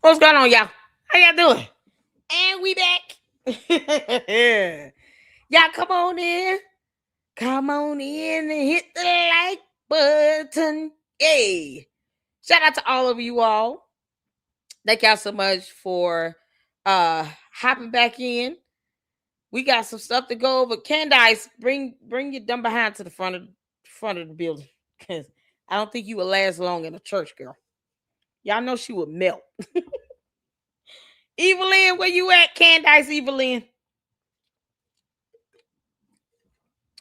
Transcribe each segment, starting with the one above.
What's going on, y'all? How y'all doing? And we back. Y'all come on in. Come on in and hit the like button. Yay. Shout out to all of you all. Thank y'all so much for hopping back in. We got some stuff to go over. Candace, bring your dumb behind to the front of the building. Cause I don't think you would last long in a church, girl. Y'all know she would melt. Evelyn, where you at? Candace, Evelyn.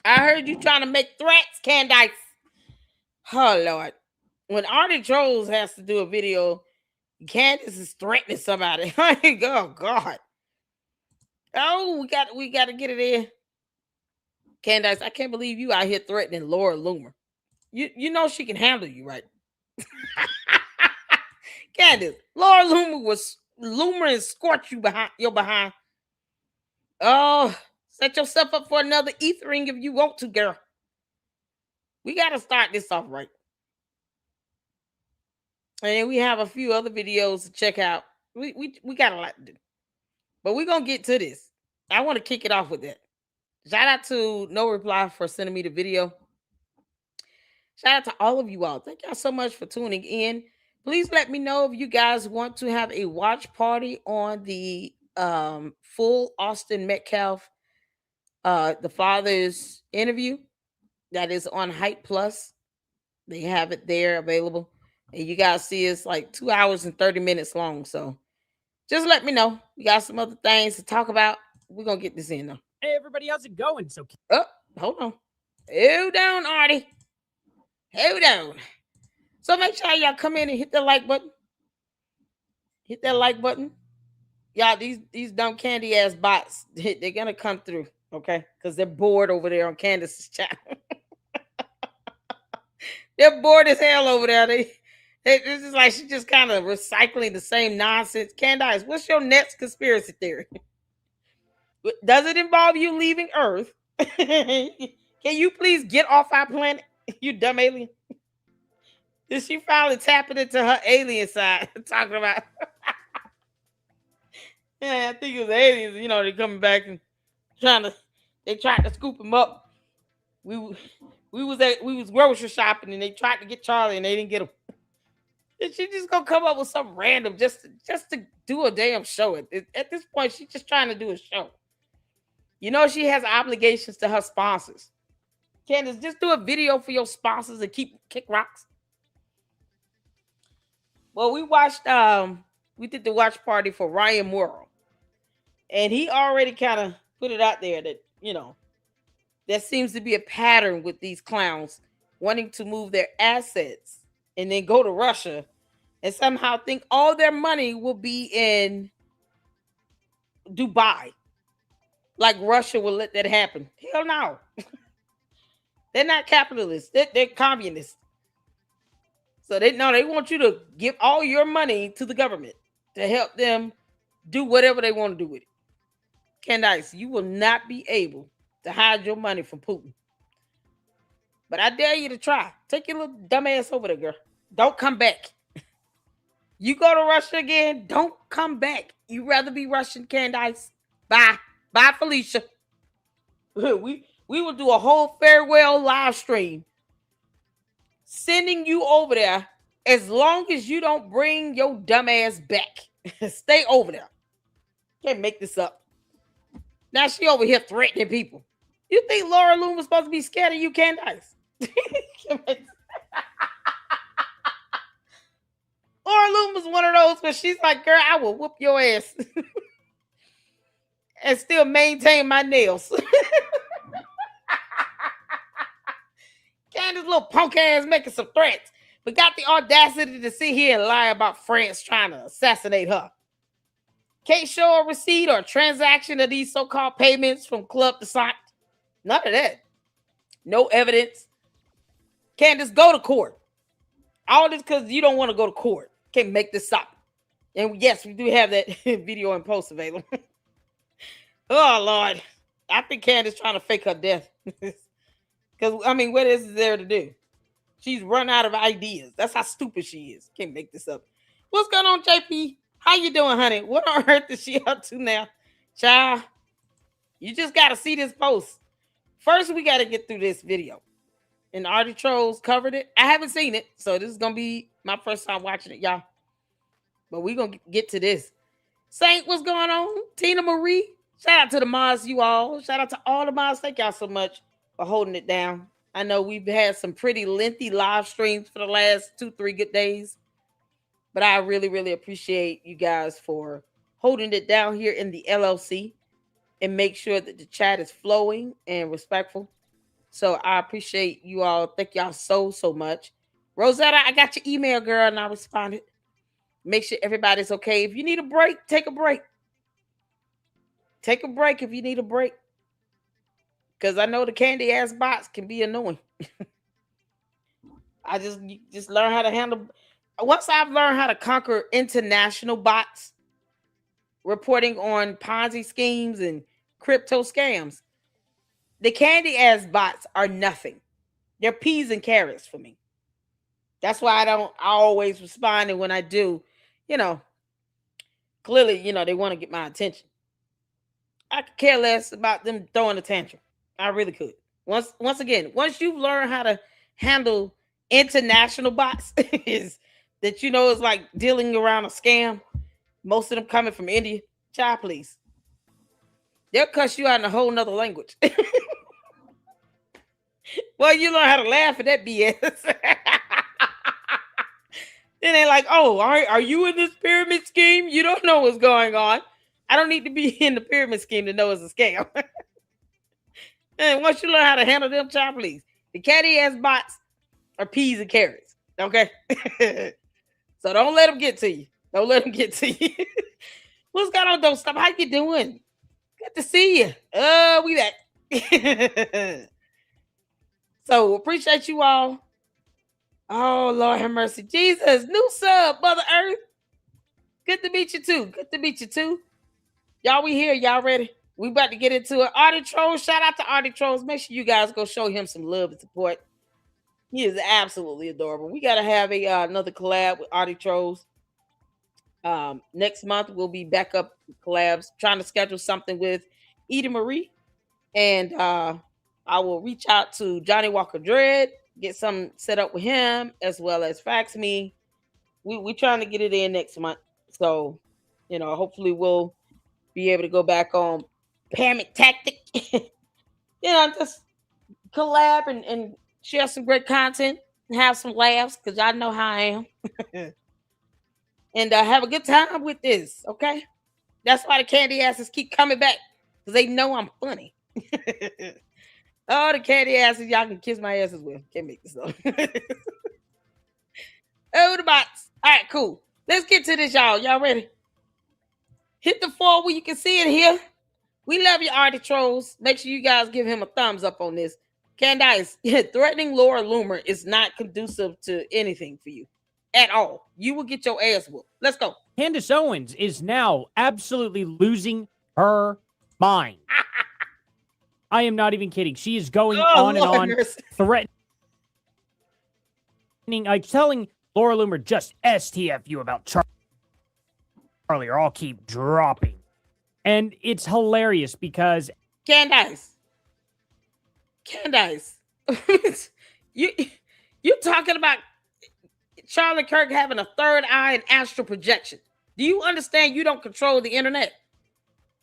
I heard you trying to make threats, Candace. Oh, Lord. When Artie Trolls has to do a video, Candace is threatening somebody. Oh, God. Oh, we got to get it in. Candace, I can't believe you out here threatening Laura Loomer. You know she can handle you, right? Candace, Laura Loomer and scorch you behind your behind. Oh, set yourself up for another ethering if you want to, girl. We got to start this off right. And we have a few other videos to check out. We got a lot to do. But we're going to get to this. I want to kick it off with that. Shout out to No Reply for sending me the video. Shout out to all of you all. Thank y'all so much for tuning in. Please let me know if you guys want to have a watch party on the full Austin Metcalf, the father's interview that is on Hype Plus. They have it there available. And you guys see it's like 2 hours and 30 minutes long. So just let me know. We got some other things to talk about. We're going to get this in though. Hey, everybody. How's it going? Hold on. Hold on, Artie. Hold on. So make sure y'all come in and hit the like button. Hit that like button. Y'all, these dumb candy ass bots, they're going to come through. Okay? Because they're bored over there on Candace's channel. They're bored as hell over there. This is like she's just kind of recycling the same nonsense. Candace, what's your next conspiracy theory? Does it involve you leaving Earth? Can you please get off our planet, you dumb alien? Did she finally tapping into her alien side? Talking about, yeah, I think it was aliens. You know, they're coming back and they tried to scoop him up. We was grocery shopping and they tried to get Charlie and they didn't get him. And she just gonna come up with something random just to do a damn show. At this point, she's just trying to do a show. You know she has obligations to her sponsors. Candace, just do a video for your sponsors and kick rocks. Well, we did the watch party for Ryan Worrell. And he already kind of put it out there that, you know, there seems to be a pattern with these clowns wanting to move their assets and then go to Russia and somehow think all their money will be in Dubai. Like Russia will let that happen. Hell no. They're not capitalists. They're communists. So they want you to give all your money to the government to help them do whatever they want to do with it. Candace, you will not be able to hide your money from Putin. But I dare you to try. Take your little dumb ass over there, girl. Don't come back. You go to Russia again, don't come back. You rather be Russian, Candace. Bye. Bye, Felicia. We will do a whole farewell live stream sending you over there as long as you don't bring your dumb ass back. Stay over there. Can't make this up. Now she over here threatening people. You think Laura Loom was supposed to be scared of you, Candace? Laura Loom was one of those where she's like, girl, I will whoop your ass and still maintain my nails. Candace little punk ass making some threats, but got the audacity to sit here and lie about France trying to assassinate her. Can't show a receipt or a transaction of these so-called payments from Club de Sant. None of that. No evidence. Candace, go to court. All this because you don't want to go to court. Can't make this up. And yes, we do have that video and post available. Oh, Lord. I think Candace trying to fake her death. Because, I mean, what is there to do? She's run out of ideas. That's how stupid she is. Can't make this up. What's going on, JP? How you doing, honey? What on earth is she up to now? Child, you just got to see this post. First, we got to get through this video. And Artie Trolls covered it. I haven't seen it, so this is going to be my first time watching it, y'all. But we going to get to this. Saint, what's going on? Tina Marie, shout out to the mods, you all. Shout out to all the mods. Thank y'all so much for holding it down. I know we've had some pretty lengthy live streams for the last 2-3 good days. But I really, really appreciate you guys for holding it down here in the LLC and make sure that the chat is flowing and respectful. So I appreciate you all. Thank y'all so, so much. Rosetta, I got your email, girl, and I responded. Make sure everybody's okay. If you need a break, take a break. Take a break if you need a break. Because I know the candy ass bots can be annoying. I just learn how to handle. Once I've learned how to conquer international bots reporting on Ponzi schemes and crypto scams, the candy ass bots are nothing. They're peas and carrots for me. That's why I always respond. And when I do, clearly, they want to get my attention. I could care less about them throwing a tantrum. I really could. Once again, once you've learned how to handle international bots, is that it's like dealing around a scam. Most of them coming from India. Child, please. They'll cuss you out in a whole nother language. Well, you learn how to laugh at that BS. Then they're like, oh, are you in this pyramid scheme? You don't know what's going on. I don't need to be in the pyramid scheme to know it's a scam. And once you learn how to handle them, child, please. The catty ass bots are peas and carrots. Okay? So don't let them get to you. Don't let them get to you. What's going on? Don't stop. How you doing? Good to see you. We back. So appreciate you all. Oh, Lord have mercy. Jesus, new sub, Mother Earth. Good to meet you too. Good to meet you too. Y'all, we here. Y'all ready? We about to get into it. Artie Trolls, shout out to Artie Trolls. Make sure you guys go show him some love and support. He is absolutely adorable. We got to have another collab with Artie Trolls. Next month, we'll be back up collabs, trying to schedule something with Edie Marie. And I will reach out to Johnny Walker Dread, get some set up with him, as well as Fax Me. We're trying to get it in next month. So, hopefully we'll be able to go back on Panic Tactic. Just collab and share some great content and have some laughs, because y'all know how I am. And have a good time with this, okay? That's why the candy asses keep coming back, because they know I'm funny. Oh, the candy asses, y'all can kiss my ass as well. Can't make this up. Oh, the bots. All right, cool. Let's get to this, y'all. Y'all ready? Hit the 4 where you can see it here. We love you, Artie Trolls. Make sure you guys give him a thumbs up on this. Candace, threatening Laura Loomer is not conducive to anything for you at all. You will get your ass whooped. Let's go. Candace Owens is now absolutely losing her mind. I am not even kidding. She is going on and on, threatening, like telling Laura Loomer, just STF you about Charlie, or I'll keep dropping. And it's hilarious because Candace, you talking about Charlie Kirk having a third eye and astral projection. Do you understand you don't control the internet?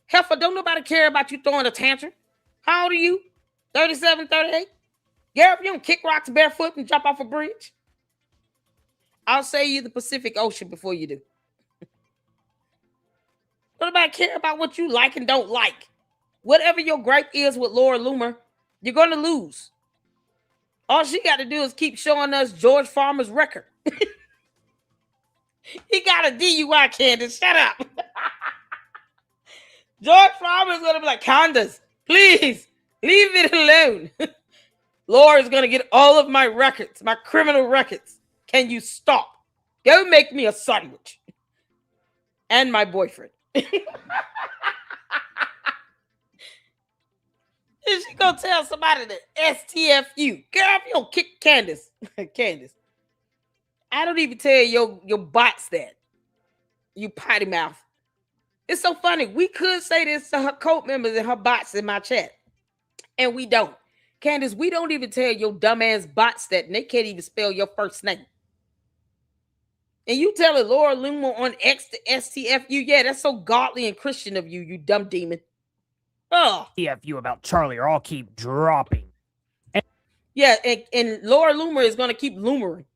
Heifer, don't nobody care about you throwing a tantrum. How old are you? 37, 38? Garrett, you don't kick rocks barefoot and jump off a bridge? I'll say you the Pacific Ocean before you do. Don't nobody care about what you like and don't like. Whatever your gripe is with Laura Loomer, you're going to lose. All she got to do is keep showing us George Farmer's record. He got a DUI, Candace. Shut up. George Farmer's going to be like, Candace, please, leave it alone. Laura's going to get all of my records, my criminal records. Can you stop? Go make me a sandwich. And my boyfriend. Is she going to tell somebody to STF you? Girl, if you don't kick Candace. Candace. I don't even tell your bots that. You potty mouth. It's so funny. We could say this to her cult members and her bots in my chat, and we don't. Candace, we don't even tell your dumbass bots that, and they can't even spell your first name. And you tell it, Laura Luma on X to STFU. Yeah, that's so godly and Christian of you, you dumb demon. Oh. TFU about Charlie, or I'll keep dropping. Yeah, and Laura Loomer is going to keep loomering.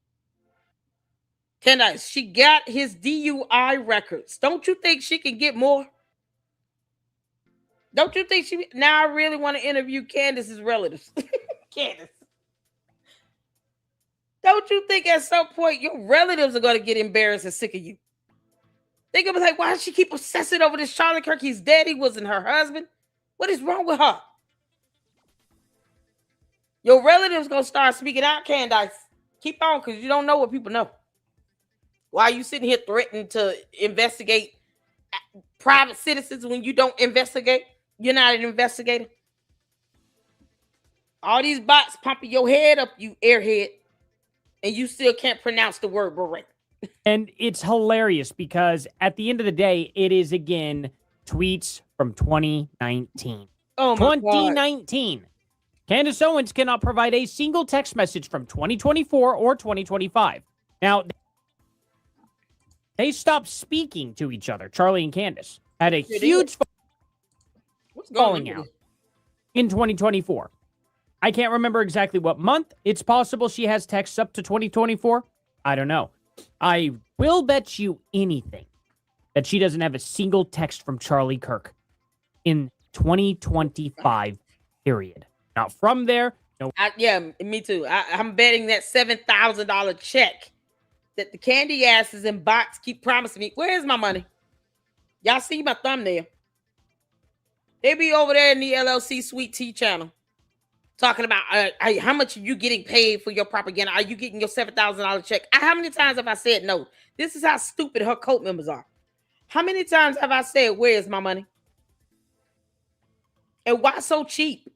Candace, she got his DUI records. Don't you think she can get more? Don't you think she... Now I really want to interview Candace's relatives. Candace. Don't you think at some point your relatives are going to get embarrassed and sick of you? They're going to be like, why does she keep obsessing over this Charlie Kirk? He's dead. He wasn't her husband. What is wrong with her? Your relatives going to start speaking out, Candace. Keep on, because you don't know what people know. Why are you sitting here threatening to investigate private citizens when you don't investigate? You're not an investigator. All these bots pumping your head up, you airhead, and you still can't pronounce the word beret. And it's hilarious because at the end of the day, it is, again, tweets from 2019. Oh, my 2019. God. Candace Owens cannot provide a single text message from 2024 or 2025. Now, they stopped speaking to each other. Charlie and Candace had a huge falling out in 2024. I can't remember exactly what month. It's possible she has texts up to 2024. I don't know. I will bet you anything that she doesn't have a single text from Charlie Kirk in 2025, period. Not from there. No. Yeah, me too. I'm betting that $7,000 check that the candy asses and bots keep promising me. Where's my money? Y'all see my thumbnail. They be over there in the LLC Sweet Tea channel talking about how much are you getting paid for your propaganda? Are you getting your $7,000 check? How many times have I said no? This is how stupid her cult members are. How many times have I said, where's my money? And why so cheap?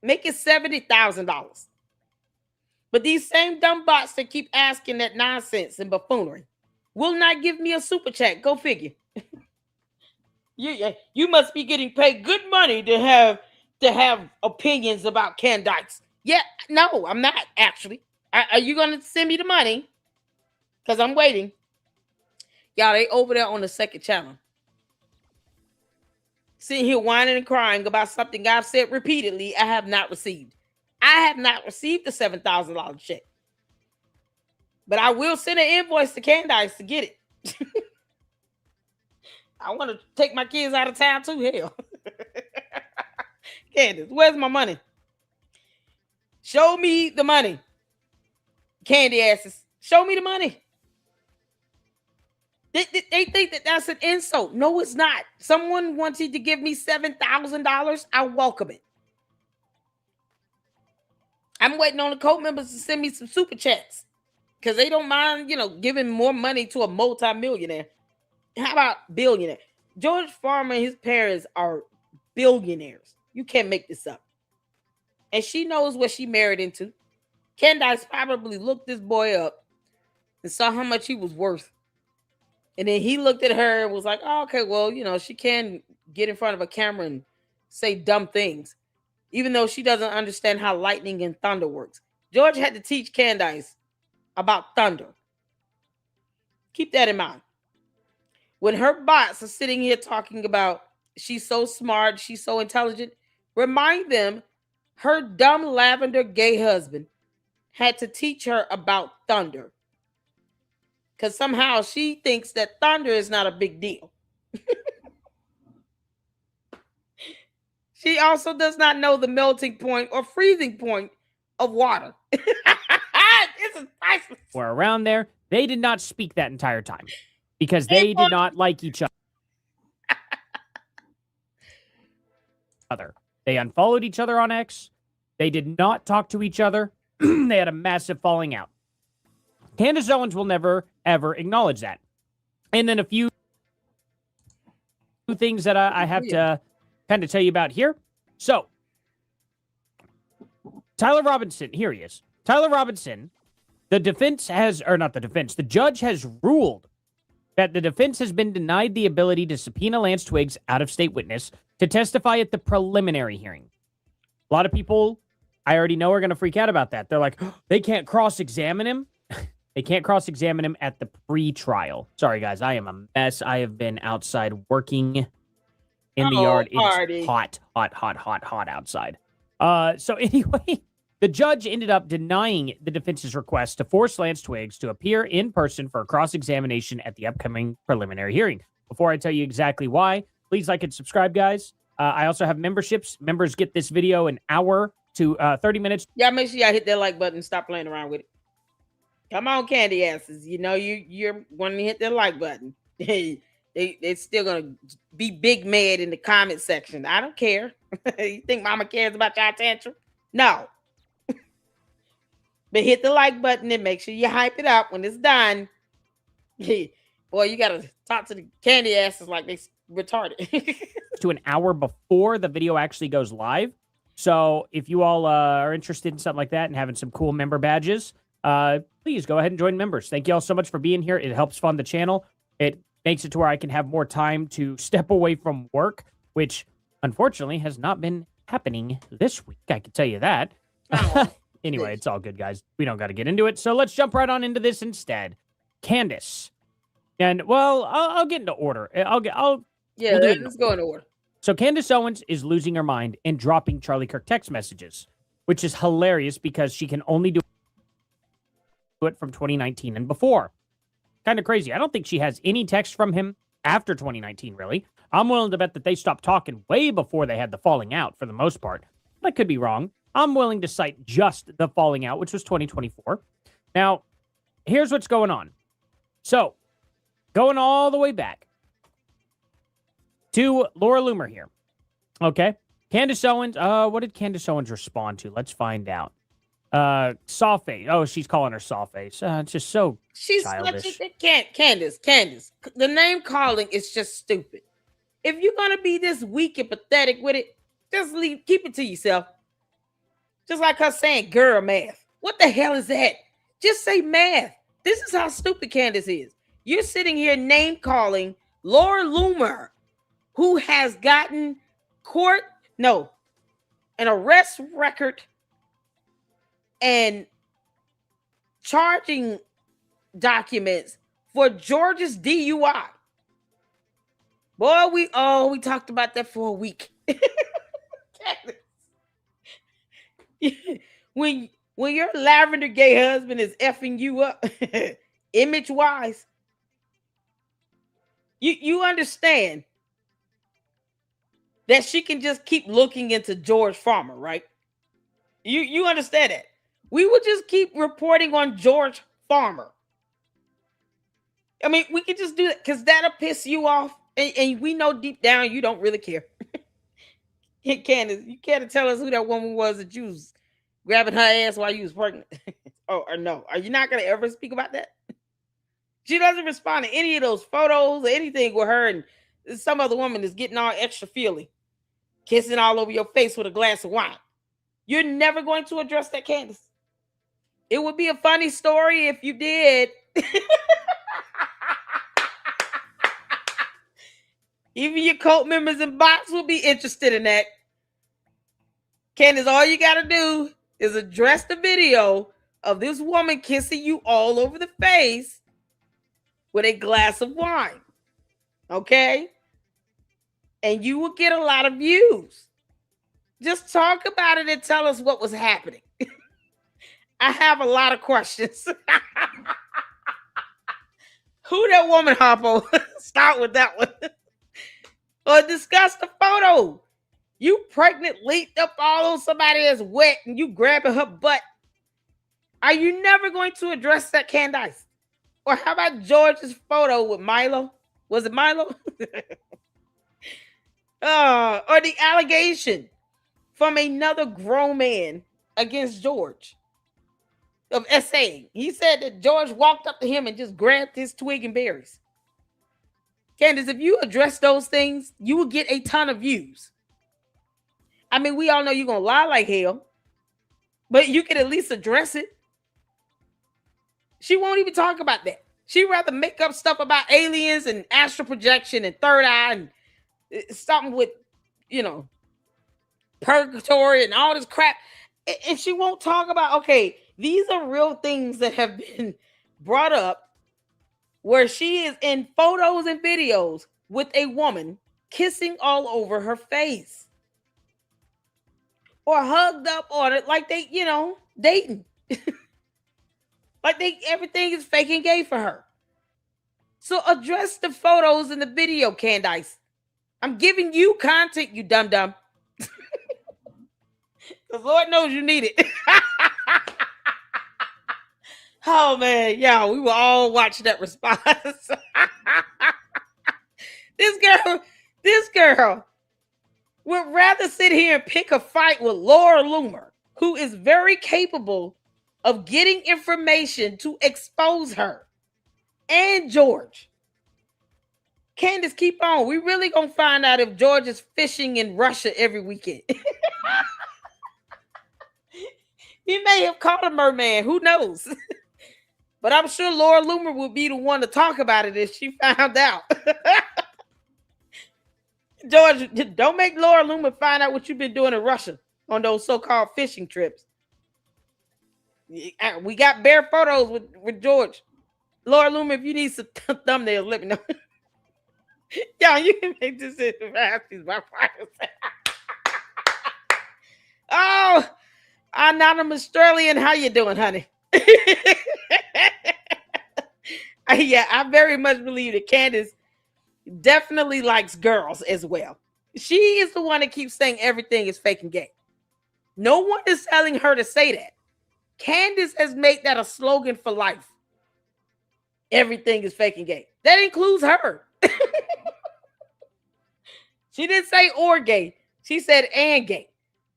Make it $70,000. But these same dumb bots that keep asking that nonsense and buffoonery will not give me a super chat. Go figure. You must be getting paid good money to have opinions about Candace. Yeah, no, I'm not actually. Are you going to send me the money? Because I'm waiting. Y'all, they over there on the second channel. Sitting here whining and crying about something I've said repeatedly I have not received. I have not received the $7,000 check. But I will send an invoice to Candace to get it. I want to take my kids out of town too. Hell. Candace, where's my money? Show me the money. Candy asses. Show me the money. They think that that's an insult. No, it's not. Someone wanted to give me $7,000. I welcome it. I'm waiting on the cult members to send me some super chats because they don't mind, giving more money to a multi-millionaire. How about billionaire? George Farmer and his parents are billionaires. You can't make this up. And she knows what she married into. Candace probably looked this boy up and saw how much he was worth. And then he looked at her and was like, oh, okay, well, she can get in front of a camera and say dumb things, even though she doesn't understand how lightning and thunder works. George had to teach Candace about thunder. Keep that in mind. When her bots are sitting here talking about she's so smart, she's so intelligent, remind them her dumb lavender gay husband had to teach her about thunder. Because somehow she thinks that thunder is not a big deal. She also does not know the melting point or freezing point of water. This is priceless. Or around there, they did not speak that entire time because they did not like each other. They unfollowed each other on X. They did not talk to each other. They had a massive falling out. Candace Owens will never, ever acknowledge that. And then a few things that I have to kind of tell you about here. So, Tyler Robinson, here he is. Tyler Robinson, the judge has ruled that the defense has been denied the ability to subpoena Lance Twiggs, out-of-state witness, to testify at the preliminary hearing. A lot of people I already know are going to freak out about that. They're like, oh, they can't cross-examine him. They can't cross-examine him at the pre-trial. Sorry, guys. I am a mess. I have been outside working in the yard. It's hot outside. So anyway, the judge ended up denying the defense's request to force Lance Twiggs to appear in person for a cross-examination at the upcoming preliminary hearing. Before I tell you exactly why, please like and subscribe, guys. I also have memberships. Members get this video an hour to 30 minutes. Yeah, make sure y'all hit that like button and stop playing around with it. Come on, candy asses. You know you're wanting to hit that like button. They're still gonna be big mad in the comment section. I don't care. You think mama cares about y'all tantrum? No. But hit the like button and make sure you hype it up when it's done. Boy, you gotta talk to the candy asses like they retarded. To an hour before the video actually goes live. So if you all are interested in something like that and having some cool member badges, please go ahead and join members. Thank you all so much for being here. It helps fund the channel. It makes it to where I can have more time to step away from work, which unfortunately has not been happening this week. I can tell you that. Oh. Anyway, it's all good, guys. We don't got to get into it. So let's jump right on into this instead. Candace. And, well, I'll get into order. Let's go in order. So Candace Owens is losing her mind and dropping Charlie Kirk text messages, which is hilarious because she can only do it from 2019 and before. Kind of crazy. I don't think she has any text from him after 2019, really. I'm willing to bet that they stopped talking way before they had the falling out for the most part. I could be wrong. I'm willing to cite just the falling out, which was 2024. Now, here's what's going on. So, going all the way back to Laura Loomer here. Okay. Candace Owens. What did Candace Owens respond to? Let's find out. Sawface. Oh, she's calling her Sawface. It's just so childish. Candace. The name calling is just stupid. If you're gonna be this weak and pathetic with it, just keep it to yourself. Just like her saying girl math. What the hell is that? Just say math. This is how stupid Candace is. You're sitting here name calling Laura Loomer, who has gotten an arrest record and charging documents for George's DUI. Boy, we talked about that for a week. when your lavender gay husband is effing you up, image wise, you understand that she can just keep looking into George Farmer, right? You understand that. We would just keep reporting on George Farmer. I mean, we could just do that because that'll piss you off. And we know deep down you don't really care. Candace, you can't tell us who that woman was that you was grabbing her ass while you was pregnant. Or no. Are you not going to ever speak about that? She doesn't respond to any of those photos or anything with her and some other woman is getting all extra feely, kissing all over your face with a glass of wine. You're never going to address that, Candace. It would be a funny story if you did. Even your cult members and bots will be interested in that. Candace, all you got to do is address the video of this woman kissing you all over the face with a glass of wine. Okay? And you will get a lot of views. Just talk about it and tell us what was happening. I have a lot of questions. Who that woman, Harpo? Start with that one. Or discuss the photo. You pregnant, leaped up all on somebody that's wet and you grabbing her butt. Are you never going to address that, Candace? Or how about George's photo with Milo? Was it Milo? Or the allegation from another grown man against George of SA. He said that George walked up to him and just grabbed his twig and berries. Candace, if you address those things, you will get a ton of views. I mean, we all know you're going to lie like hell, but you can at least address it. She won't even talk about that. She'd rather make up stuff about aliens and astral projection and third eye and something with, purgatory and all this crap. And she won't talk about, okay, these are real things that have been brought up where she is in photos and videos with a woman kissing all over her face or hugged up on it like they, dating. Like everything is fake and gay for her. So address the photos in the video, Candace. I'm giving you content, you dum-dum. Because Lord knows you need it. Oh, man. Yeah, we will all watch that response. This girl would rather sit here and pick a fight with Laura Loomer, who is very capable of getting information to expose her, and George. Candace, keep on. We really gonna find out if George is fishing in Russia every weekend. He may have caught a merman. Who knows? But I'm sure Laura Loomer would be the one to talk about it if she found out. George, don't make Laura Loomer find out what you've been doing in Russia on those so-called fishing trips. We got bare photos with George. Laura Loomer, if you need some thumbnails, let me know. Y'all, you can make this into my fires. Oh, anonymous Australian, how you doing, honey? Yeah, I very much believe that Candace definitely likes girls as well. She is the one that keeps saying everything is fake and gay. No one is telling her to say that. Candace has made that a slogan for life. Everything is fake and gay. That includes her. She didn't say or gay. She said and gay.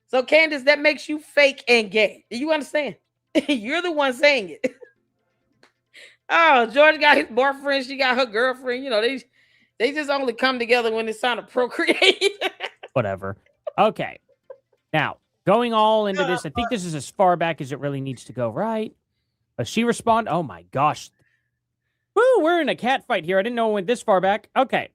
So Candace, that makes you fake and gay. Do you understand? You're the one saying it. Oh, George got his boyfriend. She got her girlfriend. They just only come together when it's time to procreate. Whatever. Okay. Now, going all into this, I think this is as far back as it really needs to go, right? But she responded, oh my gosh. Woo, we're in a cat fight here. I didn't know it went this far back. Okay,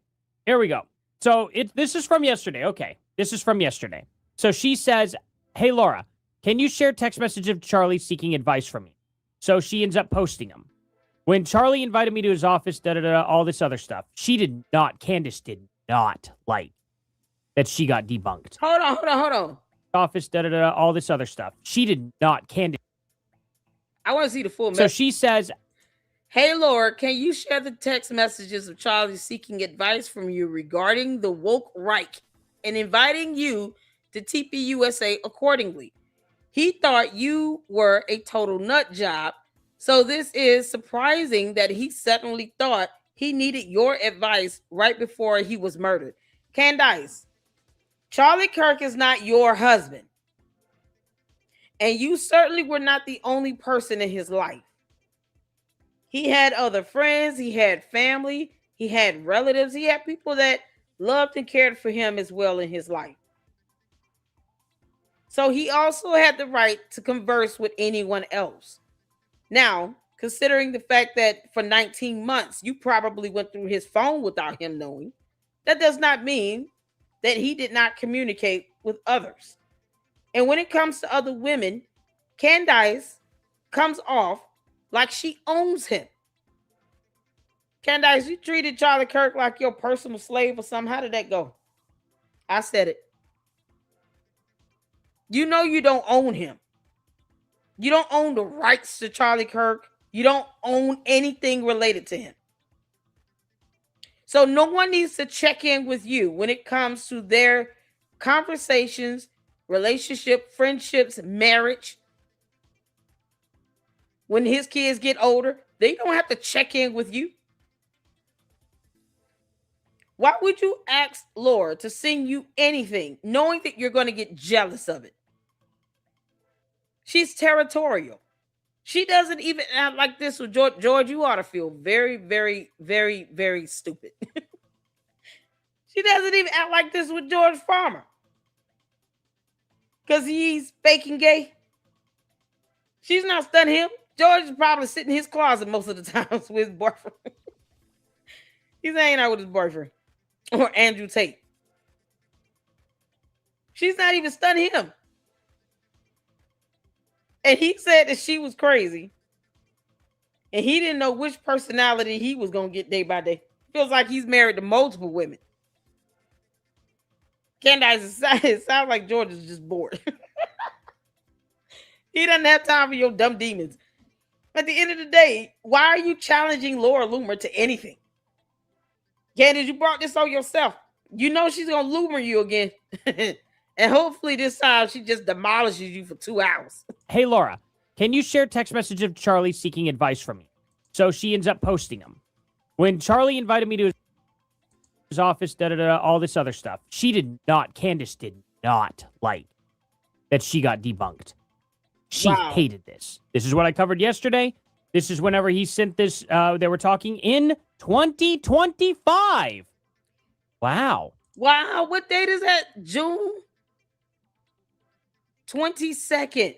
here we go. So this is from yesterday. Okay, this is from yesterday. So she says, hey, Laura, can you share text message of Charlie seeking advice from me? So she ends up posting them. When Charlie invited me to his office, all this other stuff, Candace did not like that she got debunked. Hold on. Office, all this other stuff. Candace. I want to see the full message. So she says, hey, Laura, can you share the text messages of Charlie seeking advice from you regarding the woke Reich and inviting you to TPUSA accordingly? He thought you were a total nut job. So this is surprising that he suddenly thought he needed your advice right before he was murdered. Candace, Charlie Kirk is not your husband. And you certainly were not the only person in his life. He had other friends, he had family, he had relatives, he had people that loved and cared for him as well in his life. So he also had the right to converse with anyone else. Now, considering the fact that for 19 months, you probably went through his phone without him knowing, that does not mean that he did not communicate with others. And when it comes to other women, Candace comes off like she owns him. Candace, you treated Charlie Kirk like your personal slave or something. How did that go? I said it. You know you don't own him. You don't own the rights to Charlie Kirk. You don't own anything related to him. So no one needs to check in with you when it comes to their conversations, relationship, friendships, marriage. When his kids get older, they don't have to check in with you. Why would you ask Laura to send you anything knowing that you're going to get jealous of it? She's territorial. She doesn't even act like this with George. George, you ought to feel very, very, very, very stupid. She doesn't even act like this with George Farmer. Because he's fake and gay. She's not studying him. George is probably sitting in his closet most of the times with his boyfriend. He's hanging out with his boyfriend. Or Andrew Tate. She's not even stunning him. And he said that she was crazy. And he didn't know which personality he was going to get day by day. Feels like he's married to multiple women. Candace, it sounds like George is just bored. He doesn't have time for your dumb demons. At the end of the day, why are you challenging Laura Loomer to anything? Candace, you brought this on yourself. You know she's going to Loomer you again. And hopefully this time she just demolishes you for 2 hours. Hey, Laura, can you share text message of Charlie seeking advice from me? So she ends up posting them. When Charlie invited me to his office, all this other stuff, Candace did not like that she got debunked. She hated this. This is what I covered yesterday. This is whenever he sent this, they were talking in 2025. Wow. Wow. What date is that? June 22nd.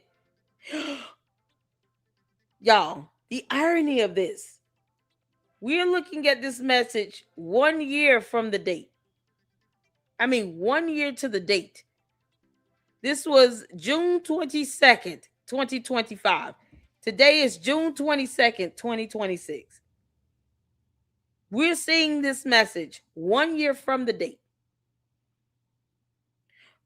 Y'all, the irony of this. We're looking at this message 1 year from the date. I mean, 1 year to the date. This was June 22nd, 2025. Today is June 22nd, 2026. We're seeing this message 1 year from the date.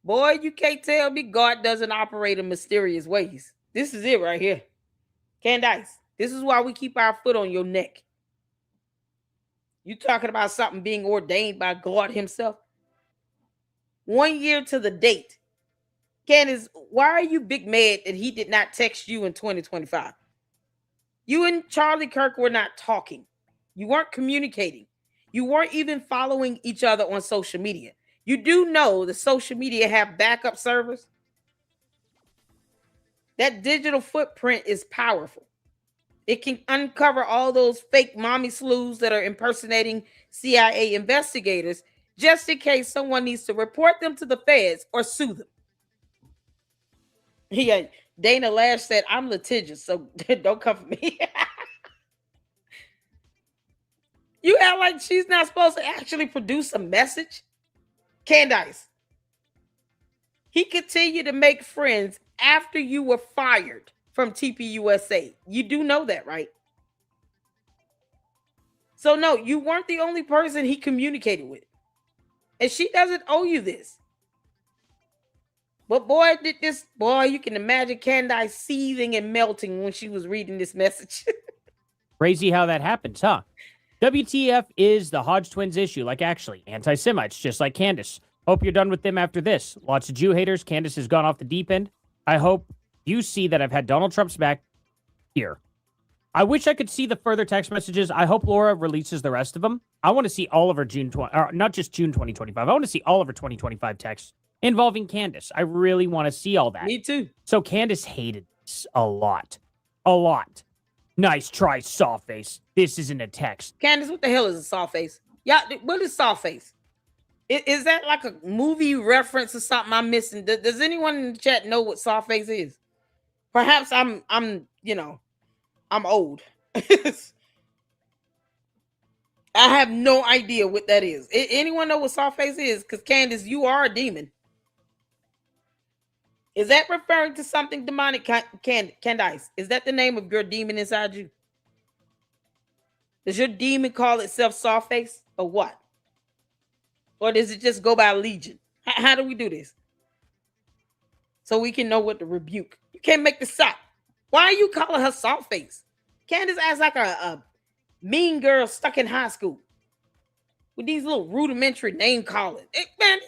Boy, you can't tell me God doesn't operate in mysterious ways. This is it right here. Candace, this is why we keep our foot on your neck. You talking about something being ordained by God himself? 1 year to the date. Candace, why are you big mad that he did not text you in 2025? You and Charlie Kirk were not talking. You weren't communicating. You weren't even following each other on social media. You do know the social media have backup servers. That digital footprint is powerful. It can uncover all those fake mommy sleuths that are impersonating CIA investigators just in case someone needs to report them to the feds or sue them. Yeah, Dana Lash said, I'm litigious, so don't come for me. You act like she's not supposed to actually produce a message? Candace, he continued to make friends after you were fired from TPUSA. You do know that, right? So no, you weren't the only person he communicated with. And she doesn't owe you this. But boy, you can imagine Candace seething and melting when she was reading this message. Crazy how that happens, huh? WTF is the Hodge twins issue, like actually anti-Semites, just like Candace. Hope you're done with them after this. Lots of Jew haters. Candace has gone off the deep end. I hope you see that I've had Donald Trump's back here. I wish I could see the further text messages. I hope Laura releases the rest of them. I want to see all of her not just June 2025. I want to see all of her 2025 texts involving Candace. I really want to see all that. Me too. So Candace hated this a lot. A lot. Nice try, Sawface. This isn't a text. Candace, what the hell is a Sawface? Yeah, what is Sawface? Is that like a movie reference or something I'm missing? Does anyone in the chat know what Sawface is? Perhaps I'm old. I have no idea what that is. Anyone know what Sawface is? Because Candace, you are a demon. Is that referring to something demonic, Candace? Is that the name of your demon inside you? Does your demon call itself Sawface or what? Or does it just go by Legion? How do we do this? So we can know what to rebuke. You can't make this up. Why are you calling her Sawface? Candace acts like a mean girl stuck in high school with these little rudimentary name calling. Man.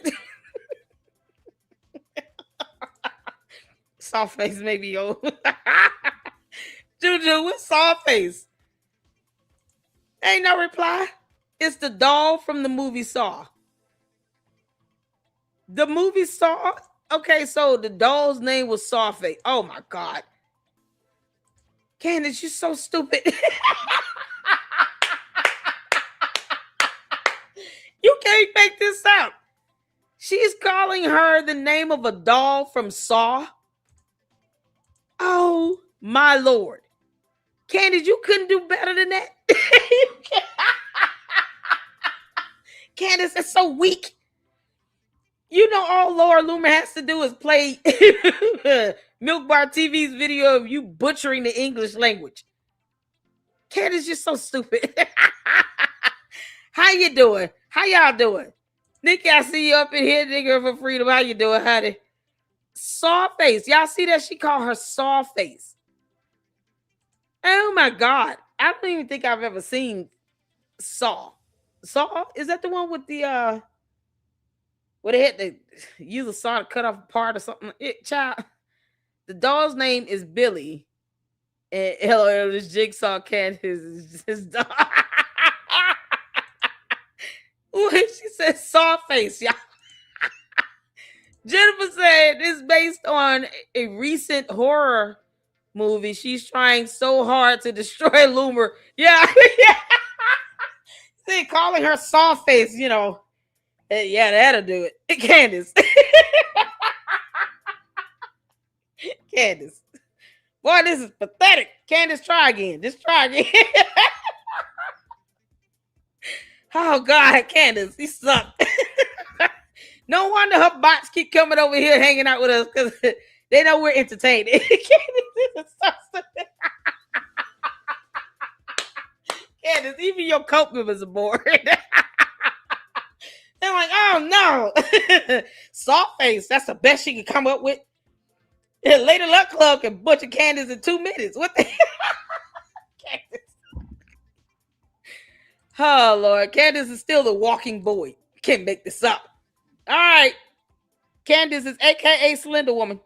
Sawface may be old. Juju, what's Sawface? Ain't no reply. It's the doll from the movie Saw. The movie Saw? Okay, so the doll's name was Sawface. Oh my God. Candace, you're so stupid. You can't make this up. She's calling her the name of a doll from Saw. Oh my Lord. Candace, you couldn't do better than that. Candace, that's so weak. You know, all Laura Loomer has to do is play Milk Bar TV's video of you butchering the English language. Candace, you're so stupid. How you doing? How y'all doing? Nikki, I see you up in here, nigga, for freedom. How you doing, honey? Soft face. Y'all see that? She called her soft face. Oh my God. I don't even think I've ever seen Saw. Saw? Is that the one with the where they had to use a saw to cut off a part or something? Child. The doll's name is Billy. And LOL, this Jigsaw cat is his dog. Ooh, she said soft face, y'all. Jennifer said it's based on a recent horror movie. She's trying so hard to destroy Loomer. Yeah. See, calling her soft face, you know. Yeah, that'll do it. Candace. Candace. Boy, this is pathetic. Candace, try again. Just try again. Oh, God, Candace, you suck. No wonder her bots keep coming over here hanging out with us because they know we're entertaining. Candace, even your cult members are bored. They're like, oh no. Soft face, that's the best she can come up with. Lady Luck Club can butcher Candace in 2 minutes. What the hell? Candace. Oh, Lord. Candace is still the walking boy. Can't make this up. All right. Candace is AKA Slender Woman.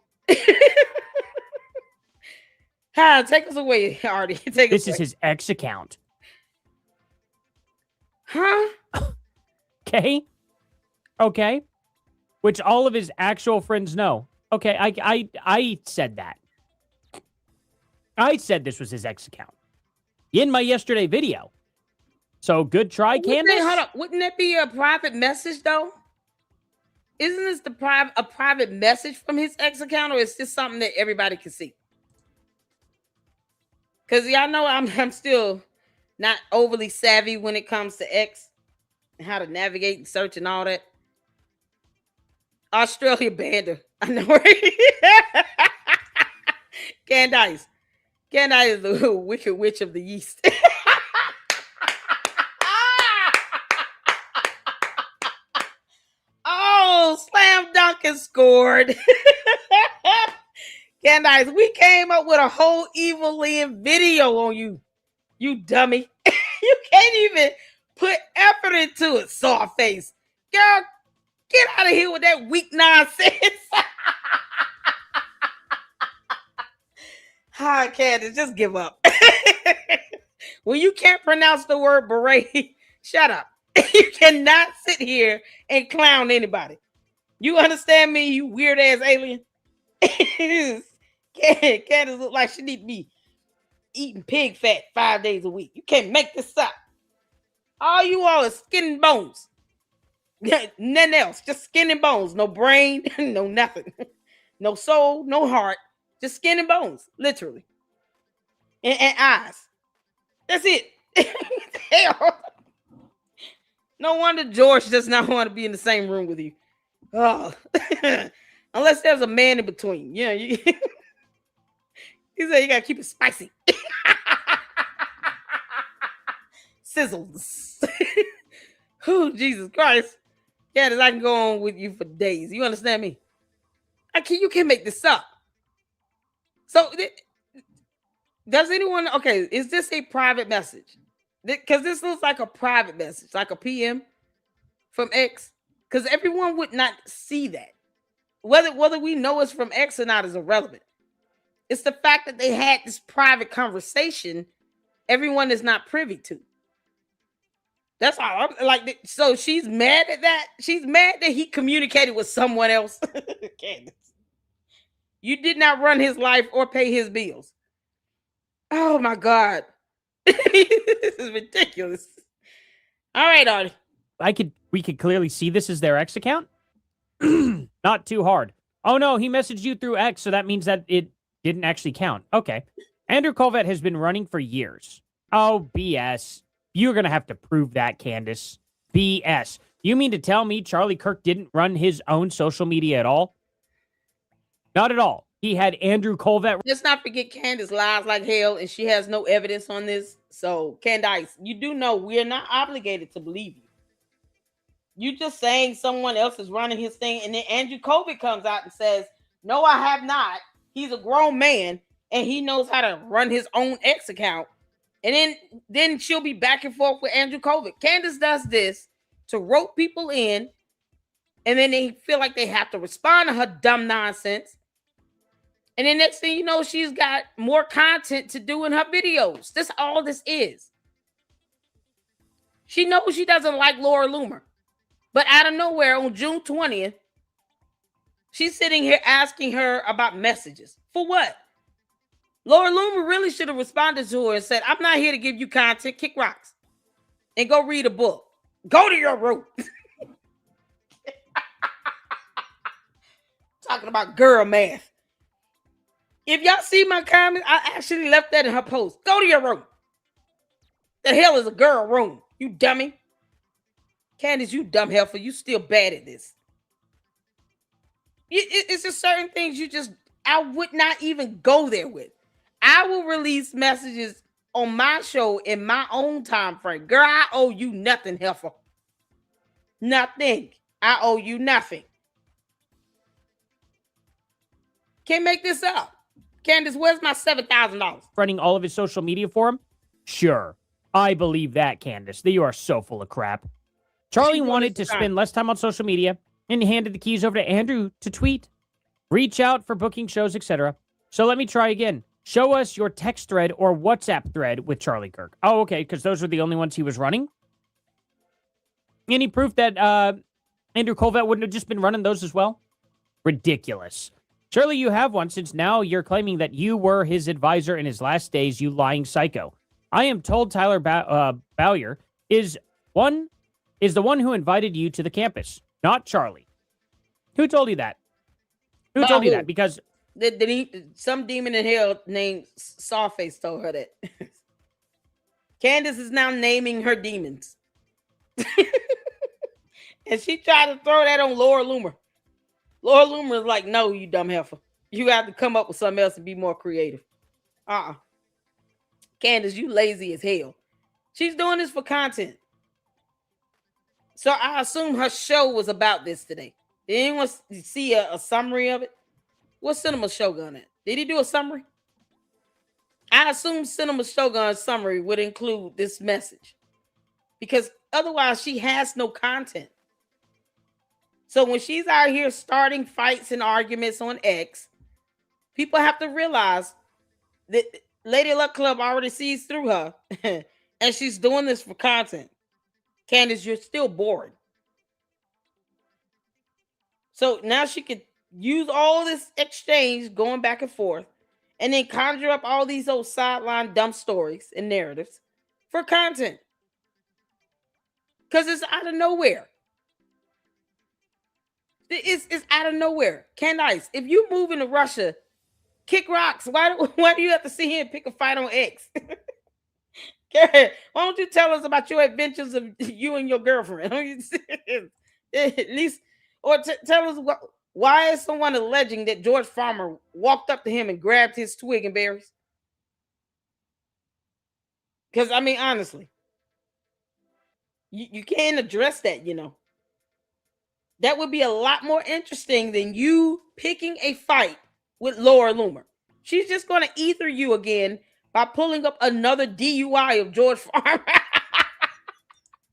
Hi, take us away, Artie. This is his ex account. Huh? Okay. Which all of his actual friends know. Okay, I said that. I said this was his ex account in my yesterday video. So good try, Candace. Hold on. Wouldn't that be a private message though? Isn't this a private message from his ex account, or is this something that everybody can see? Because y'all know I'm still not overly savvy when it comes to X and how to navigate and search and all that. Australia banned her. I know, right? Candace. Candace is the wicked witch of the East. Oh, slam dunk and scored. Candace, we came up with a whole Evil Lynn video on you, you dummy. You can't even put effort into it, soft face. Girl, get out of here with that weak nonsense. Hi, Candace, just give up. When you can't pronounce the word beret, shut up. You cannot sit here and clown anybody. You understand me, you weird ass alien? Candace look like she need to be eating pig fat 5 days a week. You can't make this up. All you all is skin and bones. Nothing else. Just skin and bones. No brain, no nothing. No soul, no heart. Just skin and bones, literally. And eyes. That's it. Hell. No wonder George does not want to be in the same room with you. Oh. Unless there's a man in between. Yeah. He said you gotta keep it spicy. Sizzles. Oh, Jesus Christ. Candace, I can go on with you for days. You understand me? You can't make this up. So, does anyone, okay, is this a private message? Because this looks like a private message, like a PM from X. Because everyone would not see that. Whether we know it's from X or not is irrelevant. It's the fact that they had this private conversation everyone is not privy to. That's all. I'm like, so she's mad at that. She's mad that he communicated with someone else. Candace, you did not run his life or pay his bills. Oh my God. This is ridiculous. All right, Artie. We could clearly see this is their X account. Not too hard. Oh no, he messaged you through X, so that means that it didn't actually count. Okay. Andrew Colvett has been running for years. Oh, BS. You're going to have to prove that, Candace. BS. You mean to tell me Charlie Kirk didn't run his own social media at all? Not at all. He had Andrew Colvett. Let's not forget Candace lies like hell, and she has no evidence on this. So, Candace, you do know we are not obligated to believe you. You just saying someone else is running his thing, and then Andrew Colvett comes out and says, "No, I have not. He's a grown man, and he knows how to run his own X account." And then she'll be back and forth with Andrew Colvett. Candace does this to rope people in, and then they feel like they have to respond to her dumb nonsense. And then next thing you know, she's got more content to do in her videos. That's all this is. She knows she doesn't like Laura Loomer. But out of nowhere, on June 20th, she's sitting here asking her about messages. For what? Laura Loomer really should have responded to her and said, "I'm not here to give you content. Kick rocks. And go read a book. Go to your room." Talking about girl math. If y'all see my comment, I actually left that in her post. Go to your room. The hell is a girl room? You dummy. Candace, you dumb heifer. You still bad at this. It's just certain things I would not even go there with. I will release messages on my show in my own time frame. Girl, I owe you nothing, heifer. Nothing. I owe you nothing. Can't make this up. Candace, where's my $7,000? Running all of his social media for him? Sure. I believe that, Candace. You are so full of crap. Charlie wanted to spend less time on social media and handed the keys over to Andrew to tweet, reach out for booking shows, etc. So let me try again. Show us your text thread or WhatsApp thread with Charlie Kirk. Oh, okay, because those were the only ones he was running. Any proof that Andrew Colvett wouldn't have just been running those as well? Ridiculous. Surely you have one, since now you're claiming that you were his advisor in his last days, you lying psycho. I am told Tyler Bowyer is the one who invited you to the campus, not Charlie. Who told you that? Who told you that? Because some demon in hell named Sawface told her that. Candace is now naming her demons. And she tried to throw that on Laura Loomer. Laura Loomer is like, "No, you dumb heifer. You have to come up with something else and be more creative." Candace, you lazy as hell. She's doing this for content. So I assume her show was about this today. Did anyone see a summary of it? What's Cinema Shogun at? Did he do a summary? I assume Cinema Shogun's summary would include this message, because otherwise she has no content. So when she's out here starting fights and arguments on X, people have to realize that Lady Luck Club already sees through her, and she's doing this for content. Candace, you're still boring. So now she could use all this exchange going back and forth, and then conjure up all these old sideline dumb stories and narratives for content. Because it's out of nowhere. It's out of nowhere. Candace, if you move into Russia, kick rocks. Why do you have to sit here and pick a fight on X? Why don't you tell us about your adventures of you and your girlfriend? At least, or tell us why is someone alleging that George Farmer walked up to him and grabbed his twig and berries? Because, I mean, honestly, you can't address that, you know. That would be a lot more interesting than you picking a fight with Laura Loomer. She's just going to ether you again by pulling up another DUI of George Farmer.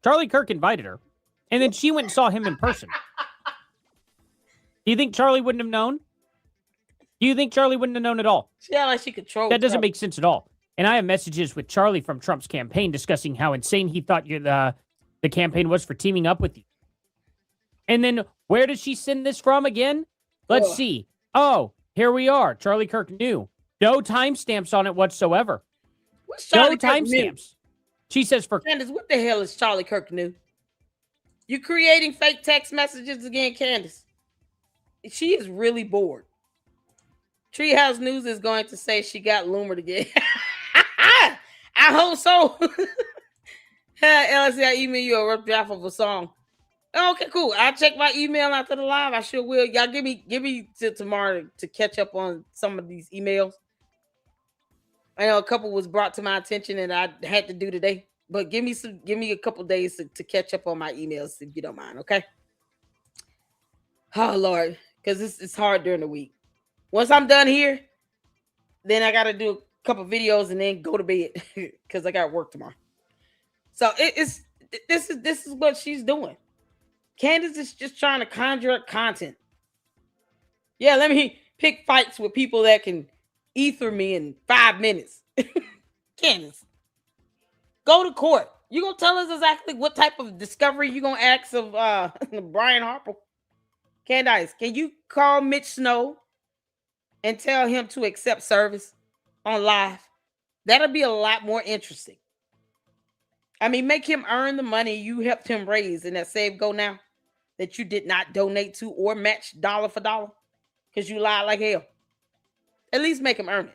Charlie Kirk invited her, and then she went and saw him in person. Do you think Charlie wouldn't have known? Do you think Charlie wouldn't have known at all? She like she controlled. That doesn't make sense at all. And I have messages with Charlie from Trump's campaign discussing how insane he thought the campaign was for teaming up with you. And then where did she send this from again? Let's see. Oh, here we are. Charlie Kirk knew. No timestamps on it whatsoever. What's Charlie no timestamps. She says for Candace, what the hell is Charlie Kirk knew? You creating fake text messages again, Candace? She is really bored. Treehouse News is going to say she got Loomer again. I hope so. LSC, I email you a rough draft of a song. Okay, cool. I'll check my email after the live. I sure will. Y'all give me till tomorrow to catch up on some of these emails. I know a couple was brought to my attention and I had to do today. But give me a couple days to catch up on my emails if you don't mind, okay? Oh Lord, because it's hard during the week. Once I'm done here, then I gotta do a couple videos and then go to bed because I got work tomorrow. So this is what she's doing. Candace is just trying to conjure up content. Yeah, let me pick fights with people that can ether me in 5 minutes. Candace, go to court. You gonna tell us exactly what type of discovery you gonna ask of Brian Harper? Candace, can you call Mitch Snow and tell him to accept service on live? That'll be a lot more interesting. I mean, make him earn the money you helped him raise in that Save Go Now that you did not donate to or match dollar for dollar because you lied like hell. At least make him earn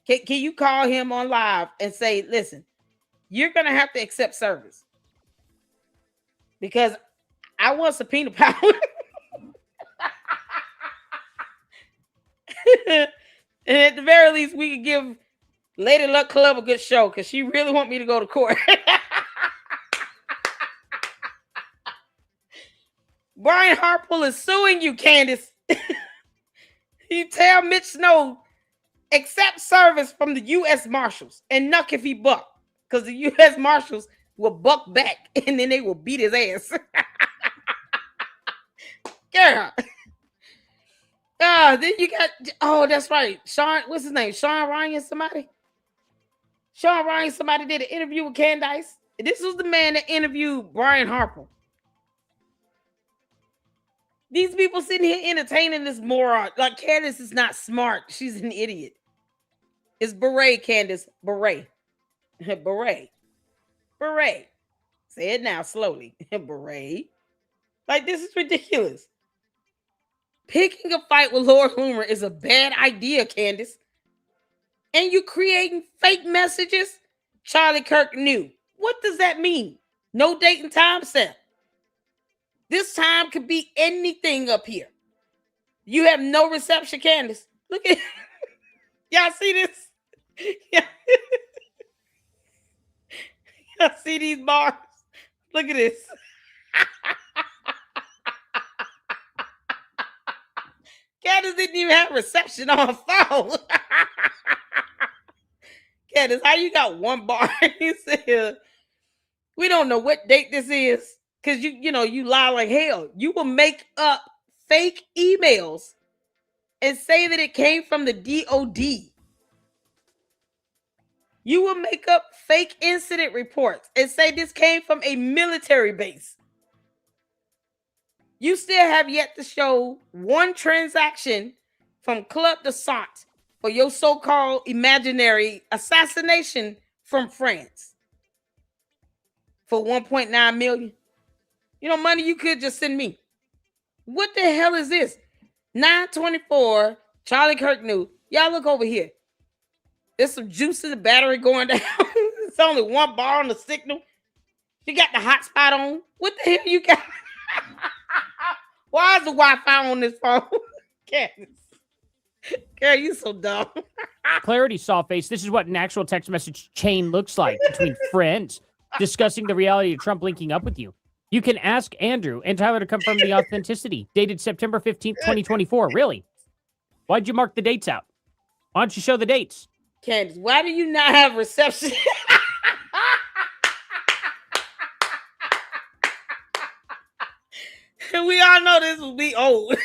it. Can you call him on live and say, listen, you're going to have to accept service because I want subpoena power. And at the very least, we could give Lady Luck Club a good show because she really want me to go to court. Brian Harper is suing you, Candace. You tell Mitch Snow, accept service from the U.S. Marshals and nuck if he buck. Because the U.S. Marshals will buck back and then they will beat his ass. Girl. Then you got, that's right. Sean, what's his name? Sean Ryan somebody? Sean Ryan somebody did an interview with Candace. This was the man that interviewed Brian Harper. These people sitting here entertaining this moron. Like, Candace is not smart. She's an idiot. It's beret, Candace. Beret. Beret. Beret. Say it now slowly. Beret. Like, this is ridiculous. Picking a fight with Lord Loomer is a bad idea, Candace. And you creating fake messages? Charlie Kirk knew. What does that mean? No date and time set. This time could be anything up here. You have no reception, Candace. Look at y'all see this? Y'all see these bars? Look at this. Candace didn't even have reception on her phone. Candace, how you got one bar? You said, we don't know what date this is. Because you lie like hell. You will make up fake emails and say that it came from the DOD. You will make up fake incident reports and say this came from a military base. You still have yet to show one transaction from Club de Sant for your so-called imaginary assassination from France for 1.9 million. Money you could just send me. What the hell is this? 924, Charlie Kirk knew. Y'all look over here. There's some juice in the battery going down. It's only one bar on the signal. You got the hotspot on. What the hell you got? Why is the Wi-Fi on this phone? Candace. Girl, you so dumb. Clarity, Sawface. This is what an actual text message chain looks like between friends discussing the reality of Trump linking up with you. You can ask Andrew and Tyler to confirm the authenticity. Dated September 15th, 2024. Really? Why'd you mark the dates out? Why don't you show the dates? Candace, why do you not have reception? We all know this will be old.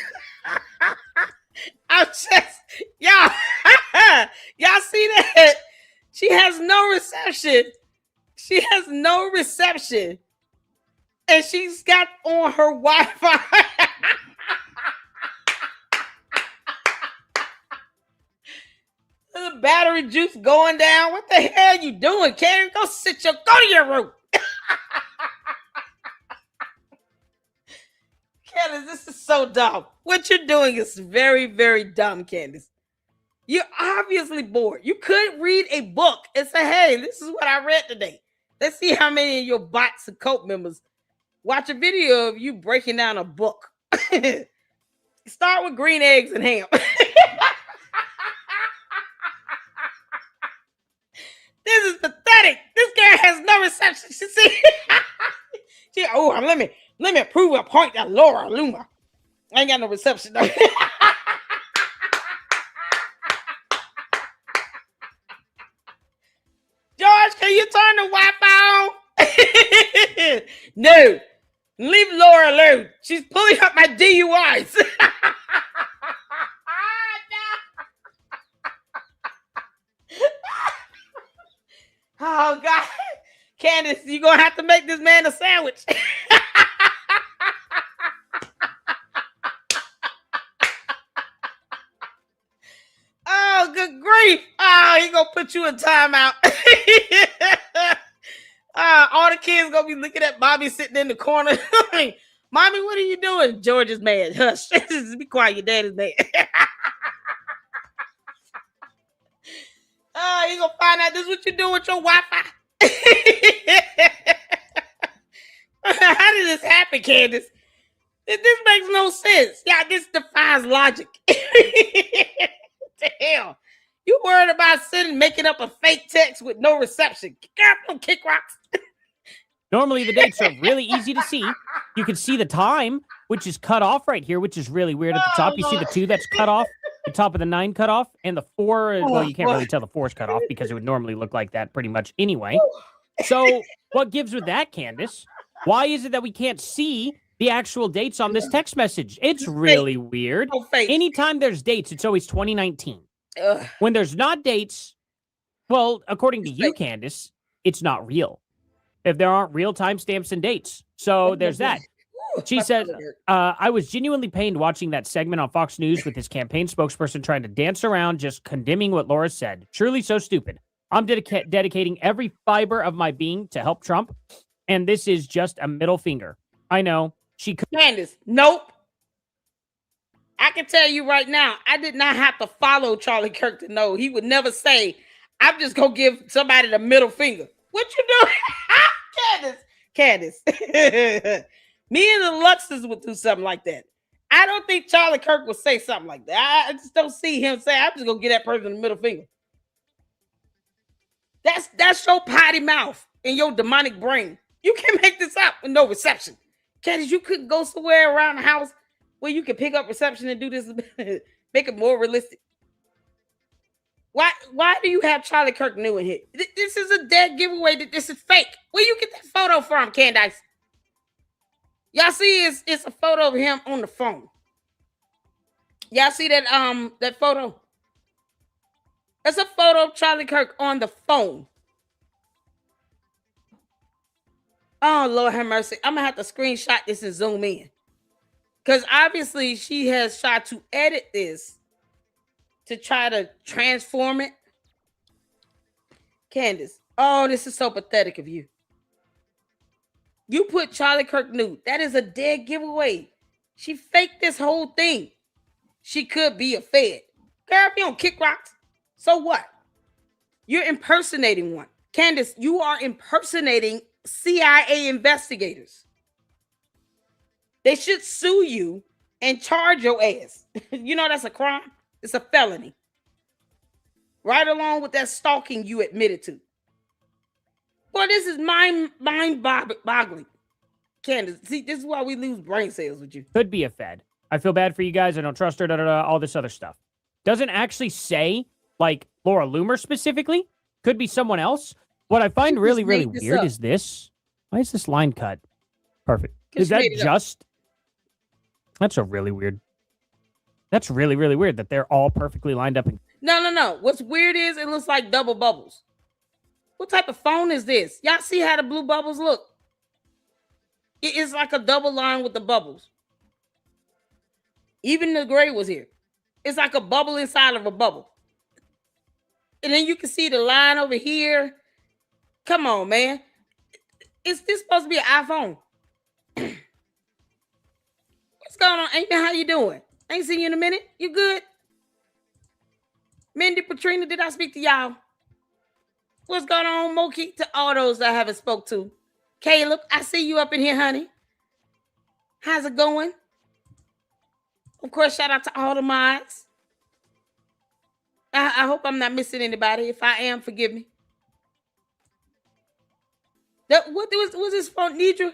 I'm just, y'all see that? She has no reception. She has no reception. And she's got on her Wi-Fi. The battery juice going down. What the hell are you doing, Karen? Go to your room. Candace, this is so dumb. What you're doing is very, very dumb, Candace. You're obviously bored. You could read a book and say, hey, this is what I read today. Let's see how many of your bots and cult members watch a video of you breaking down a book. Start with green eggs and ham. This is pathetic. This girl has no reception. Let me prove a point to Laura Luma. I ain't got no reception. George, can you turn the Wi-Fi on? No. Leave Laura alone. She's pulling up my DUIs. Oh, God. Candace, you're going to have to make this man a sandwich. Oh, good grief. Oh, he going to put you in timeout. All the kids going to be looking at Bobby sitting in the corner. Mommy, what are you doing? George is mad. Hush. Be quiet. Your dad is mad. Oh, you gonna find out this is what you do with your Wi-Fi. How did this happen, Candace? This makes no sense. Yeah, this defies logic. What the hell? You worried about making up a fake text with no reception? Girl, don't kick rocks. Normally, the dates are really easy to see. You can see the time, which is cut off right here, which is really weird at the top. You see the 2 that's cut off, the top of the 9 cut off, and the 4, well, you can't really tell the 4 is cut off because it would normally look like that pretty much anyway. So what gives with that, Candace? Why is it that we can't see the actual dates on this text message? It's really weird. Anytime there's dates, it's always 2019. When there's not dates, well, according to you, Candace, it's not real. If there aren't real timestamps and dates. So there's that. She said, I was genuinely pained watching that segment on Fox News with his campaign spokesperson trying to dance around just condemning what Laura said. Truly so stupid. I'm dedicating every fiber of my being to help Trump, and this is just a middle finger. I know. She could. Candace, nope. I can tell you right now, I did not have to follow Charlie Kirk to know. He would never say, I'm just going to give somebody the middle finger. What you doing? Candace. Me and the Luxes would do something like that. I don't think Charlie Kirk would say something like that. I just don't see him say, I'm just going to give that person the middle finger. That's your potty mouth and your demonic brain. You can't make this up with no reception. Candace, you couldn't go somewhere around the house where you can pick up reception and do this, make it more realistic. Why do you have Charlie Kirk new in here? This is a dead giveaway that this is fake. Where you get that photo from, Candace? Y'all see it's a photo of him on the phone. Y'all see that that photo? That's a photo of Charlie Kirk on the phone. Oh, Lord have mercy. I'm gonna have to screenshot this and zoom in. Because obviously she has tried to edit this to try to transform it. Candace, oh, this is so pathetic of you. You put Charlie Kirk nude. That is a dead giveaway. She faked this whole thing. She could be a Fed. Girl, if you don't kick rocks, so what? You're impersonating one. Candace, you are impersonating CIA investigators. They should sue you and charge your ass. You know that's a crime. It's a felony. Right along with that stalking you admitted to. Boy, this is mind-boggling. Candace, see, this is why we lose brain cells with you. Could be a Fed. I feel bad for you guys. I don't trust her, all this other stuff. Doesn't actually say, like, Laura Loomer specifically. Could be someone else. What I find really weird is this. Why is this line cut? Perfect. Is that just... That's a really weird... That's really weird that they're all perfectly lined up. No. What's weird is it looks like double bubbles. What type of phone is this? Y'all see how the blue bubbles look? It is like a double line with the bubbles. Even the gray was here. It's like a bubble inside of a bubble. And then you can see the line over here. Come on, man. Is this supposed to be an iPhone? What's going on? Ain't how you doing? Ain't seen you in a minute. You good? Mindy, Patrina, did I speak to y'all? What's going on, Moki? To all those I haven't spoke to. Caleb, I see you up in here, honey. How's it going? Of course, shout out to all the mods. I hope I'm not missing anybody. If I am, forgive me. What was this phone, Nidra?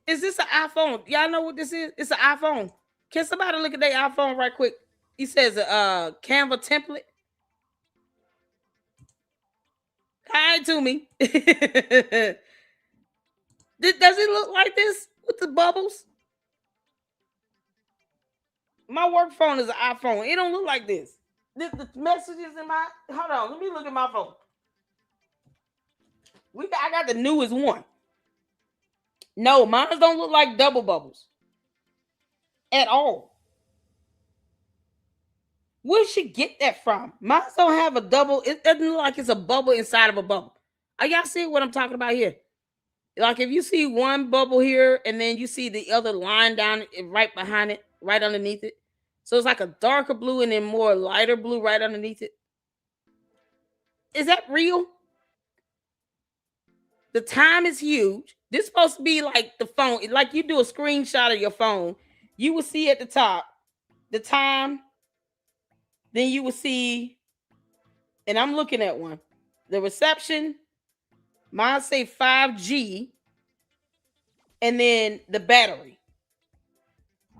Is this an iPhone? Y'all know what this is? It's an iPhone. Can somebody look at their iPhone right quick? He says Canva template. Hi to me. Does it look like this with the bubbles? My work phone is an iPhone. It don't look like this. The messages in my... Hold on. Let me look at my phone. I got the newest one. No, mine don't look like double bubbles. At all. Where should she get that from? Mine don't have a double. It doesn't look like it's a bubble inside of a bubble. Are y'all seeing what I'm talking about here? Like if you see one bubble here and then you see the other line down right behind it, right underneath it. So it's like a darker blue and then more lighter blue right underneath it. Is that real? The time is huge. This is supposed to be like the phone. Like you do a screenshot of your phone. You will see at the top the time. Then you will see, and I'm looking at one, the reception. Mine say 5G. And then the battery.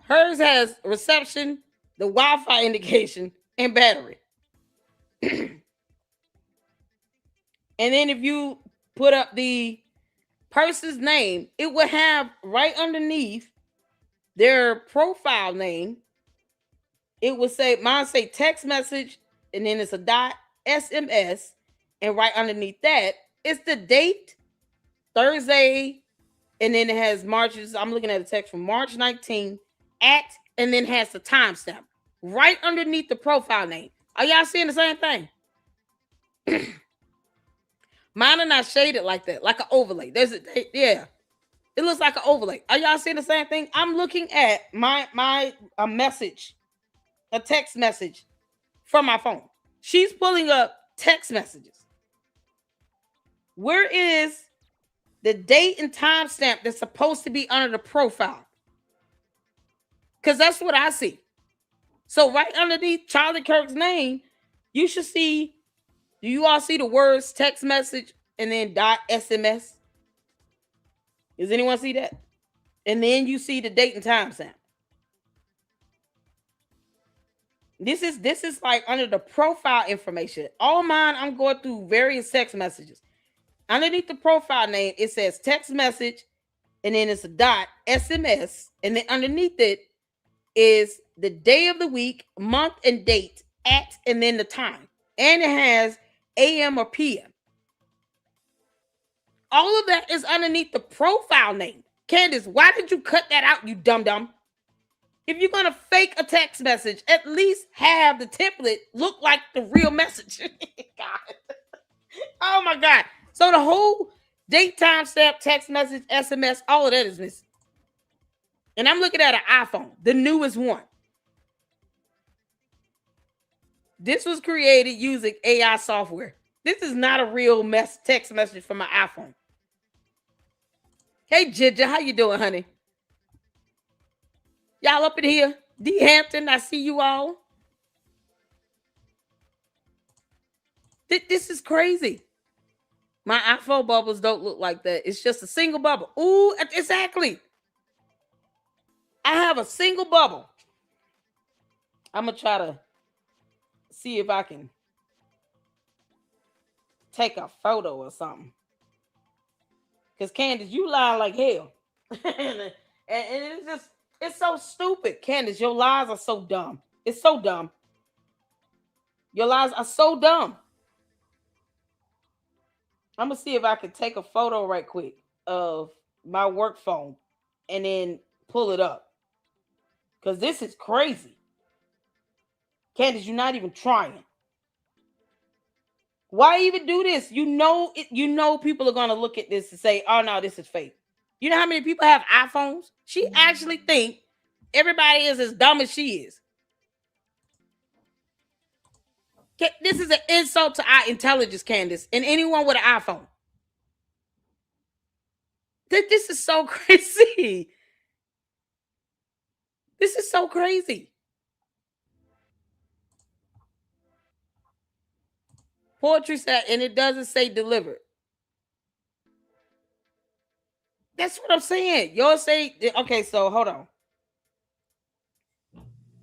Hers has reception, the Wi-Fi indication, and battery. And then if you put up the person's name, it will have right underneath their profile name. It will say, mine say text message, and then it's a dot SMS, and right underneath that, it's the date, Thursday, and then it has March's. I'm looking at a text from March 19 at, and then has the timestamp right underneath the profile name. Are y'all seeing the same thing? Mine are not shaded like that, like an overlay. Yeah. It looks like an overlay. Are y'all seeing the same thing? I'm looking at a message, a text message from my phone. She's pulling up text messages. Where is the date and timestamp that's supposed to be under the profile? Because that's what I see. So right underneath Charlie Kirk's name, you should see, do you all see the words text message and then dot SMS? Does anyone see that? And then you see the date and timestamp. This is like under the profile information. All mine, I'm going through various text messages. Underneath the profile name, it says text message, and then it's a dot SMS, and then underneath it is the day of the week, month, and date at, and then the time. And it has AM or PM. All of that is underneath the profile name. Candace, why did you cut that out, you dum-dum? If you're going to fake a text message, at least have the template look like the real message. God. Oh, my God. So the whole date, time stamp, text message, SMS, all of that is missing. And I'm looking at an iPhone, the newest one. This was created using AI software. This is not a real text message from my iPhone. Hey, Ginger, how you doing, honey? Y'all up in here? D. Hampton, I see you all. This is crazy. My iPhone bubbles don't look like that. It's just a single bubble. Ooh, exactly. I have a single bubble. I'm going to try to see if I can take a photo or something. Because, Candace, you lie like hell. and it's so stupid. Candace, your lies are so dumb. It's so dumb. Your lies are so dumb. I'm going to see if I can take a photo right quick of my work phone and then pull it up. Because this is crazy. Candace, you're not even trying. Why even do this? You know people are going to look at this and say, oh, no, this is fake. You know how many people have iPhones? She actually think everybody is as dumb as she is. This is an insult to our intelligence, Candace, and anyone with an iPhone. This is so crazy. This is so crazy. Poetry said, and it doesn't say delivered. That's what I'm saying. Y'all say, okay, so hold on.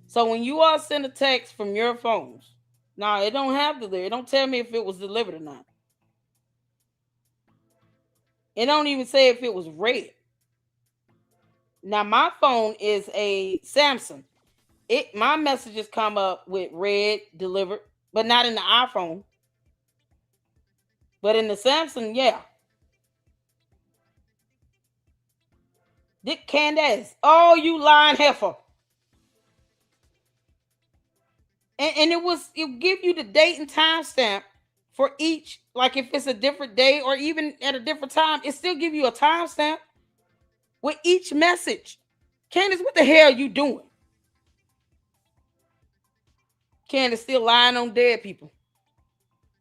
So when you all send a text from your phones, now it don't have delivered. It don't tell me if it was delivered or not. It don't even say if it was read. Now my phone is a Samsung. My messages come up with read, delivered, but not in the iPhone. But in the Samsung, yeah. Dick Candace. Oh, you lying heifer. And it give you the date and time stamp for each, like if it's a different day or even at a different time, it still give you a time stamp with each message. Candace, what the hell are you doing? Candace still lying on dead people.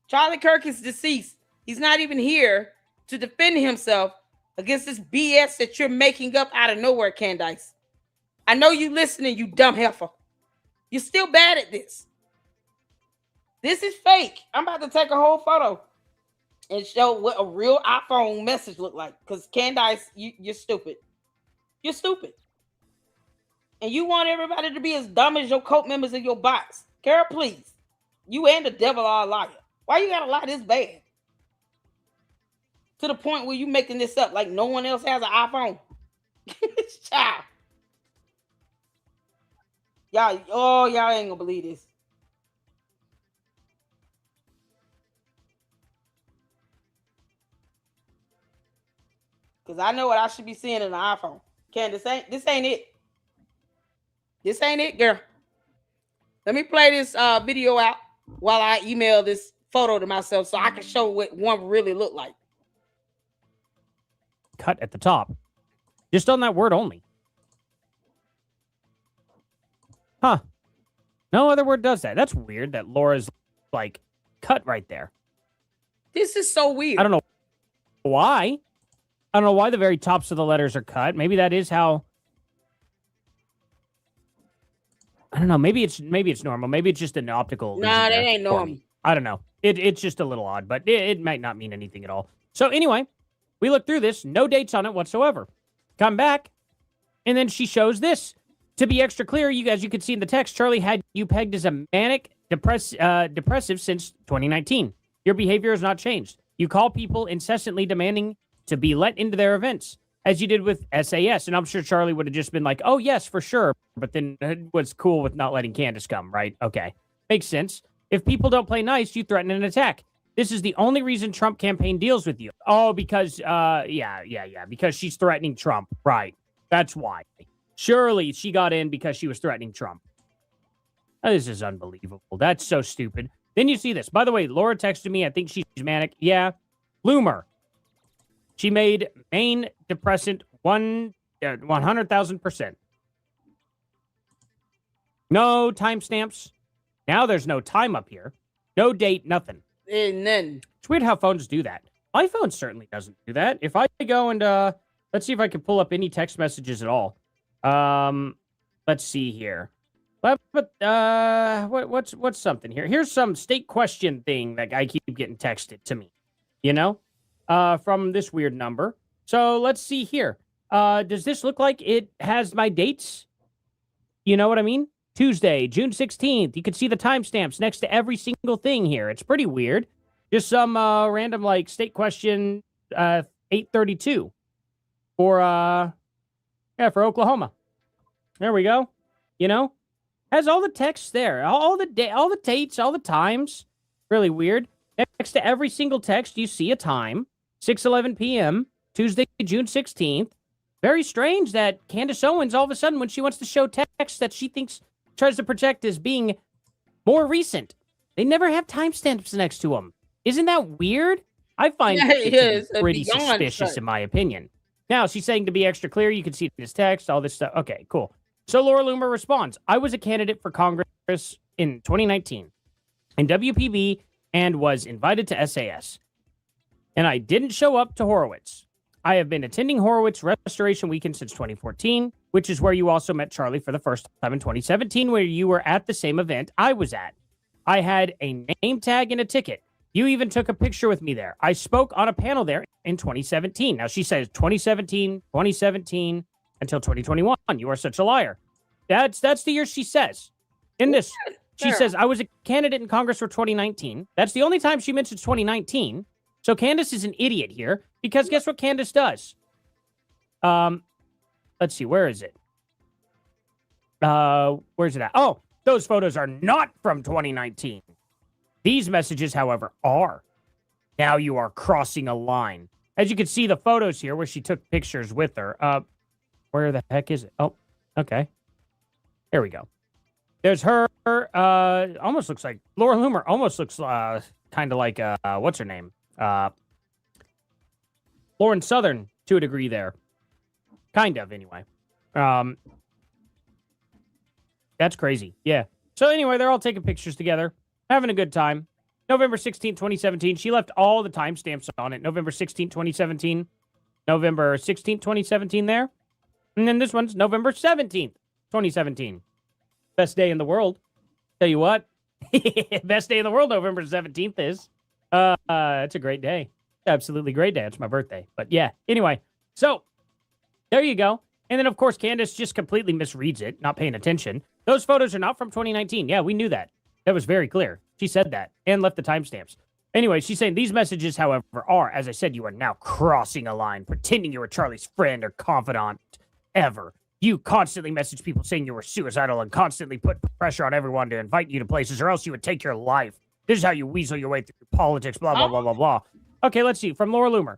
Charlie Kirk is deceased. He's not even here to defend himself against this BS that you're making up out of nowhere, Candace. I know you listening, you dumb heifer. You're still bad at this. This is fake. I'm about to take a whole photo and show what a real iPhone message look like. Because Candace, you're stupid. You're stupid. And you want everybody to be as dumb as your cult members in your box. Carol, please. You and the devil are a liar. Why you gotta lie this bad? To the point where you making this up like no one else has an iPhone. Child. Y'all ain't gonna believe this. Because I know what I should be seeing in the iPhone. Candace, this ain't it. This ain't it, girl. Let me play this video out while I email this photo to myself so I can show what one really looked like. Cut at the top. Just on that word only. Huh. No other word does that. That's weird that Laura's like cut right there. This is so weird. I don't know why. I don't know why the very tops of the letters are cut. Maybe that is how. I don't know. Maybe it's normal. Maybe it's just an optical. Nah, that ain't normal. I don't know. It's just a little odd, but it might not mean anything at all. So anyway, we look through this. No dates on it whatsoever. Come back, and then she shows this. To be extra clear, you guys, you can see in the text, Charlie had you pegged as a manic depressive since 2019. Your behavior has not changed. You call people incessantly demanding to be let into their events, as you did with SAS. And I'm sure Charlie would have just been like, oh, yes, for sure. But then was cool with not letting Candace come, right? Okay. Makes sense. If people don't play nice, you threaten an attack. This is the only reason Trump campaign deals with you. Oh, because, because she's threatening Trump. Right. That's why. Surely she got in because she was threatening Trump. Oh, this is unbelievable. That's so stupid. Then you see this. By the way, Laura texted me. I think she's manic. Yeah. Loomer. She made main depressant 100,000%. No timestamps. Now there's no time up here. No date, nothing. And then it's weird how phones do that. My phone certainly doesn't do that. If I go and let's see if I can pull up any text messages at all. Let's see here. What's something here? Here's some state question thing that I keep getting texted to me. You know? From this weird number. So let's see here. Does this look like it has my dates? You know what I mean? Tuesday, June 16th. You can see the timestamps next to every single thing here. It's pretty weird. Just some random like state question 832 for Oklahoma. There we go. You know? Has all the text there. All the dates, all the times. Really weird. Next to every single text, you see a time. 6:11 p.m., Tuesday, June 16th. Very strange that Candace Owens, all of a sudden, when she wants to show text that she tries to project as being more recent, they never have timestamps next to them. Isn't that weird? I find it pretty suspicious, in my opinion. Now, she's saying to be extra clear, you can see this text, all this stuff. Okay, cool. So Laura Loomer responds, I was a candidate for Congress in 2019. and WPB and was invited to SAS. And I didn't show up to Horowitz. I have been attending Horowitz Restoration Weekend since 2014, which is where you also met Charlie for the first time in 2017, where you were at the same event I was at. I had a name tag and a ticket. You even took a picture with me there. I spoke on a panel there in 2017. Now, she says 2017 until 2021. You are such a liar. That's the year she says. In this, she says, I was a candidate in Congress for 2019. That's the only time she mentions 2019. So Candace is an idiot here because guess what Candace does? Let's see. Where is it? Where's it at? Oh, those photos are not from 2019. These messages, however, are. Now you are crossing a line. As you can see the photos here where she took pictures with her. Where the heck is it? Oh, okay. There we go. There's her. Almost looks like Laura Loomer. Almost looks kind of like what's her name? Lauren Southern to a degree there. Kind of, anyway. That's crazy. Yeah. So anyway, they're all taking pictures together, having a good time. November 16th, 2017. She left all the timestamps on it. November 16th, 2017. November 16th, 2017 there. And then this one's November 17th, 2017. Best day in the world. Tell you what. Best day in the world, November 17th is. It's a great day. Absolutely great day. It's my birthday. But yeah, anyway. So, there you go. And then, of course, Candace just completely misreads it, not paying attention. Those photos are not from 2019. Yeah, we knew that. That was very clear. She said that and left the timestamps. Anyway, she's saying these messages, however, are, as I said, you are now crossing a line, pretending you were Charlie's friend or confidant ever. You constantly message people saying you were suicidal and constantly put pressure on everyone to invite you to places or else you would take your life. This is how you weasel your way through politics, blah, blah, blah, blah, blah. Okay, let's see. From Laura Loomer.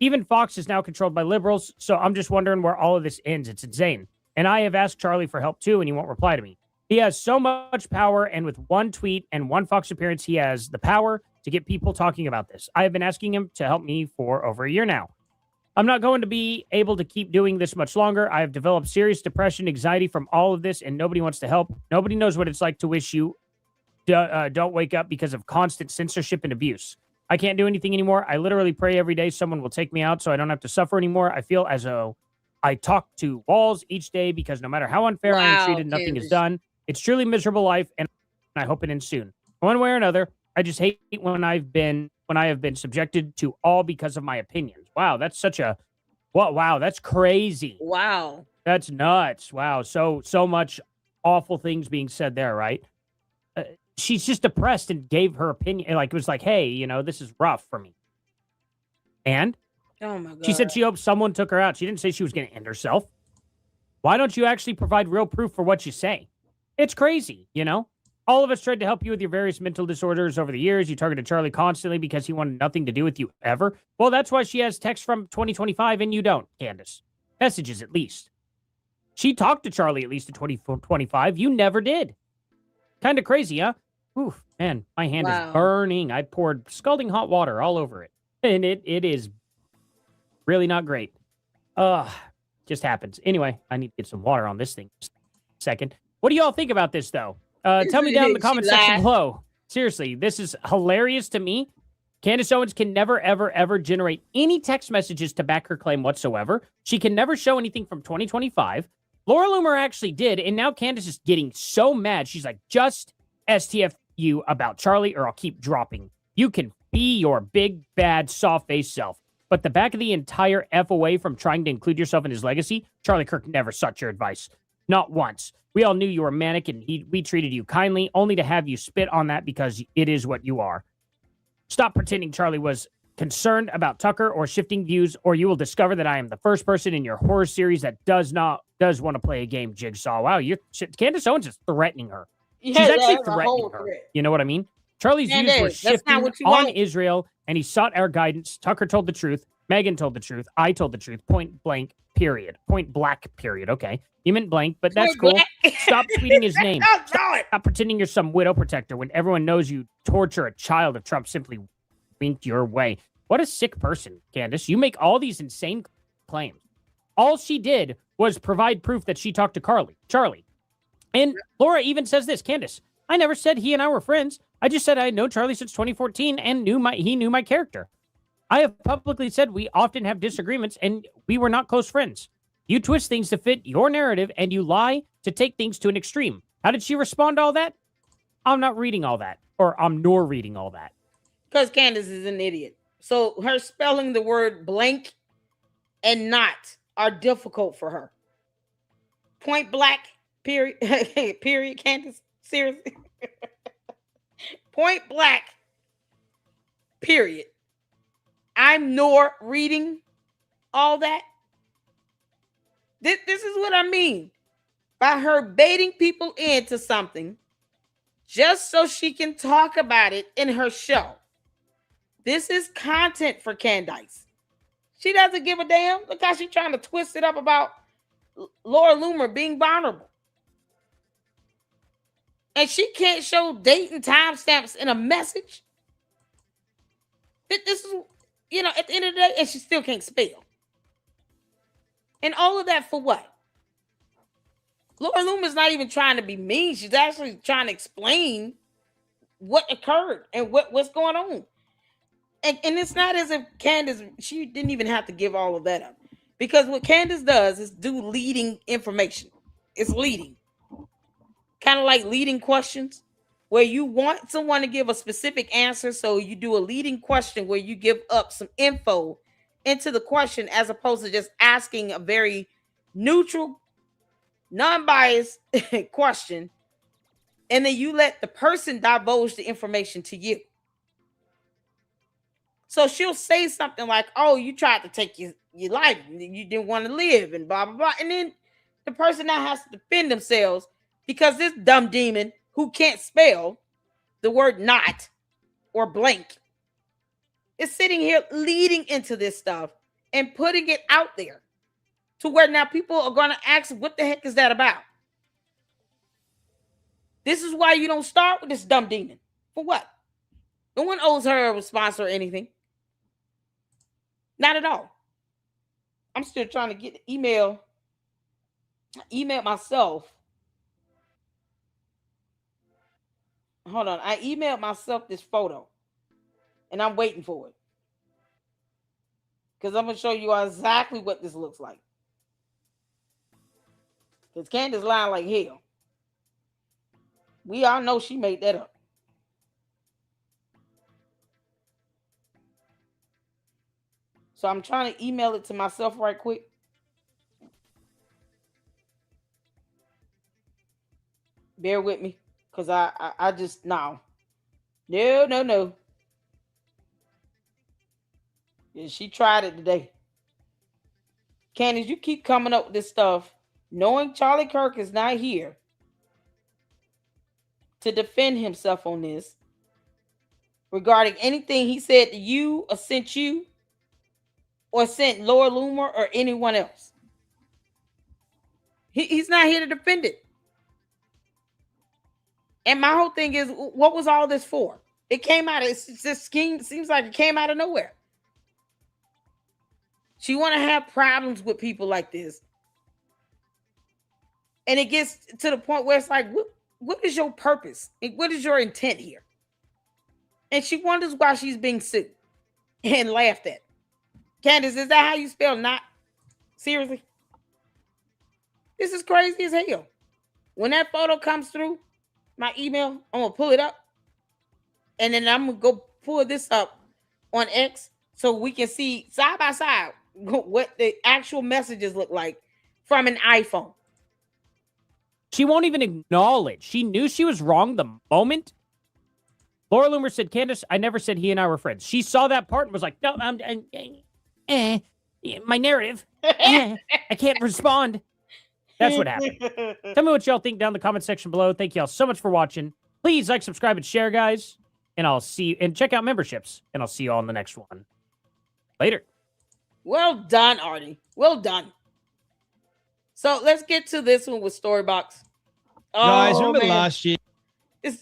Even Fox is now controlled by liberals, so I'm just wondering where all of this ends. It's insane. And I have asked Charlie for help too, and he won't reply to me. He has so much power, and with one tweet and one Fox appearance, he has the power to get people talking about this. I have been asking him to help me for over a year now. I'm not going to be able to keep doing this much longer. I have developed serious depression, anxiety from all of this, and nobody wants to help. Nobody knows what it's like to wish you don't wake up because of constant censorship and abuse. I can't do anything anymore. I literally pray every day someone will take me out so I don't have to suffer anymore. I feel as though I talk to walls each day because no matter how unfair I am treated, nothing is done. It's truly miserable life, and I hope it ends soon. One way or another, I just hate when I have been subjected to all because of my opinions. Wow, that's such a wow, that's crazy. Wow. That's nuts. Wow, so much awful things being said there, right? She's just depressed and gave her opinion. Like, it was like, hey, you know, this is rough for me. And oh my God. She said she hoped someone took her out. She didn't say she was going to end herself. Why don't you actually provide real proof for what you say? It's crazy, you know? All of us tried to help you with your various mental disorders over the years. You targeted Charlie constantly because he wanted nothing to do with you ever. Well, that's why she has texts from 2025 and you don't, Candace. Messages, at least. She talked to Charlie at least in 2025. You never did. Kind of crazy, huh? Oof, man, my hand is burning. I poured scalding hot water all over it. And it is really not great. Just happens. Anyway, I need to get some water on this thing. Second. What do y'all think about this, though? Tell me down in the comment section below. Seriously, this is hilarious to me. Candace Owens can never, ever, ever generate any text messages to back her claim whatsoever. She can never show anything from 2025. Laura Loomer actually did, and now Candace is getting so mad. She's like, just STFU about Charlie or I'll keep dropping. You can be your big, bad, soft-faced self. But the back of the entire F away from trying to include yourself in his legacy, Charlie Kirk never sought your advice. Not once. We all knew you were manic and we treated you kindly, only to have you spit on that because it is what you are. Stop pretending Charlie was concerned about Tucker or shifting views, or you will discover that I am the first person in your horror series that does want to play a game, Jigsaw. Wow, Candace Owens is threatening her. She's actually threatening her. You know what I mean? Charlie's views were shifting on Israel, and he sought our guidance. Tucker told the truth. Megan told the truth. I told the truth. Point blank, period. Point black, period. Okay. You meant blank, but that's cool. Stop tweeting his name. Stop pretending you're some widow protector when everyone knows you torture a child if Trump simply winked your way. What a sick person, Candace. You make all these insane claims. All she did was provide proof that she talked to Charlie. And Laura even says this, Candace, I never said he and I were friends. I just said I know Charlie since 2014 and he knew my character. I have publicly said we often have disagreements and we were not close friends. You twist things to fit your narrative and you lie to take things to an extreme. How did she respond to all that? I'm not reading all that, or I'm nor reading all that. Because Candace is an idiot. So her spelling the word blank and not are difficult for her. Point blank, period. Period, Candace. Seriously. Point blank, period. I'm nor reading all that. This is what I mean by her baiting people into something just so she can talk about it in her show. This is content for Candace. She doesn't give a damn. Look how she's trying to twist it up about Laura Loomer being vulnerable. And she can't show date and timestamps in a message. This is, at the end of the day, and she still can't spell. And all of that for what? Laura Loomer's not even trying to be mean. She's actually trying to explain what occurred and what's going on. And it's not as if Candace, she didn't even have to give all of that up. Because what Candace does is do leading information. It's leading. Kind of like leading questions, where you want someone to give a specific answer. So you do a leading question where you give up some info into the question as opposed to just asking a very neutral, non-biased question. And then you let the person divulge the information to you. So she'll say something like, oh, you tried to take your life. You didn't want to live and blah, blah, blah. And then the person now has to defend themselves because this dumb demon who can't spell the word not or blank is sitting here leading into this stuff and putting it out there to where now people are going to ask, what the heck is that about? This is why you don't start with this dumb demon. For what? No one owes her a response or anything. Not at all. I'm still trying to get the email. I emailed myself. Hold on. I emailed myself this photo. And I'm waiting for it. Because I'm going to show you exactly what this looks like. Because Candace lying like hell. We all know she made that up. So I'm trying to email it to myself right quick. Bear with me. Because I just, no. No. Yeah, she tried it today. Candace, you keep coming up with this stuff, knowing Charlie Kirk is not here to defend himself on this regarding anything he said to you or sent you or sent Laura Loomer or anyone else. He's not here to defend it. And my whole thing is, what was all this for? It came out of this scheme. Seems like it came out of nowhere. She want to have problems with people like this. And it gets to the point where it's like, what is your purpose? What is your intent here? And she wonders why she's being sued and laughed at. Candace, is that how you spell not? Seriously? This is crazy as hell. When that photo comes through my email, I'm going to pull it up. And then I'm going to go pull this up on X so we can see side by side what the actual messages look like from an iPhone. She won't even acknowledge. She knew she was wrong the moment. Laura Loomer said, Candace, I never said he and I were friends. She saw that part and was like, no, my narrative. I can't respond. That's what happened. Tell me what y'all think down in the comment section below. Thank y'all so much for watching. Please like, subscribe, and share, guys. And I'll see you, and check out memberships. And I'll see you all in the next one. Later. Well done, Artie. Well done. So let's get to this one with Storybox. Guys, remember last year?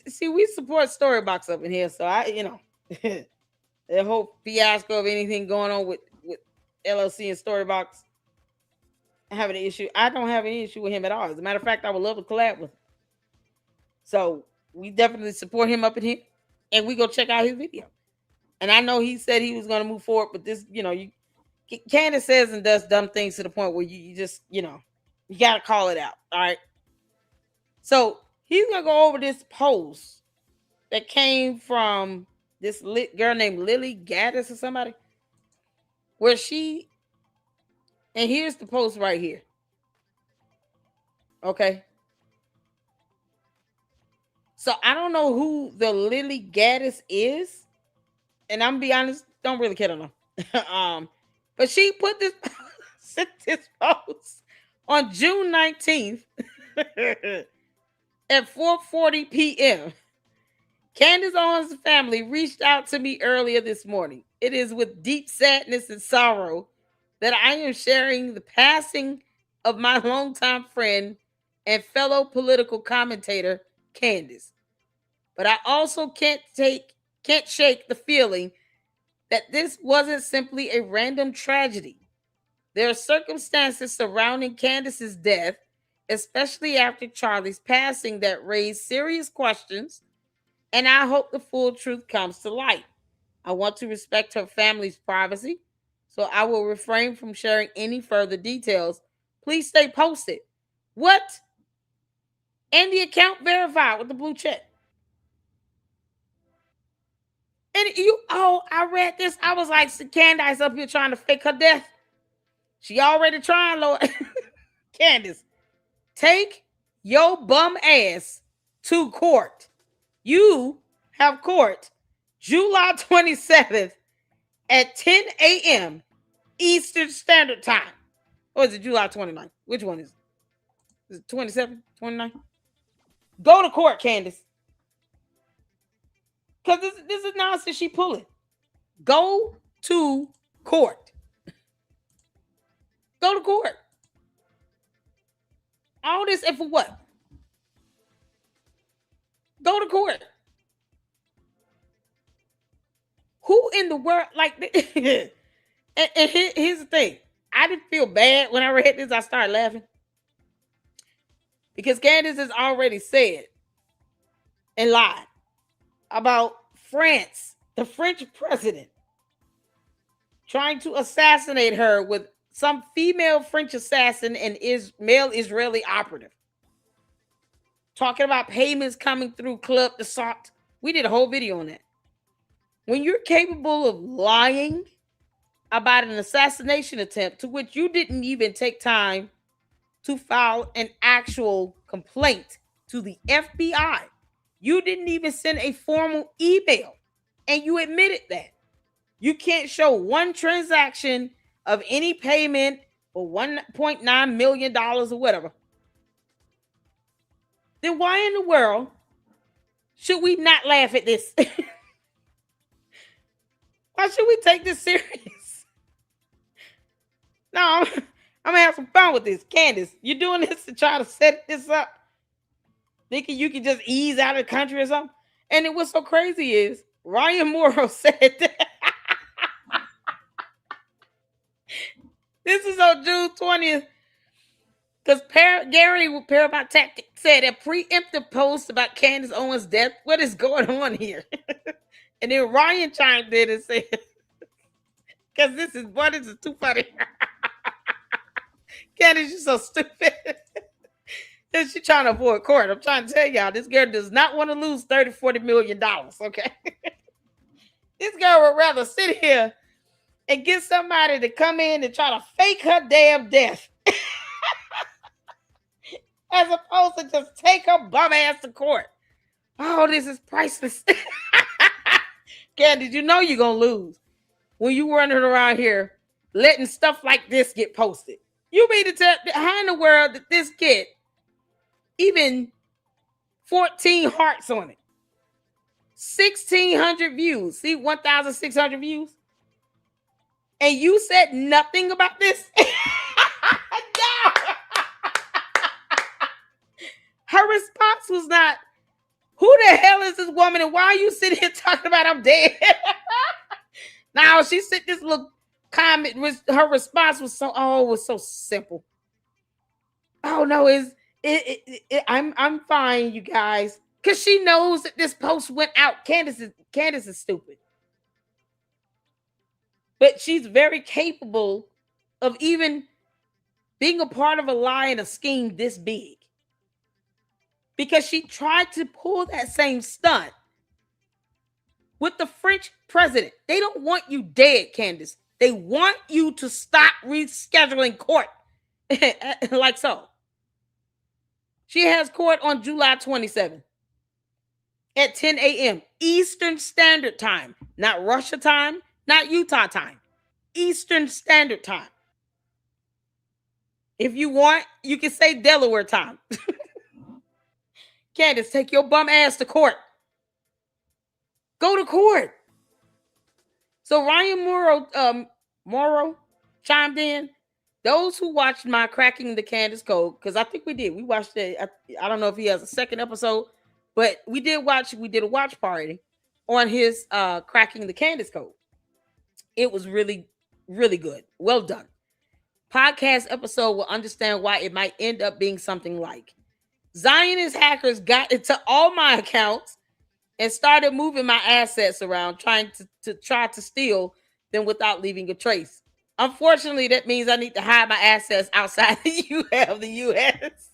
See, we support Storybox up in here, so the whole fiasco of anything going on with LLC and Storybox having an issue. I don't have any issue with him at all. As a matter of fact, I would love to collab with him. So we definitely support him up in here. and we go check out his video. And I know he said he was going to move forward, but this, Candace says and does dumb things to the point where you just, you got to call it out. All right. So he's going to go over this post that came from this girl named Lily Gaddis or somebody, where she, and here's the post right here. Okay. So I don't know who the Lily Gaddis is. And I'm gonna be honest, don't really care to know. But she put this post on June 19th at 4:40 p.m. Candace Owens' family reached out to me earlier this morning. It is with deep sadness and sorrow that I am sharing the passing of my longtime friend and fellow political commentator, Candace. But I also can't shake the feeling that this wasn't simply a random tragedy. There are circumstances surrounding Candace's death, especially after Charlie's passing, that raise serious questions, and I hope the full truth comes to light. I want to respect her family's privacy, so I will refrain from sharing any further details. Please stay posted. What? And the account verified with the blue check. And I read this. I was like, Candace up here trying to fake her death. She already trying, Lord. Candace, take your bum ass to court. You have court July 27th at 10 a.m. Eastern Standard Time. Or is it July 29th? Which one is it? Is it 27th, 29th? Go to court, Candace. Because this is nonsense she pulling. Go to court. Go to court. All this and for what? Go to court. Who in the world, like, and here's the thing. I didn't feel bad when I read this. I started laughing. Because Candace has already said and lied about France, the French president, trying to assassinate her with some female French assassin and male Israeli operative. Talking about payments coming through Club de Salt. We did a whole video on that. When you're capable of lying about an assassination attempt to which you didn't even take time to file an actual complaint to the FBI, you didn't even send a formal email, and you admitted that. You can't show one transaction of any payment for $1.9 million or whatever. Then why in the world should we not laugh at this? Why should we take this serious? No, I'm going to have some fun with this. Candace, you're doing this to try to set this up? Thinking you can just ease out of the country or something? And what's so crazy is Ryan Morrow said that. This is on June 20th. Because Gary with Paramount Tactics said a preemptive post about Candace Owens' death. What is going on here? And then Ryan chimed in and said, because this is too funny. Candace, you're so stupid. And she's trying to avoid court. I'm trying to tell y'all, this girl does not want to lose $30-40 million, okay? This girl would rather sit here and get somebody to come in and try to fake her damn death as opposed to just take her bum ass to court. Oh, this is priceless. Candace, you know you're going to lose when you running around here letting stuff like this get posted. You mean to tell, how in the world did this get even 14 hearts on it? 1,600 views. See, 1,600 views. And you said nothing about this? No. Her response was not, who the hell is this woman and why are you sitting here talking about I'm dead? Now she said this little comment, her response was so simple. Oh no, I'm fine, you guys. Because she knows that this post went out. Candace is stupid. But she's very capable of even being a part of a lie and a scheme this big. Because she tried to pull that same stunt with the French president. They don't want you dead, Candace. They want you to stop rescheduling court. Like so. She has court on July 27th at 10 a.m. Eastern Standard Time. Not Russia time, not Utah time. Eastern Standard Time. If you want, you can say Delaware time. Candace, take your bum ass to court. Go to court. So Ryan Morrow chimed in. Those who watched my Cracking the Candace Code, because I think we did. We watched it. I don't know if he has a second episode, but we did a watch party on his Cracking the Candace Code. It was really, really good. Well done. Podcast episode will understand why it might end up being something like Zionist hackers got into all my accounts and started moving my assets around, trying to steal them without leaving a trace. Unfortunately, that means I need to hide my assets outside the U.S.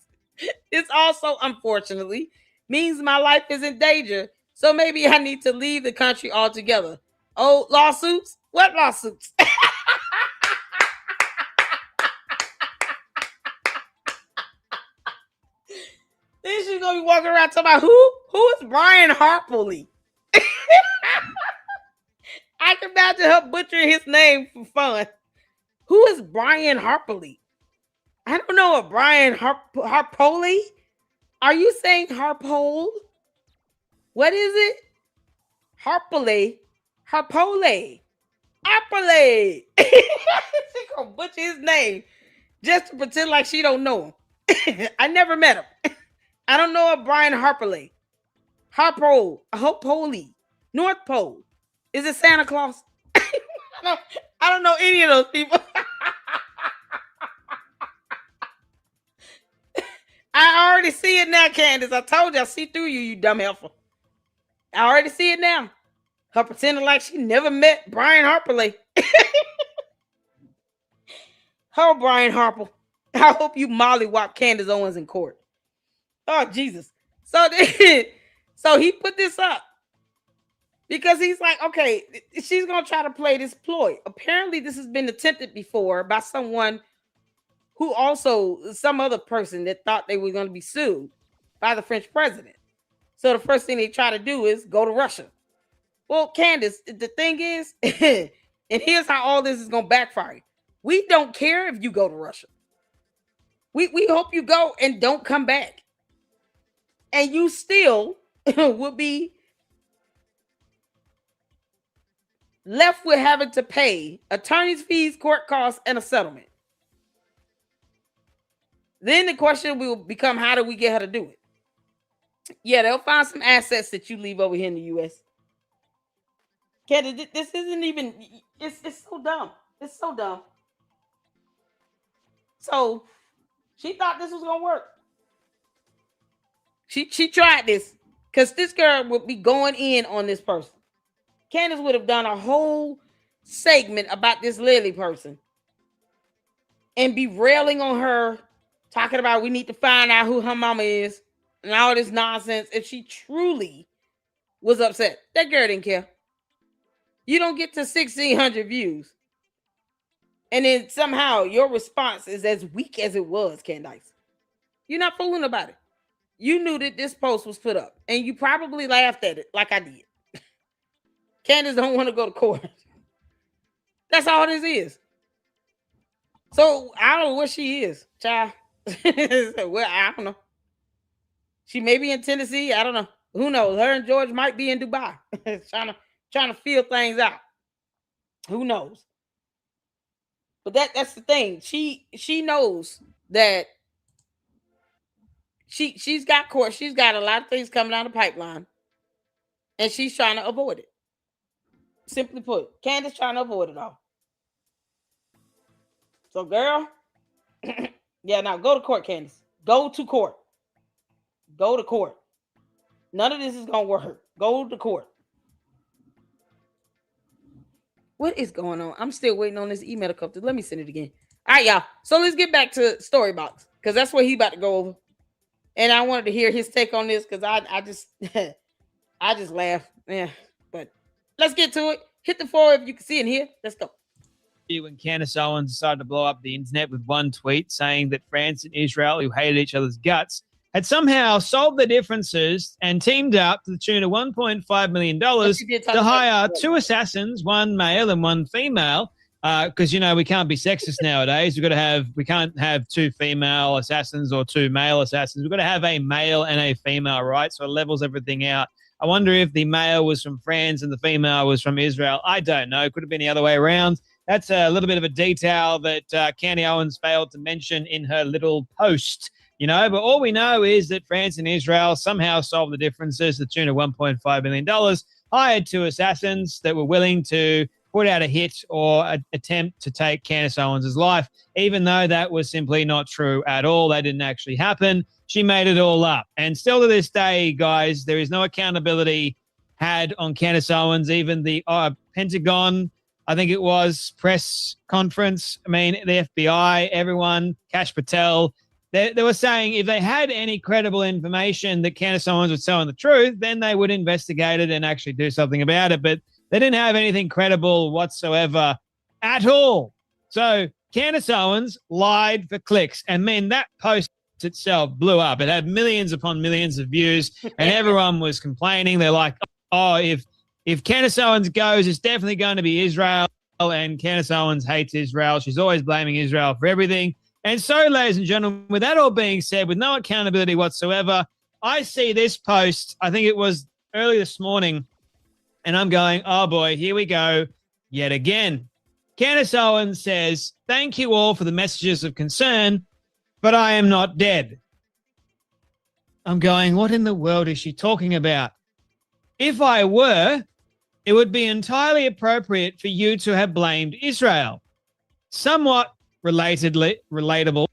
This also, unfortunately, means my life is in danger. So maybe I need to leave the country altogether. Oh, lawsuits? What lawsuits? Then she's gonna be walking around talking about who is Brian Harperley? I can imagine her butchering his name for fun. Who is Brian Harperley? I don't know a Brian Harpole. Are you saying Harpole? What is it? Harpole. Harpole. Harpole. She gonna butcher his name just to pretend like she don't know him. I never met him. I don't know a Brian Harperley. Harpole. Harpole. North Pole. Is it Santa Claus? I don't know any of those people. I already see it now, Candace. I told you I see through you, you dumb heifer. I already see it now. Her pretending like she never met Brian Harperley. Oh, Brian Harper. I hope you mollywop Candace Owens in court. Oh, Jesus. So he put this up because he's like, okay, she's going to try to play this ploy. Apparently, this has been attempted before by someone who also, some other person that thought they were going to be sued by the French president. So the first thing they try to do is go to Russia. Well, Candace, the thing is, and here's how all this is going to backfire. We don't care if you go to Russia. We hope you go and don't come back. And you still will be left with having to pay attorney's fees, court costs, and a settlement. Then the question will become, how do we get her to do it? Yeah, they'll find some assets that you leave over here in the U.S. Candace, this isn't even, it's so dumb. It's so dumb. So she thought this was going to work. She tried this because this girl would be going in on this person. Candace would have done a whole segment about this Lily person and be railing on her, talking about we need to find out who her mama is and all this nonsense if she truly was upset. That girl didn't care. You don't get to 1,600 views. And then somehow your response is as weak as it was, Candace. You're not fooling about it. You knew that this post was put up and you probably laughed at it like I did. Candace don't want to go to court. That's all this is. So I don't know where she is, child. Well, I don't know. She may be in Tennessee. I don't know. Who knows? Her and George might be in Dubai trying to feel things out. Who knows? But that's the thing. She knows that she's got court. She's got a lot of things coming down the pipeline. And she's trying to avoid it. Simply put, Candace trying to avoid it all. So, girl, yeah, now go to court, Candace. Go to court. Go to court. None of this is gonna work. Go to court. What is going on? I'm still waiting on this email to come through. Let me send it again. All right, y'all. So let's get back to Storybox because that's what he about to go over. And I wanted to hear his take on this because I just I just laugh. Yeah, but let's get to it. Hit the 4 if you can see and hear. Let's go. When Candace Owens decided to blow up the internet with one tweet saying that France and Israel, who hated each other's guts, had somehow solved their differences and teamed up to the tune of $1.5 million to hire 2 assassins, one male and one female, because, we can't be sexist nowadays. We can't have 2 female assassins or 2 male assassins. We've got to have a male and a female, right? So it levels everything out. I wonder if the male was from France and the female was from Israel. I don't know. Could have been the other way around. That's a little bit of a detail that Candy Owens failed to mention in her little post, but all we know is that France and Israel somehow solved the differences to the tune of $1.5 million, hired 2 assassins that were willing to put out a hit or attempt to take Candace Owens' life, even though that was simply not true at all. That didn't actually happen. She made it all up. And still to this day, guys, there is no accountability had on Candace Owens. Even the Pentagon, I think it was, press conference, the FBI, everyone, Kash Patel, they were saying if they had any credible information that Candace Owens was telling the truth, then they would investigate it and actually do something about it. But they didn't have anything credible whatsoever at all. So Candace Owens lied for clicks. And that post itself blew up. It had millions upon millions of views, and everyone was complaining. They're like, oh, if Candace Owens goes, it's definitely going to be Israel, and Candace Owens hates Israel. She's always blaming Israel for everything. And so, ladies and gentlemen, with that all being said, with no accountability whatsoever, I see this post, I think it was early this morning, and I'm going, oh boy, here we go yet again. Candace Owens says, thank you all for the messages of concern, but I am not dead. I'm going, what in the world is she talking about? If I were, it would be entirely appropriate for you to have blamed Israel. Somewhat relatable.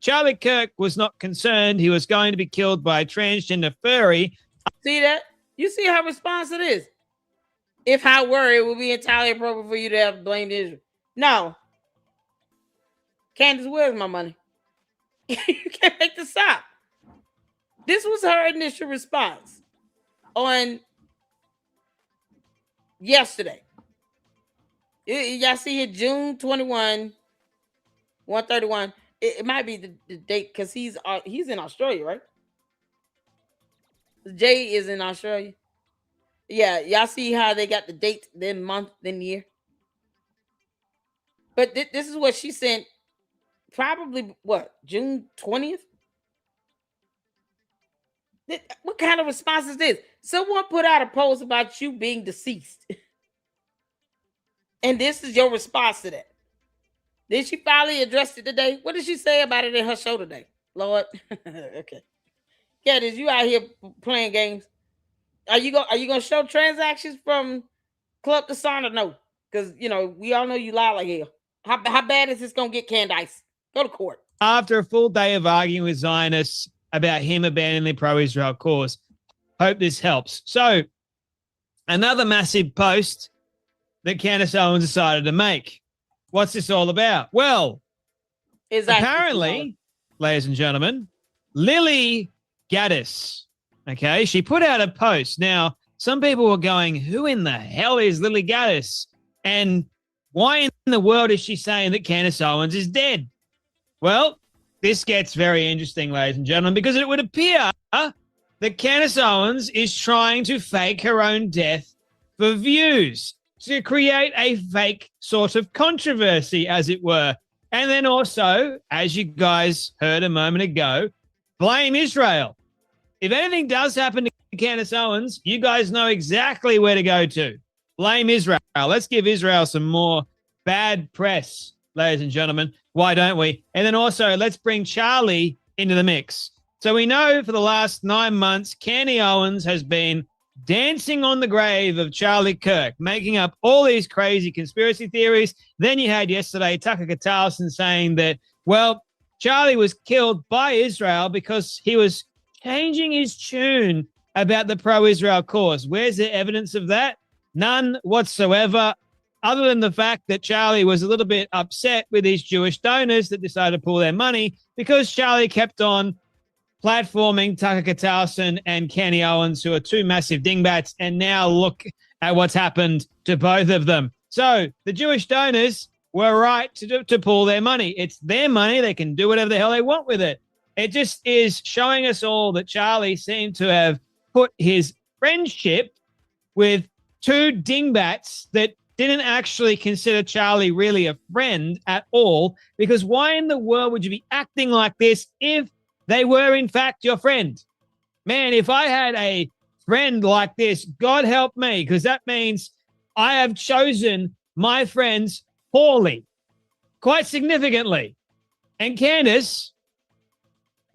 Charlie Kirk was not concerned he was going to be killed by a transgender furry. See that? You see how responsive it is? If I were, it would be entirely appropriate for you to have blamed Israel. No. Candace, where's my money? You can't make this stop. This was her initial response on yesterday. Y'all see here, June 21, 131. It might be the date because he's in Australia, right? Jay is in Australia. Yeah, y'all see how they got the date, then month, then year. But this is what she sent. Probably what, June 20th? What kind of response is this? Someone put out a post about you being deceased. And this is your response to that. Did she finally address it today? What did she say about it in her show today? Lord. Okay. Candace, you out here playing games. Are you gonna show transactions from Club to Son or no? Because we all know you lie like hell. How bad is this gonna get, Candace? Go to court. After a full day of arguing with Zionists about him abandoning the pro-Israel cause. Hope this helps. So, another massive post that Candace Owens decided to make. What's this all about? Well, apparently, ladies and gentlemen, Lily Gaddis, okay, she put out a post. Now, some people were going, who in the hell is Lily Gaddis? And why in the world is she saying that Candace Owens is dead? Well, this gets very interesting, ladies and gentlemen, because it would appear that Candace Owens is trying to fake her own death for views, to create a fake sort of controversy, as it were. And then also, as you guys heard a moment ago, blame Israel. If anything does happen to Candace Owens, you guys know exactly where to go to. Blame Israel. Let's give Israel some more bad press, ladies and gentlemen. Why don't we? And then also, let's bring Charlie into the mix. So we know for the last 9 months, Candy Owens has been dancing on the grave of Charlie Kirk, making up all these crazy conspiracy theories. Then you had yesterday Tucker Carlson saying that, well, Charlie was killed by Israel because he was changing his tune about the pro-Israel cause. Where's the evidence of that? None whatsoever, other than the fact that Charlie was a little bit upset with these Jewish donors that decided to pull their money because Charlie kept on platforming Tucker Carlson and Kenny Owens, who are two massive dingbats, and now look at what's happened to both of them. So the Jewish donors were right to pull their money. It's their money. They can do whatever the hell they want with it. It just is showing us all that Charlie seemed to have put his friendship with two dingbats that didn't actually consider Charlie really a friend at all, because why in the world would you be acting like this if they were in fact your friend? Man, if I had a friend like this, God help me, because that means I have chosen my friends poorly, quite significantly. And Candace,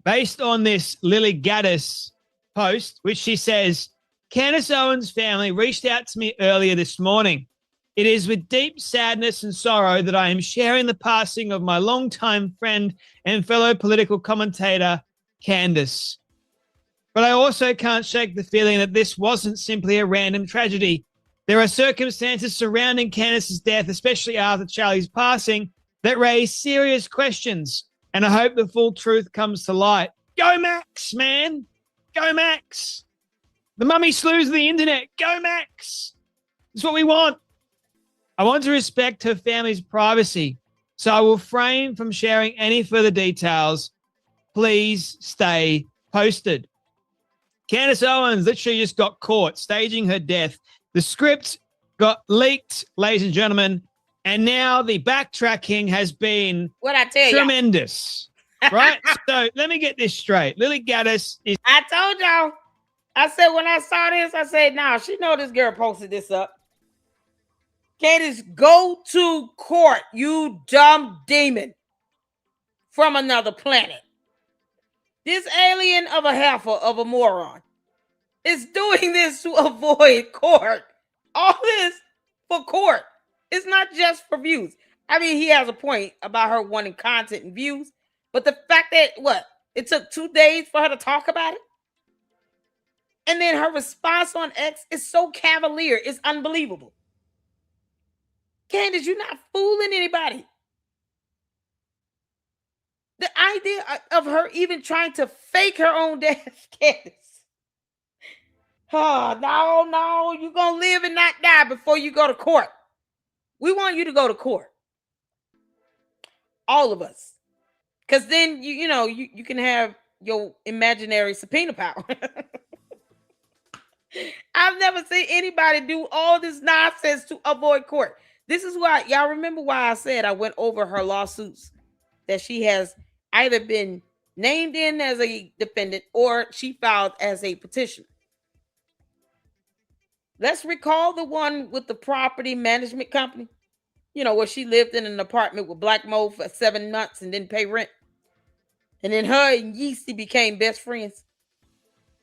based on this Lily Gaddis post, which she says, Candace Owens' family reached out to me earlier this morning. It is with deep sadness and sorrow that I am sharing the passing of my longtime friend and fellow political commentator, Candace. But I also can't shake the feeling that this wasn't simply a random tragedy. There are circumstances surrounding Candace's death, especially after Charlie's passing, that raise serious questions, and I hope the full truth comes to light. Go Max, man! Go Max! The mummy slews of the internet. Go Max! That's what we want. I want to respect her family's privacy, so I will refrain from sharing any further details. Please stay posted. Candace Owens literally just got caught staging her death. The script got leaked, ladies and gentlemen, and now the backtracking has been tremendous. Right? So let me get this straight. Lily Gaddis is... I told y'all. I said when I saw this, I said, nah, she know this girl posted this up. Candace, go to court, you dumb demon from another planet. This alien of a heifer of a moron is doing this to avoid court. All this for court. It's not just for views. I mean, he has a point about her wanting content and views, but the fact that, it took 2 days for her to talk about it? And then her response on X is so cavalier. It's unbelievable. Candace, you're not fooling anybody. The idea of her even trying to fake her own death, Candace. Oh, no, you're going to live and not die before you go to court. We want you to go to court. All of us. Because then, you can have your imaginary subpoena power. I've never seen anybody do all this nonsense to avoid court. This is why, y'all remember why I said I went over her lawsuits that she has either been named in as a defendant or she filed as a petitioner. Let's recall the one with the property management company, where she lived in an apartment with Black Mo for 7 months and didn't pay rent. And then her and Yeasty became best friends.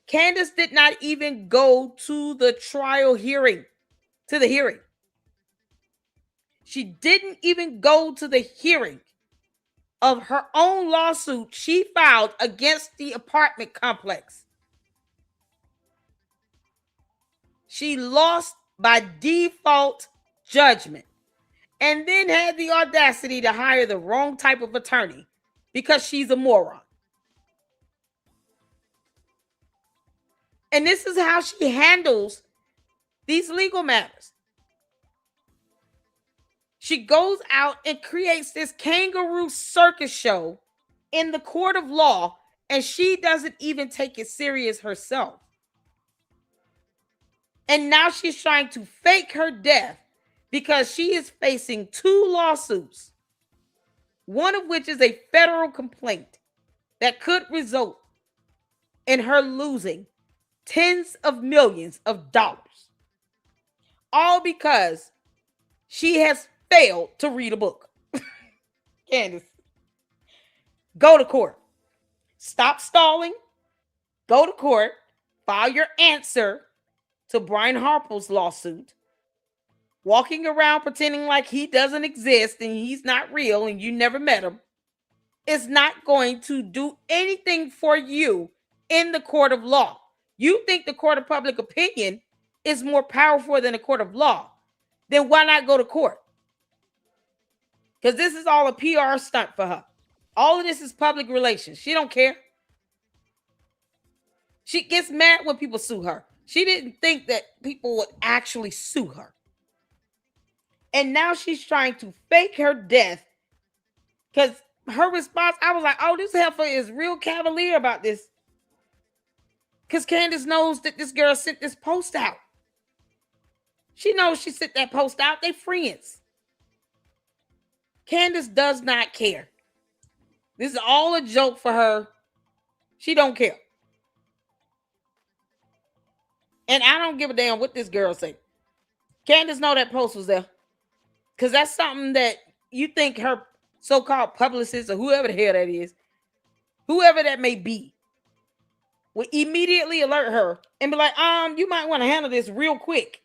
Candace did not even go to the hearing. She didn't even go to the hearing of her own lawsuit she filed against the apartment complex. She lost by default judgment and then had the audacity to hire the wrong type of attorney because she's a moron. And this is how she handles these legal matters. She goes out and creates this kangaroo circus show in the court of law, and she doesn't even take it serious herself. And now she's trying to fake her death because she is facing 2 lawsuits, one of which is a federal complaint that could result in her losing tens of millions of dollars. All because she has failed to read a book. Candace, go to court. Stop stalling. Go to court. File your answer to Brian Harper's lawsuit. Walking around pretending like he doesn't exist and he's not real and you never met him is not going to do anything for you in the court of law. you think the court of public opinion is more powerful than the court of law, then why not go to court? Because this is all a PR stunt for her. All of this is public relations. She don't care. She gets mad when people sue her. She didn't think that people would actually sue her. And now she's trying to fake her death. Because her response, I was like, oh, this heifer is real cavalier about this. Because Candace knows that this girl sent this post out. She knows she sent that post out. They friends. Candace does not care. This is all a joke for her. She don't care. And I don't give a damn what this girl say. Candace know that post was there. Because that's something that you think her so-called publicist or whoever the hell that is, whoever that may be, will immediately alert her and be like, you might want to handle this real quick.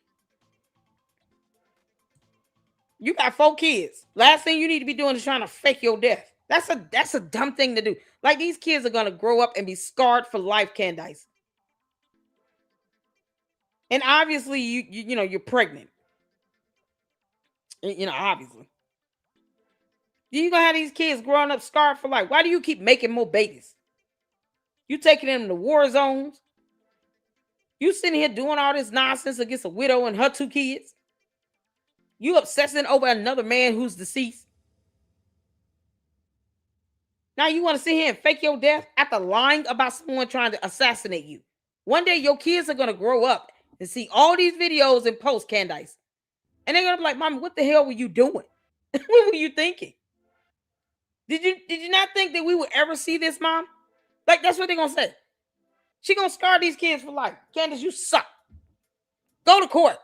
You got 4 kids. Last thing you need to be doing is trying to fake your death. That's a dumb thing to do. Like, these kids are going to grow up and be scarred for life, Candace. And obviously, you know, you're pregnant. You know, obviously. You're going to have these kids growing up scarred for life. Why do you keep making more babies? You taking them to war zones. You sitting here doing all this nonsense against a widow and her 2 kids. You obsessing over another man who's deceased. Now you want to sit here and fake your death after lying about someone trying to assassinate you. One day your kids are going to grow up and see all these videos and posts, Candace. And they're going to be like, Mommy, what the hell were you doing? What were you thinking? Did you not think that we would ever see this, Mom? Like, that's what they're going to say. She going to scar these kids for life. Candace, you suck. Go to court.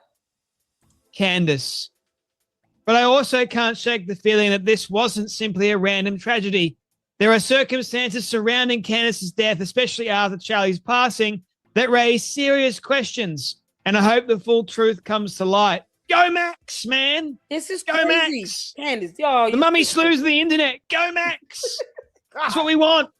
Candace. But I also can't shake the feeling that this wasn't simply a random tragedy. There are circumstances surrounding Candace's death, especially after Charlie's passing, that raise serious questions. And I hope the full truth comes to light. Go Max, man. This is Go crazy. Max. Candace, y'all. The mummy slews the internet. Go Max. That's what we want.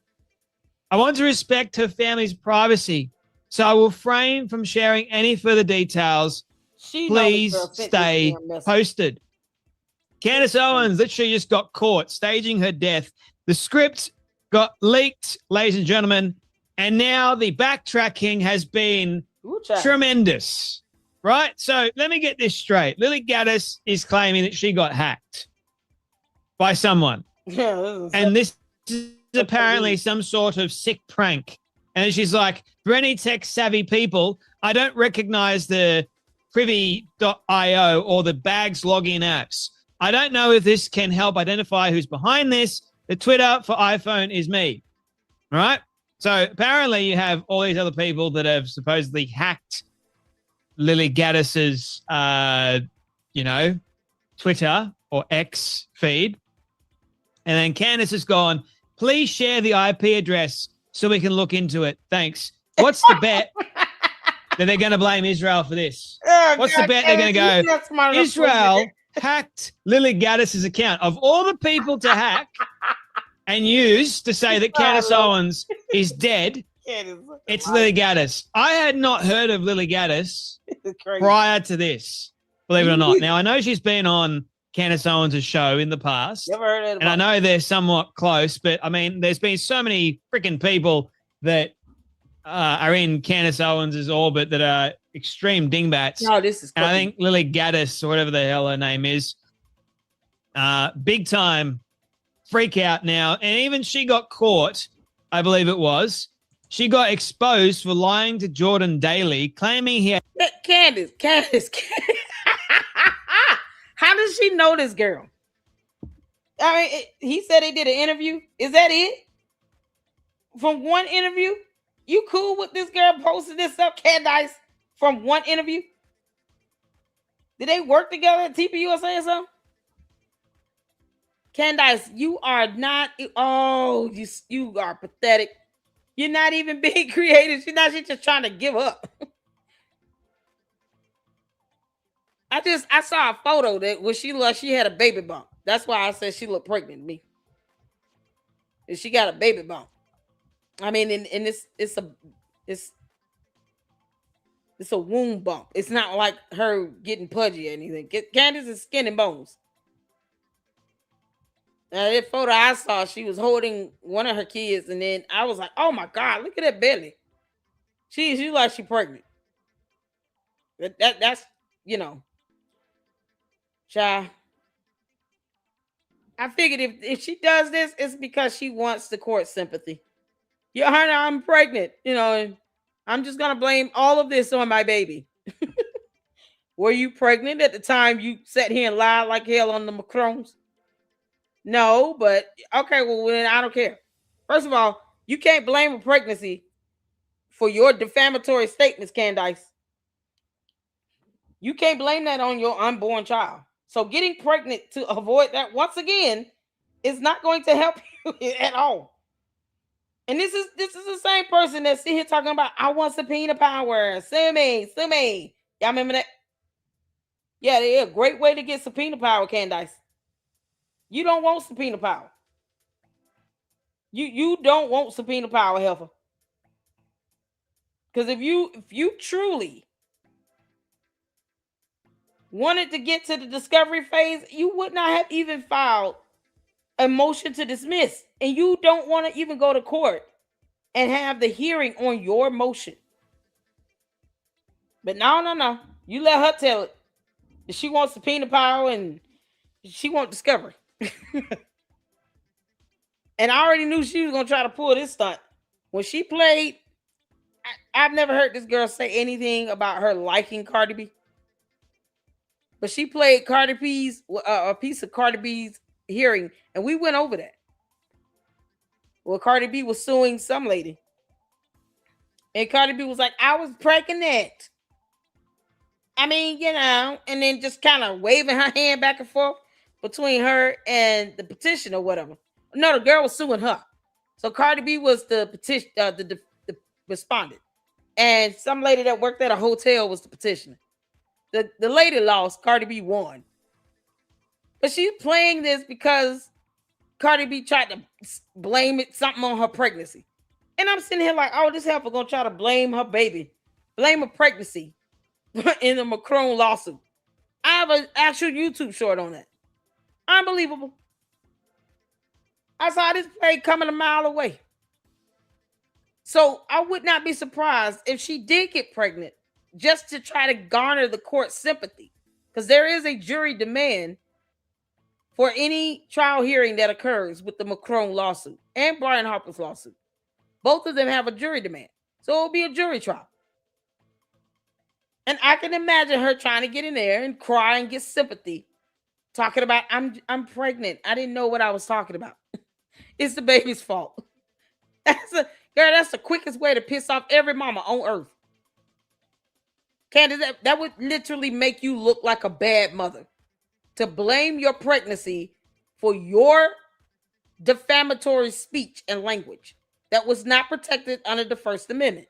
I want to respect her family's privacy, so I will refrain from sharing any further details. Please stay posted. Candace Owens literally just got caught staging her death. The script got leaked, ladies and gentlemen, and now the backtracking has been tremendous. Right? So let me get this straight. Lily Gaddis is claiming that she got hacked by someone. Yeah, and this is apparently some sort of sick prank. And she's like, for any tech-savvy people, I don't recognize the privy.io or the bags login apps. I don't know if this can help identify who's behind this. The Twitter for iPhone is me. All right? So apparently you have all these other people that have supposedly hacked Lily Gaddis's, Twitter or X feed. And then Candace has gone, please share the IP address so we can look into it. Thanks. What's the bet that they're going to blame Israel for this? What's the bet they're going to go, Israel hacked Lily Gaddis's account? Of all the people to hack and use to say that Candace Owens is dead, it's Lily Gaddis. I had not heard of Lily Gaddis prior to this, believe it or not. Now, I know she's been on Candace Owens' show in the past, Never heard of it. and I know they're somewhat close, but, I mean, there's been so many freaking people that are in Candace Owens' orbit that are extreme dingbats. No, this is and I think Lily Gaddis, or whatever the hell her name is, big time freak out now. And even she got caught, I believe it was. She got exposed for lying to Jordan Daly, claiming he had... Candace. How does she know this girl? I mean, he said they did an interview. Is that it? From one interview? You cool with this girl posting this up, Candace, from one interview? Did they work together at TPU or something? Candace, you are not... Oh, you are pathetic. You're not even being creative. She's just trying to give up. I saw a photo that when she had a baby bump. That's why I said she looked pregnant to me. And she got a baby bump. I mean, and it's It's a womb bump. It's not like her getting pudgy or anything. Candace is skin and bones. Now, that photo I saw, she was holding one of her kids, and then I was like, "Oh my God, look at that belly." She's like she pregnant. That's child. I figured if she does this, it's because she wants the court sympathy. Yeah, honey, I'm pregnant. And I'm just gonna blame all of this on my baby. Were you pregnant at the time you sat here and lied like hell on the Macrons? No, but okay, well then I don't care. First of all, you can't blame a pregnancy for your defamatory statements, Candace. You can't blame that on your unborn child. So getting pregnant to avoid that once again is not going to help you at all. And this is the same person that's sitting here talking about I want subpoena power. Sue me. Y'all remember that? Yeah, they're a great way to get subpoena power, Candace. You don't want subpoena power. You don't want subpoena power, Heifer. Because if you truly wanted to get to the discovery phase, you would not have even filed a motion to dismiss. And you don't want to even go to court and have the hearing on your motion. But no. You let her tell it. She wants subpoena power and she wants discovery. And I already knew she was going to try to pull this stunt. When she played, I've never heard this girl say anything about her liking Cardi B. But she played Cardi B's, a piece of Cardi B's hearing, and we went over that. Well, Cardi B was suing some lady. And Cardi B was like, I was pregnant. I mean, and then just kind of waving her hand back and forth between her and the petition or whatever. No, the girl was suing her. So Cardi B was the petition, the respondent. And some lady that worked at a hotel was the petitioner. The lady lost, Cardi B won. But she's playing this because Cardi B tried to blame something on her pregnancy. And I'm sitting here like, oh, this heifer gonna try to blame her baby, blame her pregnancy in the Macron lawsuit. I have an actual YouTube short on that. Unbelievable. I saw this play coming a mile away. So I would not be surprised if she did get pregnant just to try to garner the court's sympathy. Because there is a jury demand for any trial hearing that occurs with the Macron lawsuit and Brian Harper's lawsuit. Both of them have a jury demand. So it'll be a jury trial. And I can imagine her trying to get in there and cry and get sympathy. Talking about, I'm pregnant. I didn't know what I was talking about. It's the baby's fault. That's the quickest way to piss off every mama on earth. Candace, that would literally make you look like a bad mother. To blame your pregnancy for your defamatory speech and language that was not protected under the First Amendment.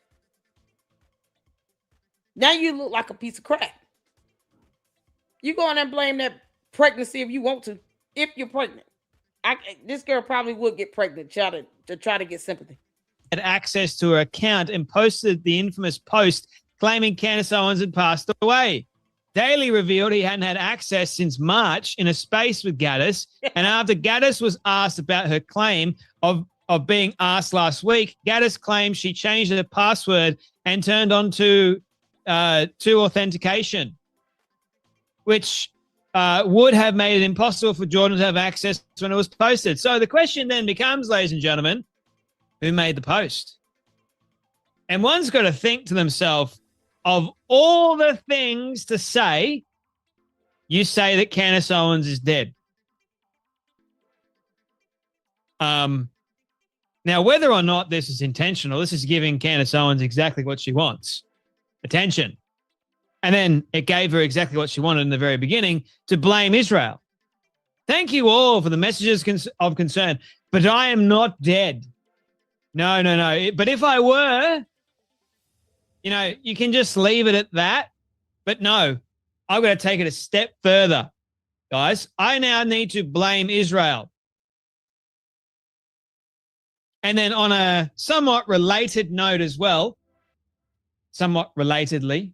Now you look like a piece of crap. You go in and blame that pregnancy if you want to, if you're pregnant. This girl probably would get pregnant to try to get sympathy. Had access to her account and posted the infamous post claiming Candace Owens had passed away. Daly revealed he hadn't had access since March in a space with Gaddis, and after Gaddis was asked about her claim of being asked last week, Gaddis claimed she changed her password and turned on to authentication, which would have made it impossible for Jordan to have access when it was posted. So the question then becomes, ladies and gentlemen, who made the post? And one's got to think to themselves, of all the things to say, you say that Candace Owens is dead. Now, whether or not this is intentional, this is giving Candace Owens exactly what she wants. Attention. And then it gave her exactly what she wanted in the very beginning, to blame Israel. Thank you all for the messages of concern, but I am not dead. No. But if I were, you can just leave it at that. But no, I've got to take it a step further, guys. I now need to blame Israel. And then on a somewhat related note as well, somewhat relatedly,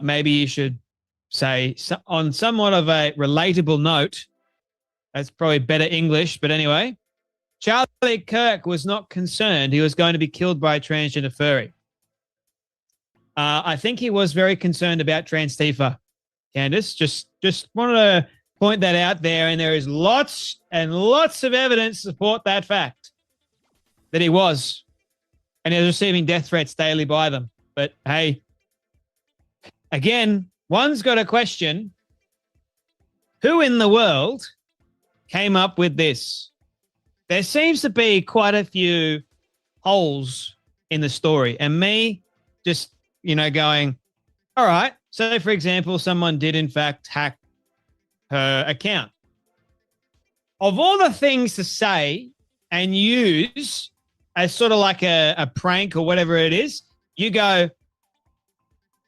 maybe you should say on somewhat of a relatable note. That's probably better English, but anyway, Charlie Kirk was not concerned he was going to be killed by a transgender furry. I think he was very concerned about trans Tifa, Candace. Just wanted to point that out there, and there is lots and lots of evidence to support that fact that he was, and he was receiving death threats daily by them. But hey, again, one's got a question: who in the world came up with this? There seems to be quite a few holes in the story, and me just going, all right. So, for example, someone did in fact hack her account. Of all the things to say and use as sort of like a prank or whatever it is, you go,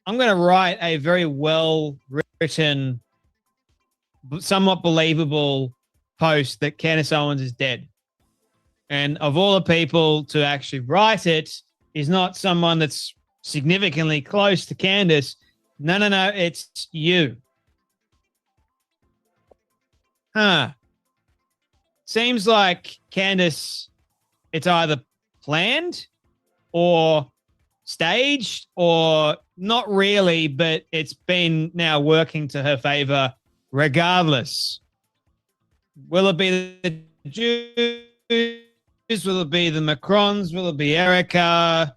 I'm going to write a very well-written, somewhat believable post that Candace Owens is dead. And of all the people to actually write it is not someone that's significantly close to Candace. No, it's you. Seems like Candace, it's either planned or staged or not really, but it's been now working to her favor regardless. Will it be the Jews? Will it be the Macrons? Will it be Erica?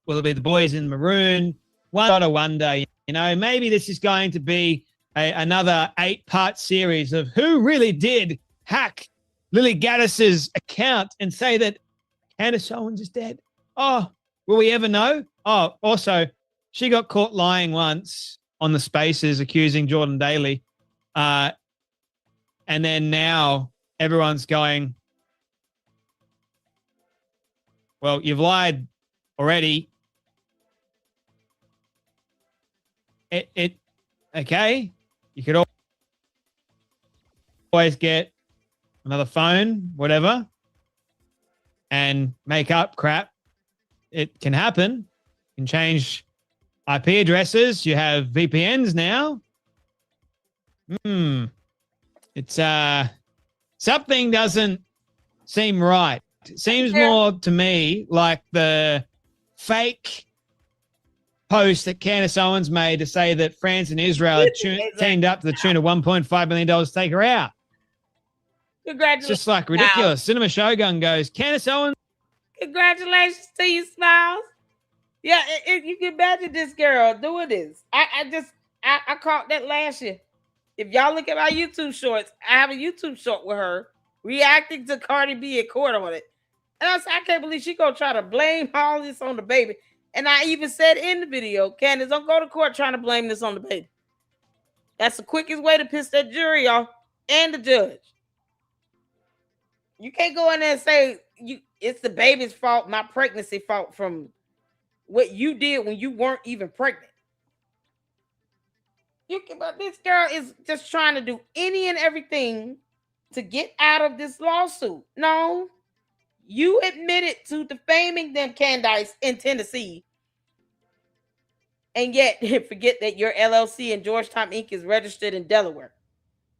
Will it be the boys in maroon? One wonder, maybe this is going to be another 8-part series of who really did hack Lily Gaddis's account and say that Candace Owens is dead. Oh, will we ever know? Oh, also, she got caught lying once on the Spaces accusing Jordan Daly. And then now everyone's going, well, you've lied already. Okay. You could always get another phone, whatever, and make up crap. It can happen. You can change IP addresses. You have VPNs now. It's something doesn't seem right. It seems more to me like the fake post that Candace Owens made to say that France and Israel had teamed up to the tune of $1.5 million to take her out. Congratulations. It's just like ridiculous. Cinema Shogun goes, Candace Owens. Congratulations to you, Smiles. Yeah, you can imagine this girl doing this. I caught that last year. If y'all look at my YouTube shorts, I have a YouTube short with her reacting to Cardi B in court on it. And I said, I can't believe she gonna try to blame all this on the baby. And I even said in the video, Candace, don't go to court trying to blame this on the baby. That's the quickest way to piss that jury off and the judge. You can't go in there and say it's the baby's fault, my pregnancy fault from what you did when you weren't even pregnant. But this girl is just trying to do any and everything to get out of this lawsuit. No, you admitted to defaming them, Candace, in Tennessee. And yet, forget that your LLC and Georgetown Inc. is registered in Delaware.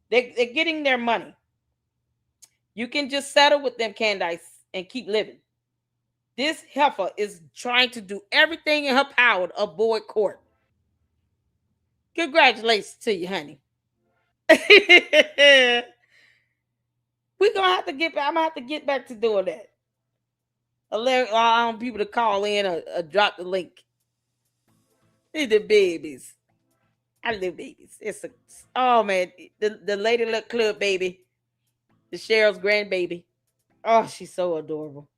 They're getting their money. You can just settle with them, Candace, and keep living. This heifer is trying to do everything in her power to avoid court. Congratulations to you, honey. We're gonna have to get back. I'm gonna have to get back to doing that. Allowing people to call in or drop the link. The babies. I love babies. Oh man, the Lady Luck Club baby. The Cheryl's grandbaby. Oh, she's so adorable.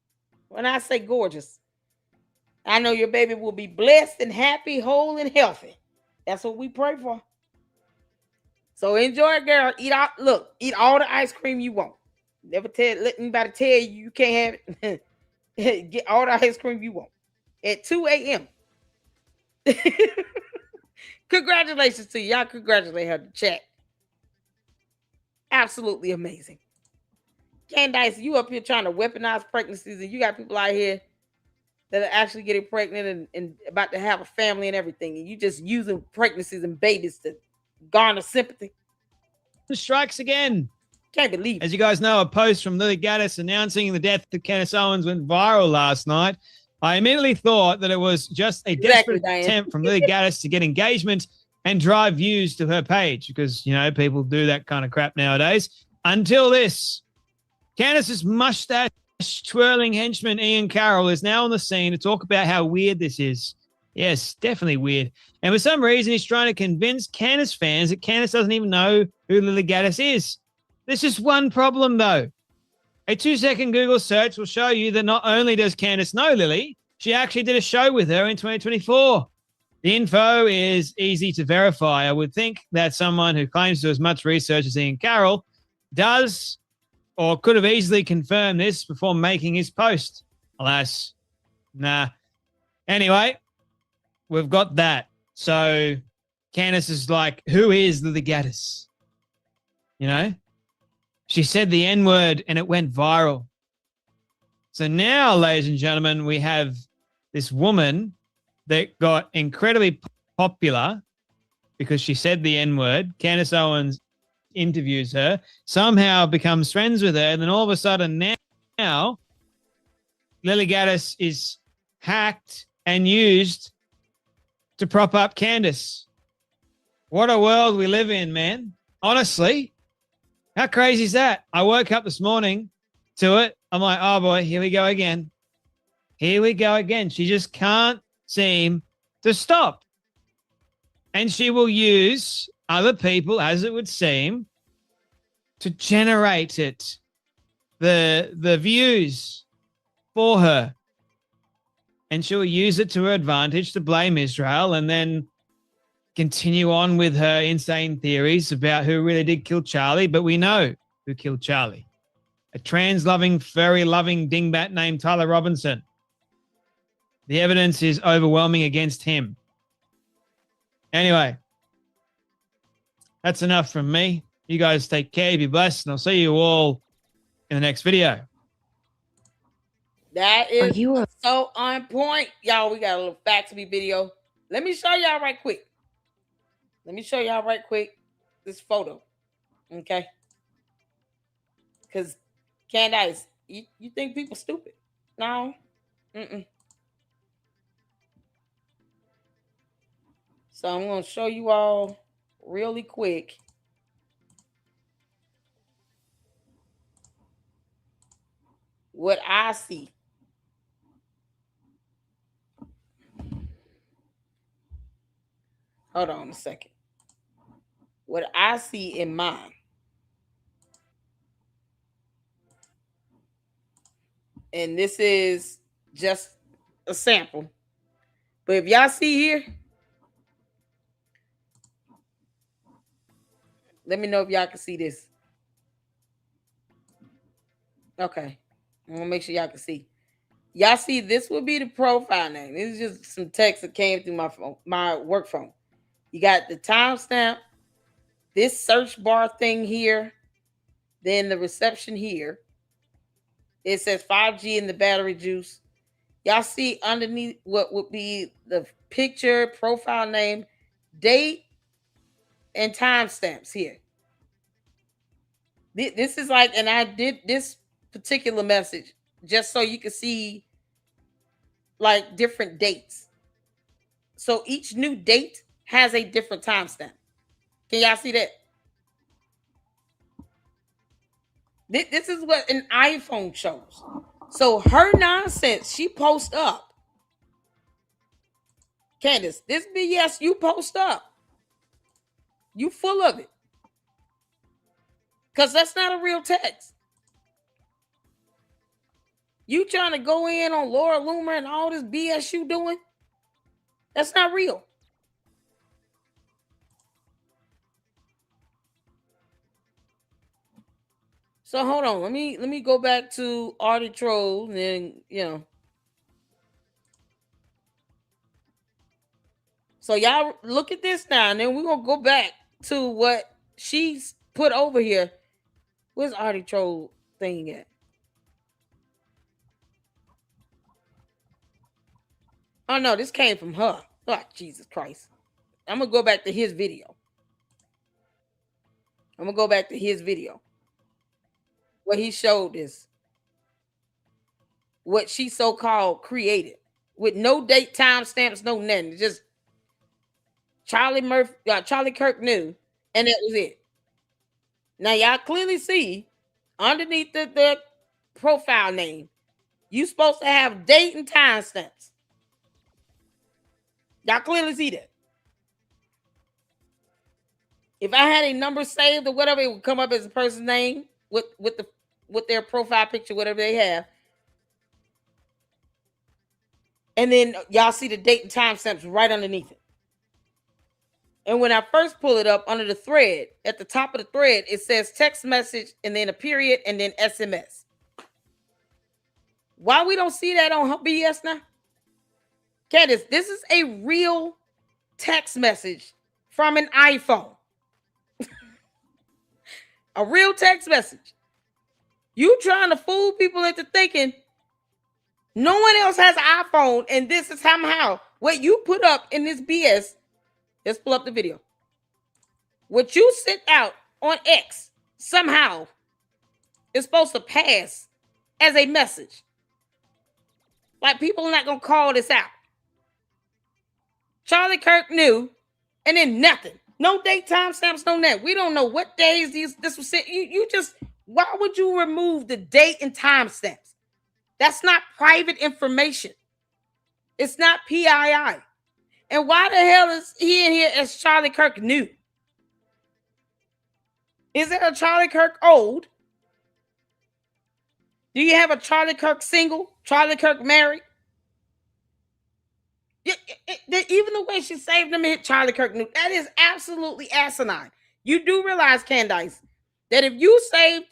When I say gorgeous, I know your baby will be blessed and happy, whole and healthy. That's what we pray for. So enjoy, girl. Eat all the ice cream you want. Never let anybody tell you can't have it. Get all the ice cream you want at 2 a.m. Congratulations to you. Y'all congratulate her in the chat. Absolutely amazing. Candace, you up here trying to weaponize pregnancies, and you got people out here that are actually getting pregnant and about to have a family and everything, and you just using pregnancies and babies to garner sympathy. Strikes again. Can't believe it. As you guys know, a post from Lily Gaddis announcing the death of Candace Owens went viral last night. I immediately thought that it was just a desperate attempt from Lily Gaddis to get engagement and drive views to her page because, you know, people do that kind of crap nowadays. Until this, Candace's mustache twirling henchman Ian Carroll is now on the scene to talk about how weird this is. Yes, definitely weird. And for some reason, he's trying to convince Candace fans that Candace doesn't even know who Lily Gaddis is. There's just one problem, though. A 2-second Google search will show you that not only does Candace know Lily, she actually did a show with her in 2024. The info is easy to verify. I would think that someone who claims to do as much research as Ian Carroll does or could have easily confirmed this before making his post. Alas, nah. Anyway, we've got that. So Candace is like, who is Lily Gaddis? You know? She said the N-word and it went viral. So now, ladies and gentlemen, we have this woman that got incredibly popular because she said the N-word. Candace Owens interviews her, somehow becomes friends with her, and then all of a sudden now Lily Gaddis is hacked and used to prop up Candace. What a world we live in, man. Honestly, how crazy is that? I woke up this morning to it. I'm like, oh boy, here we go again. Here we go again. She just can't seem to stop. And she will use other people, as it would seem, to generate it, the views for her. And she'll use it to her advantage to blame Israel and then continue on with her insane theories about who really did kill Charlie. But we know who killed Charlie. A trans-loving, furry-loving dingbat named Tyler Robinson. The evidence is overwhelming against him. Anyway, that's enough from me. You guys take care, be blessed, and I'll see you all in the next video. That is so on point. Y'all, we got a little fact to me video. Let me show y'all right quick. This photo. Okay? Because, Candace, you think people stupid? No. So I'm going to show you all really quick what I see. Hold on a second. What I see in mine. And this is just a sample. But if y'all see here, let me know if y'all can see this. Okay. I'm going to make sure y'all can see. Y'all see, this will be the profile name. This is just some text that came through my phone, my work phone. You got the timestamp, this search bar thing here, then the reception here. It says 5G in the battery juice. Y'all see underneath what would be the picture, profile name, date, and timestamps here. This is like, and I did this particular message just so you can see like different dates. So each new date has a different timestamp. Can y'all see that? This is what an iPhone shows. So her nonsense, she posts up. Candace, this BS you post up. You full of it. Because that's not a real text. You trying to go in on Laura Loomer and all this BS you doing? That's not real. So hold on. Let me go back to Artie Troll and then, you know. So y'all look at this now, and then we're gonna go back to what she's put over here. Where's Artie Troll thing at? Oh no, this came from her. Oh, Jesus Christ. I'm gonna go back to his video. Where he showed this. What she so-called created. With no date, time stamps, no nothing. Just Charlie Kirk knew, and that was it. Now y'all clearly see underneath the profile name, you supposed to have date and time stamps. Y'all clearly see that. If I had a number saved or whatever, it would come up as a person's name with their profile picture, whatever they have. And then y'all see the date and time stamps right underneath it. And when I first pull it up under the thread, at the top of the thread, it says text message and then a period and then SMS. Why we don't see that on BS now? Candace, this is a real text message from an iPhone. A real text message. You trying to fool people into thinking no one else has an iPhone and this is somehow what you put up in this BS. Let's pull up the video. What you sent out on X somehow is supposed to pass as a message. Like people are not going to call this out. Charlie Kirk knew, and then nothing. No date, time stamps, no net. We don't know what days this was sent. You just, why would you remove the date and time stamps? That's not private information. It's not PII. And why the hell is he in here as Charlie Kirk new? Is there a Charlie Kirk old? Do you have a Charlie Kirk single? Charlie Kirk married? Even the way she saved him hit Charlie Kirk new. That is absolutely asinine. You do realize, Candace, that if you saved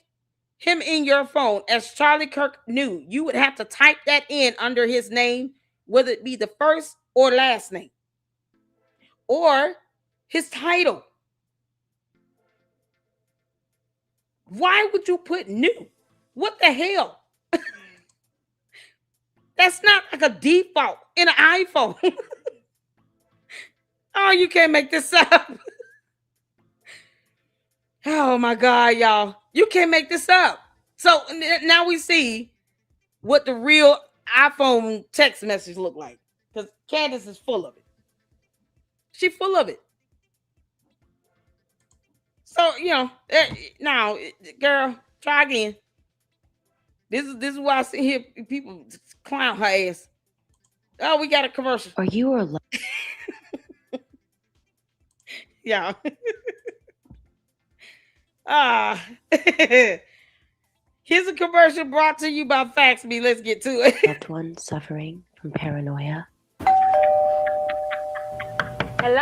him in your phone as Charlie Kirk new, you would have to type that in under his name, whether it be the first or last name. Or his title. Why would you put new? What the hell? That's not like a default in an iPhone. Oh, you can't make this up. Oh my God, y'all. You can't make this up. So now we see what the real iPhone text message look like. Because Candace is full of it. She's full of it. So, now, girl, try again. This is why I see here people clown her ass. Oh, we got a commercial. Are you or yeah. Here's a commercial brought to you by Fax Me. Let's get to it. loved one suffering from paranoia? Hello?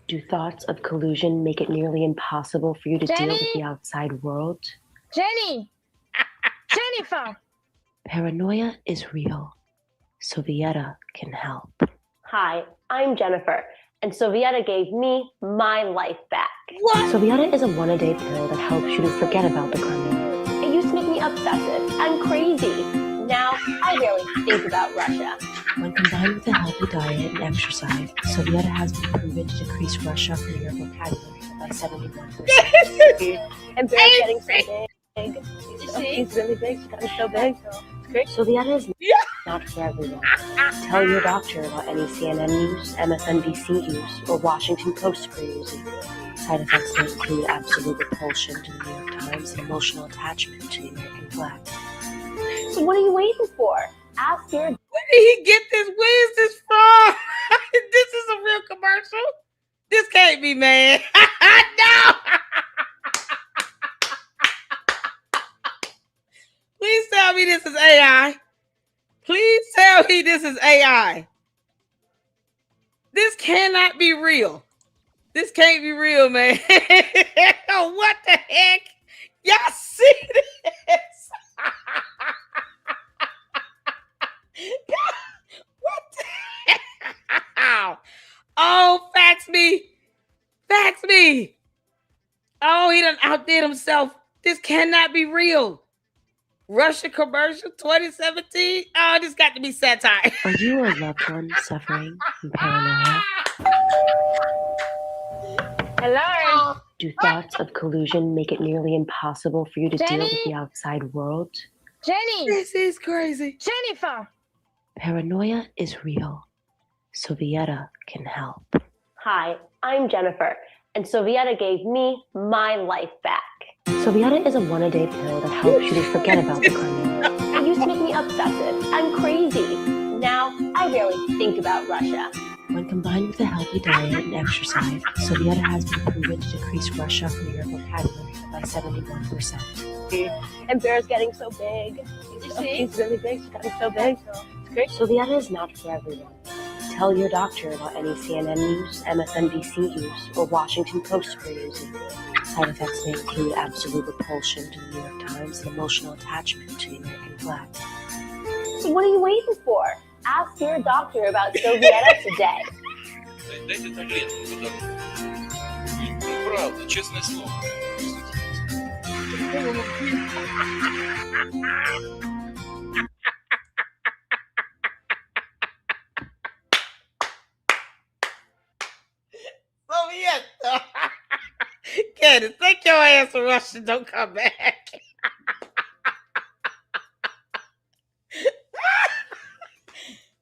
Do thoughts of collusion make it nearly impossible for you to deal with the outside world? Jenny! Jennifer! Paranoia is real. Sovieta can help. Hi, I'm Jennifer, and Sovieta gave me my life back. What? Sovieta is a one-a-day pill that helps you to forget about the Kremlin. It used to make me obsessive and crazy. Now I barely think about Russia. When combined with a healthy diet and exercise, Sovieta has been proven to decrease Russia from your vocabulary by 71%. And Bear's getting so big. He's really big. She's gotten so big. It's great. Sovieta is not for everyone. Tell your doctor about any CNN news, MSNBC news, or Washington Post for using. Side effects may include absolute repulsion to the New York Times and emotional attachment to the American flag. So what are you waiting for? Ask your... Where did he get this? Where is this from? This is a real commercial? This can't be, man. No! Please tell me this is AI. Please tell me this is AI. This cannot be real. This can't be real, man. What the heck? Y'all see this? What the heck? Oh, fax me. Fax me. Oh, he done outdid himself. This cannot be real. Russia commercial 2017. Oh, this got to be satire. Are you or a loved one suffering from paranoia? Hello? Do thoughts of collusion make it nearly impossible for you to deal with the outside world? Jenny! This is crazy. Jennifer! Paranoia is real. Sovieta can help. Hi, I'm Jennifer, and Sovieta gave me my life back. Sovieta is a one-a-day pill that helps you to forget about the Crimea. It used to make me obsessive. I'm crazy. Now, I barely think about Russia. When combined with a healthy diet and exercise, Sovieta has been proven to decrease Russia from your vocabulary by 71%. And Bear's getting so big. He's really big. She's getting so big. It's great. Sovieta is not for everyone. Tell your doctor about any CNN news, MSNBC news, or Washington Post you're using. Side effects may include absolute repulsion to the New York Times and emotional attachment to the American flag. So what are you waiting for? Ask your doctor about Sovieta today. Дайте таблетку, правда, честное слово. Sovieta. Candace, take your ass to Russia. Don't come back.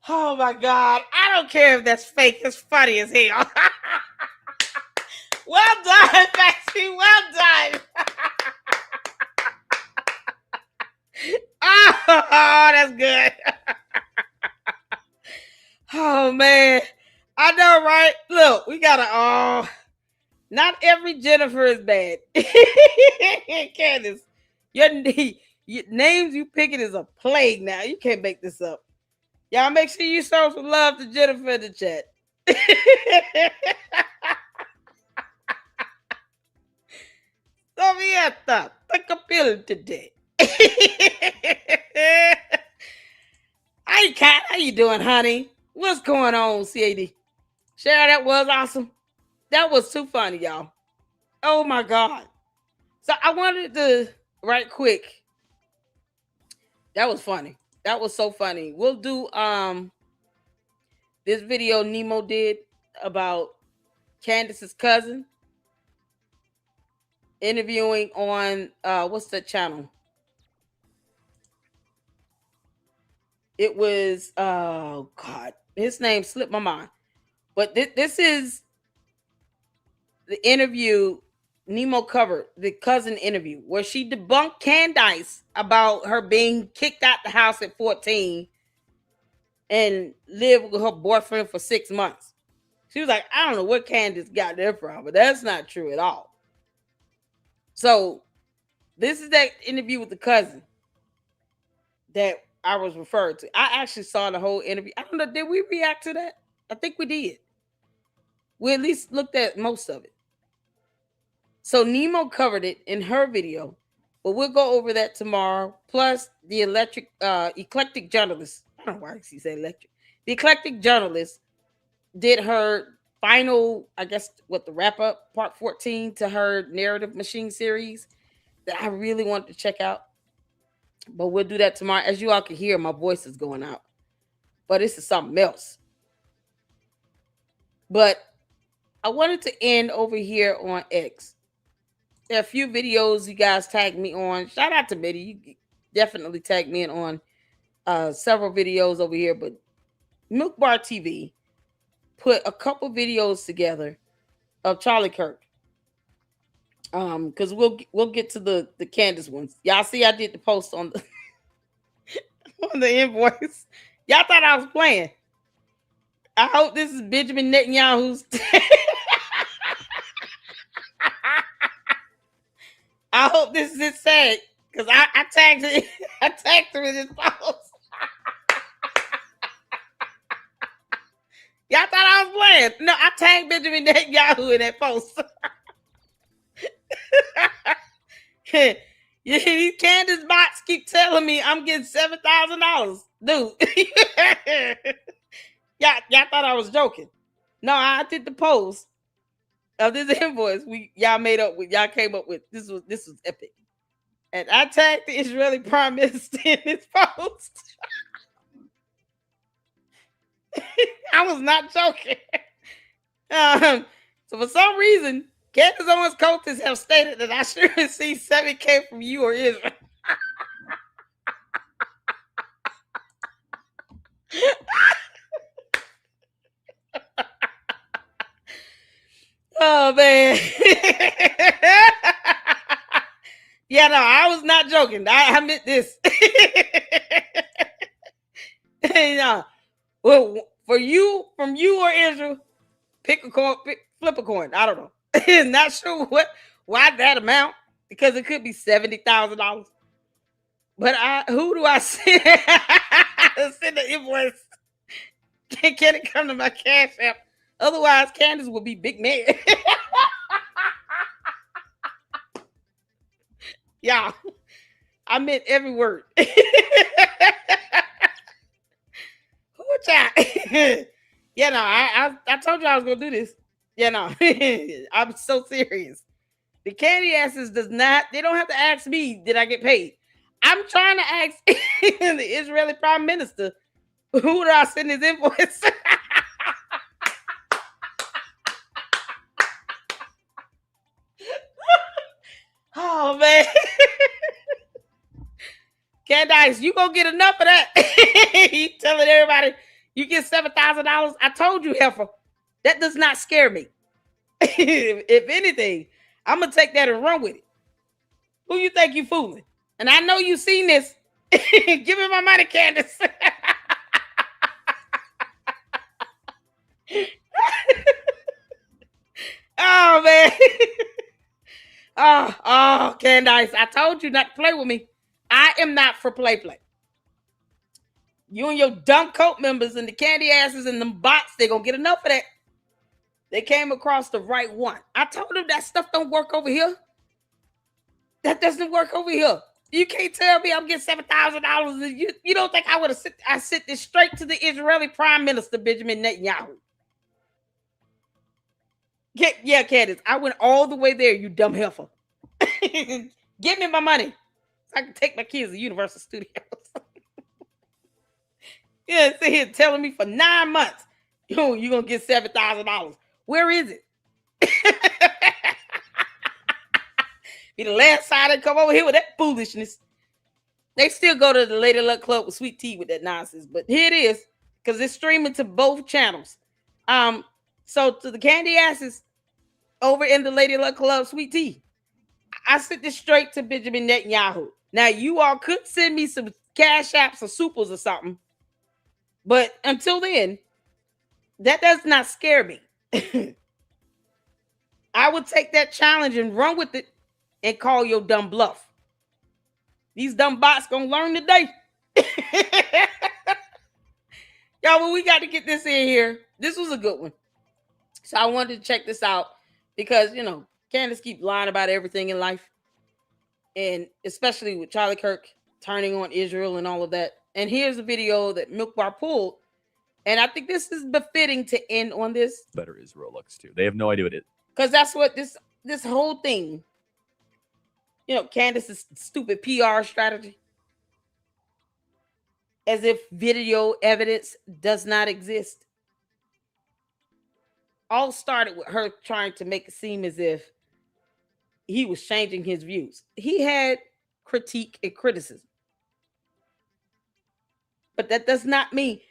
Oh my God. I don't care if that's fake. It's funny as hell. Well done, Maxie. Well done. Oh, that's good. Oh man. I know, right? Look, we gotta not every Jennifer is bad. Candace, your names you picking is a plague now. You can't make this up. Y'all make sure you show some love to Jennifer in the chat. Sovieta, take a pill today. Hey, Kat, how you doing, honey? What's going on, CAD? Share, that was awesome. That was too funny, y'all. Oh my God. So I wanted to, right quick. That was funny. That was so funny. We'll do this video Nemo did about Candace's cousin interviewing on what's the channel? It was oh God, his name slipped my mind. But this is the interview Nemo covered, the cousin interview, where she debunked Candace about her being kicked out the house at 14 and lived with her boyfriend for 6 months. She was like, I don't know where Candace got that from, but that's not true at all. So this is that interview with the cousin that I was referred to. I actually saw the whole interview. I don't know, did we react to that? I think we did. We at least looked at most of it. So Nemo covered it in her video, but we'll go over that tomorrow. Plus the eclectic journalist. I don't know why she said electric. The eclectic journalist did her final, I guess, the wrap up part 14 to her narrative machine series that I really wanted to check out. But we'll do that tomorrow. As you all can hear, my voice is going out. But this is something else. But I wanted to end over here on X. There are a few videos you guys tagged me on. Shout out to Mitty. You definitely tagged me in on several videos over here. But Milk Bar TV put a couple videos together of Charlie Kirk. Because we'll get to the Candace ones. Y'all see I did the post on the on the invoice. Y'all thought I was playing. I hope this is Benjamin Netanyahu's. I hope this is his tag. Because I tagged it. I tagged him in his post. Y'all thought I was playing. No, I tagged Benjamin Netanyahu in that post. These Candace bots keep telling me I'm getting $7,000. Dude. Y'all thought I was joking. No, I did the post of this invoice. Y'all came up with. This was epic. And I tagged the Israeli Prime Minister in this post. I was not joking. So for some reason, Candace Owens coaches have stated that I should receive $7,000 from you or Israel. Oh man. Yeah, no, I was not joking. I meant this. No. Well, from you or Israel, pick a coin, flip a coin. I don't know. Not sure why that amount, because it could be $70,000. But who do I send? Send the invoice. Can it come to my Cash App? Otherwise, Candace will be big mad. Yeah, I meant every word. Who y'all? Yeah, no, I told you I was gonna do this. Yeah, no, I'm so serious. The candy asses they don't have to ask me, did I get paid? I'm trying to ask the Israeli Prime Minister, who do I send his invoice? Oh man. Candace, you gonna get enough of that. You telling everybody you get $7,000. I told you, heifer, that does not scare me. If anything, I'm gonna take that and run with it. Who you think you fooling? And I know you seen this. Give me my money, Candace. Oh man. Oh, Candace, I told you not to play with me. I am not for play. You and your dumb cult members and the candy asses and them bots, they're gonna get enough of that. They came across the right one. I told them that stuff don't work over here. That doesn't work over here. You can't tell me I'm getting $7,000. You don't think I would have sent this straight to the Israeli Prime Minister, Benjamin Netanyahu. Yeah, Candace, I went all the way there, you dumb heifer. Give me my money so I can take my kids to Universal Studios. Yeah, sit here telling me for 9 months, you're going to get $7,000. Where is it? Be the last time they come over here with that foolishness. They still go to the Lady Luck Club with Sweet Tea with that nonsense. But here it is, because it's streaming to both channels. So to the candy asses over in the Lady Luck Club Sweet Tea, I sent this straight to Benjamin Netanyahu. Now, you all could send me some Cash Apps or supers or something. But until then, that does not scare me. I would take that challenge and run with it and call your dumb bluff. These dumb bots gonna learn today. Y'all, well, we got to get this in here. This was a good one. So I wanted to check this out because, Candace keep lying about everything in life. And especially with Charlie Kirk turning on Israel and all of that. And here's a video that Milk Bar pulled. And I think this is befitting to end on this. Better Israel looks too. They have no idea what it is. Because that's what this whole thing, Candace's stupid PR strategy. As if video evidence does not exist. All started with her trying to make it seem as if he was changing his views. He had critique and criticism. But that does not mean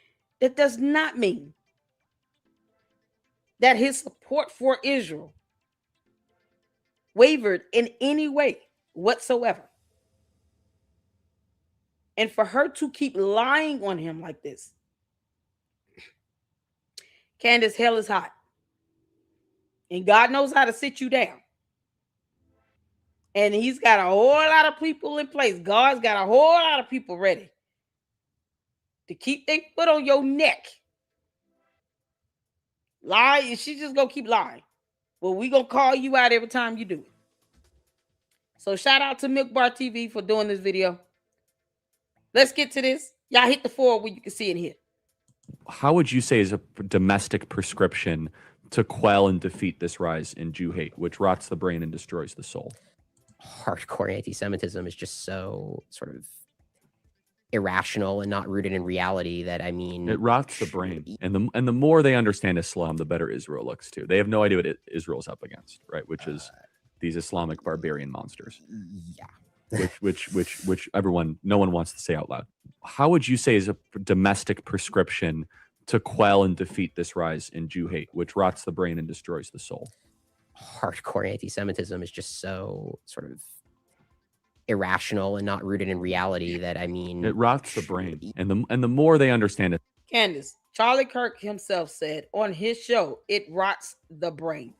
that his support for Israel wavered in any way whatsoever. And for her to keep lying on him like this, Candace, hell is hot. And God knows how to sit you down. And he's got a whole lot of people in place. God's got a whole lot of people ready to keep their foot on your neck. Lie, and she's just gonna keep lying. Well, we gonna call you out every time you do it. So shout out to Milk Bar TV for doing this video. Let's get to this. Y'all hit the 4 where you can see it here. How would you say is a domestic prescription to quell and defeat this rise in Jew hate, which rots the brain and destroys the soul? hardcore anti-Semitism is just so sort of irrational and not rooted in reality that, I mean, it rots the brain. And the more they understand Islam, the better Israel looks too. They have no idea what Israel's up against, right? Which is these Islamic barbarian monsters. Yeah. which no one wants to say out loud. How would you say is a domestic prescription to quell and defeat this rise in Jew hate, which rots the brain and destroys the soul? Hardcore anti-Semitism is just so sort of irrational and not rooted in reality that, I mean, it rots the brain. And the more they understand it. Candace, Charlie Kirk himself said on his show, it rots the brain.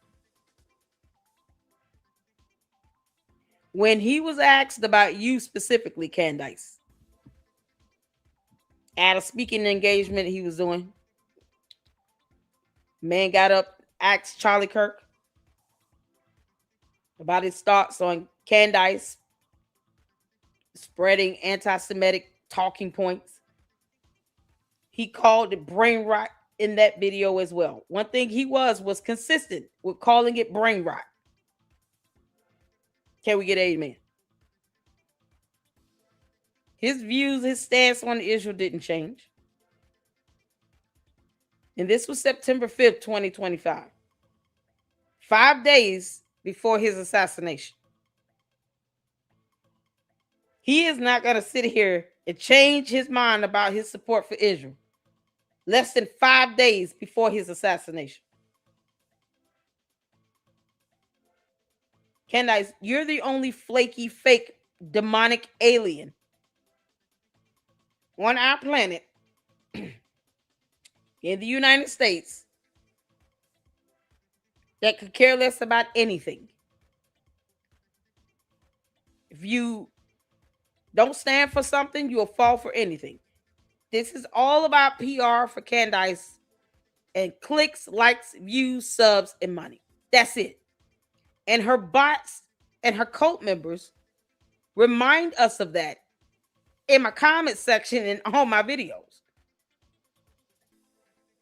When he was asked about you specifically, Candace, at a speaking engagement he was doing, man got up, asked Charlie Kirk about his thoughts on Candace spreading anti-Semitic talking points. He called it brain rot in that video as well. One thing he was consistent with calling it brain rot. Can we get amen? His views, his stance on Israel didn't change. And this was September 5th, 2025. 5 days before his assassination. He is not going to sit here and change his mind about his support for Israel less than 5 days before his assassination. Candace, you're the only flaky, fake, demonic alien on our planet in the United States that could care less about anything. If you don't stand for something, you'll fall for anything. This is all about PR for Candace and clicks, likes, views, subs, and money. That's it. And her bots and her cult members remind us of that in my comment section and all my videos.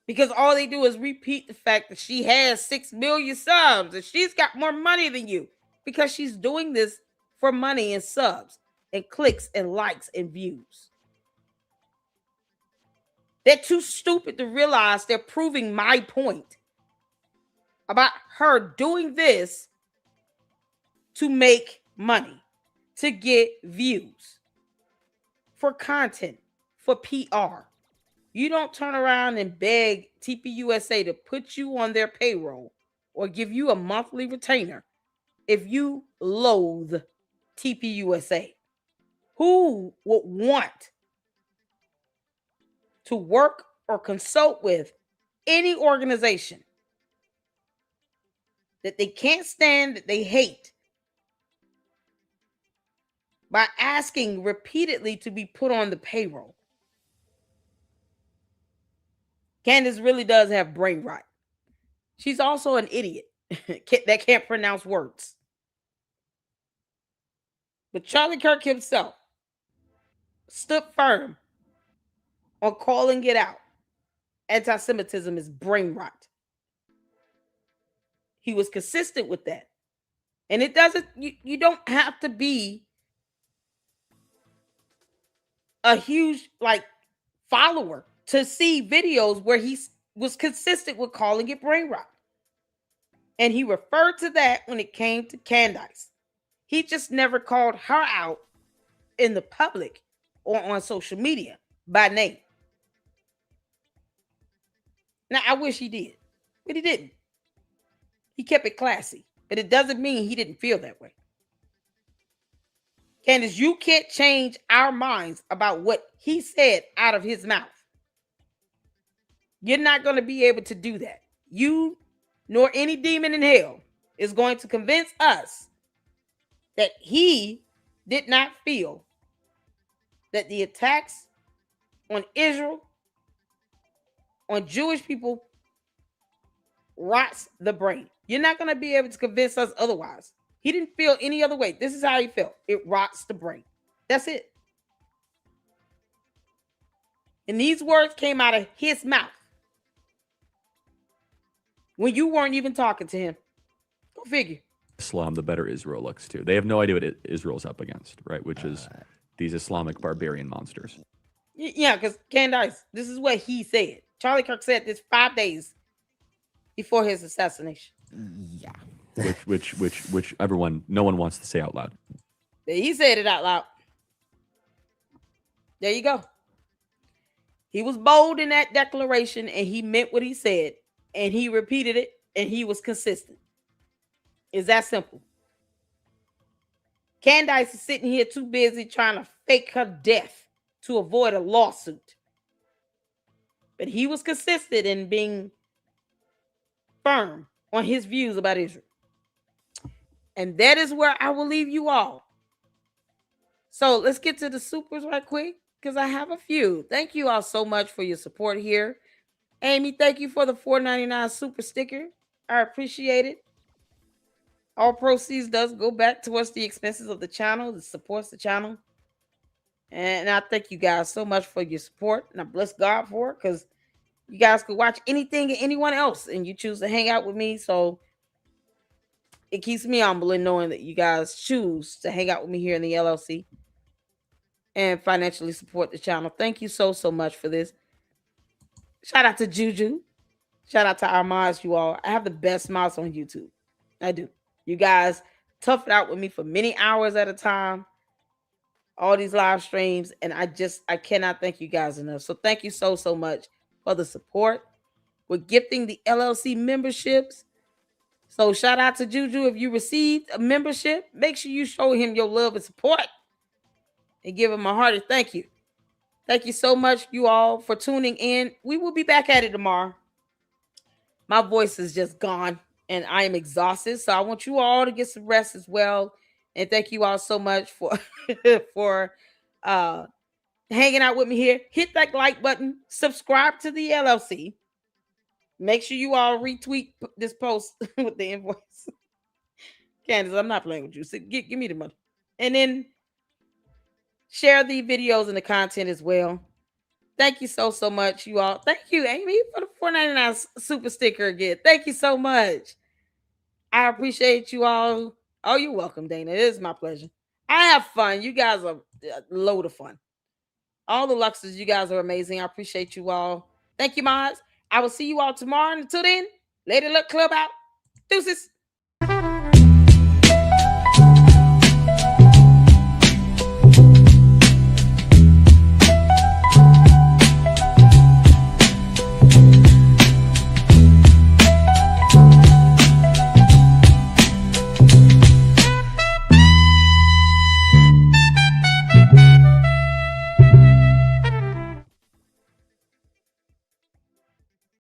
Because all they do is repeat the fact that she has 6 million subs and she's got more money than you because she's doing this for money and subs and clicks and likes and views. They're too stupid to realize they're proving my point about her doing this to make money, to get views, for content, for PR. You don't turn around and beg TPUSA to put you on their payroll or give you a monthly retainer if you loathe TPUSA. Who would want to work or consult with any organization that they can't stand, that they hate, by asking repeatedly to be put on the payroll? Candace really does have brain rot. She's also an idiot that can't pronounce words. But Charlie Kirk himself stood firm on calling it out. Anti-Semitism is brain rot. He was consistent with that. And it doesn't, you don't have to be a huge follower to see videos where he was consistent with calling it brain rot. And he referred to that when it came to Candace. He just never called her out in the public or on social media by name. Now, I wish he did, but he didn't. He kept it classy, but it doesn't mean he didn't feel that way. Candace, you can't change our minds about what he said out of his mouth. You're not going to be able to do that. You nor any demon in hell is going to convince us that he did not feel that the attacks on Israel, on Jewish people, rots the brain. You're not going to be able to convince us otherwise. He didn't feel any other way. This is how he felt. It rots the brain. That's it. And these words came out of his mouth when you weren't even talking to him. Go figure. Islam, the better Israel looks too. They have no idea what Israel's up against, right? Which is these Islamic barbarian monsters. Yeah, because Candace, this is what he said. Charlie Kirk said this 5 days before his assassination. Yeah. which everyone, no one wants to say out loud. He said it out loud. There you go. He was bold in that declaration and he meant what he said and he repeated it and he was consistent. It's that simple. Candace is sitting here too busy trying to fake her death to avoid a lawsuit. But he was consistent in being firm on his views about Israel. And that is where I will leave you all. So let's get to the supers right quick because I have a few. Thank you all so much for your support here. Amy, thank you for the $4.99 super sticker. I appreciate it. All proceeds does go back towards the expenses of the channel. That supports the channel. And I thank you guys so much for your support. And I bless God for it because you guys could watch anything and anyone else and you choose to hang out with me. So it keeps me humble in knowing that you guys choose to hang out with me here in the LLC and financially support the channel. Thank you so much for this. Shout out to Juju. Shout out to our mods, you all. I have the best mods on YouTube. I do. You guys tough it out with me for many hours at a time. All these live streams. And I cannot thank you guys enough. So thank you so much for the support. We're gifting the LLC memberships. So shout out to Juju. If you received a membership, make sure you show him your love and support and give him a hearty thank you. Thank you so much, you all, for tuning in. We will be back at it tomorrow. My voice is just gone and I am exhausted. So I want you all to get some rest as well. And thank you all so much for hanging out with me here. Hit that like button. Subscribe to the LLC. Make sure you all retweet this post with the invoice. Candace, I'm not playing with you. So give me the money. And then share the videos and the content as well. Thank you so much, you all. Thank you, Amy, for the $4.99 super sticker again. Thank you so much. I appreciate you all. Oh, you're welcome, Dana. It is my pleasure. I have fun. You guys are a load of fun. All the Luxers, you guys are amazing. I appreciate you all. Thank you, mods. I will see you all tomorrow. And until then, Lady Luck Club out. Deuces.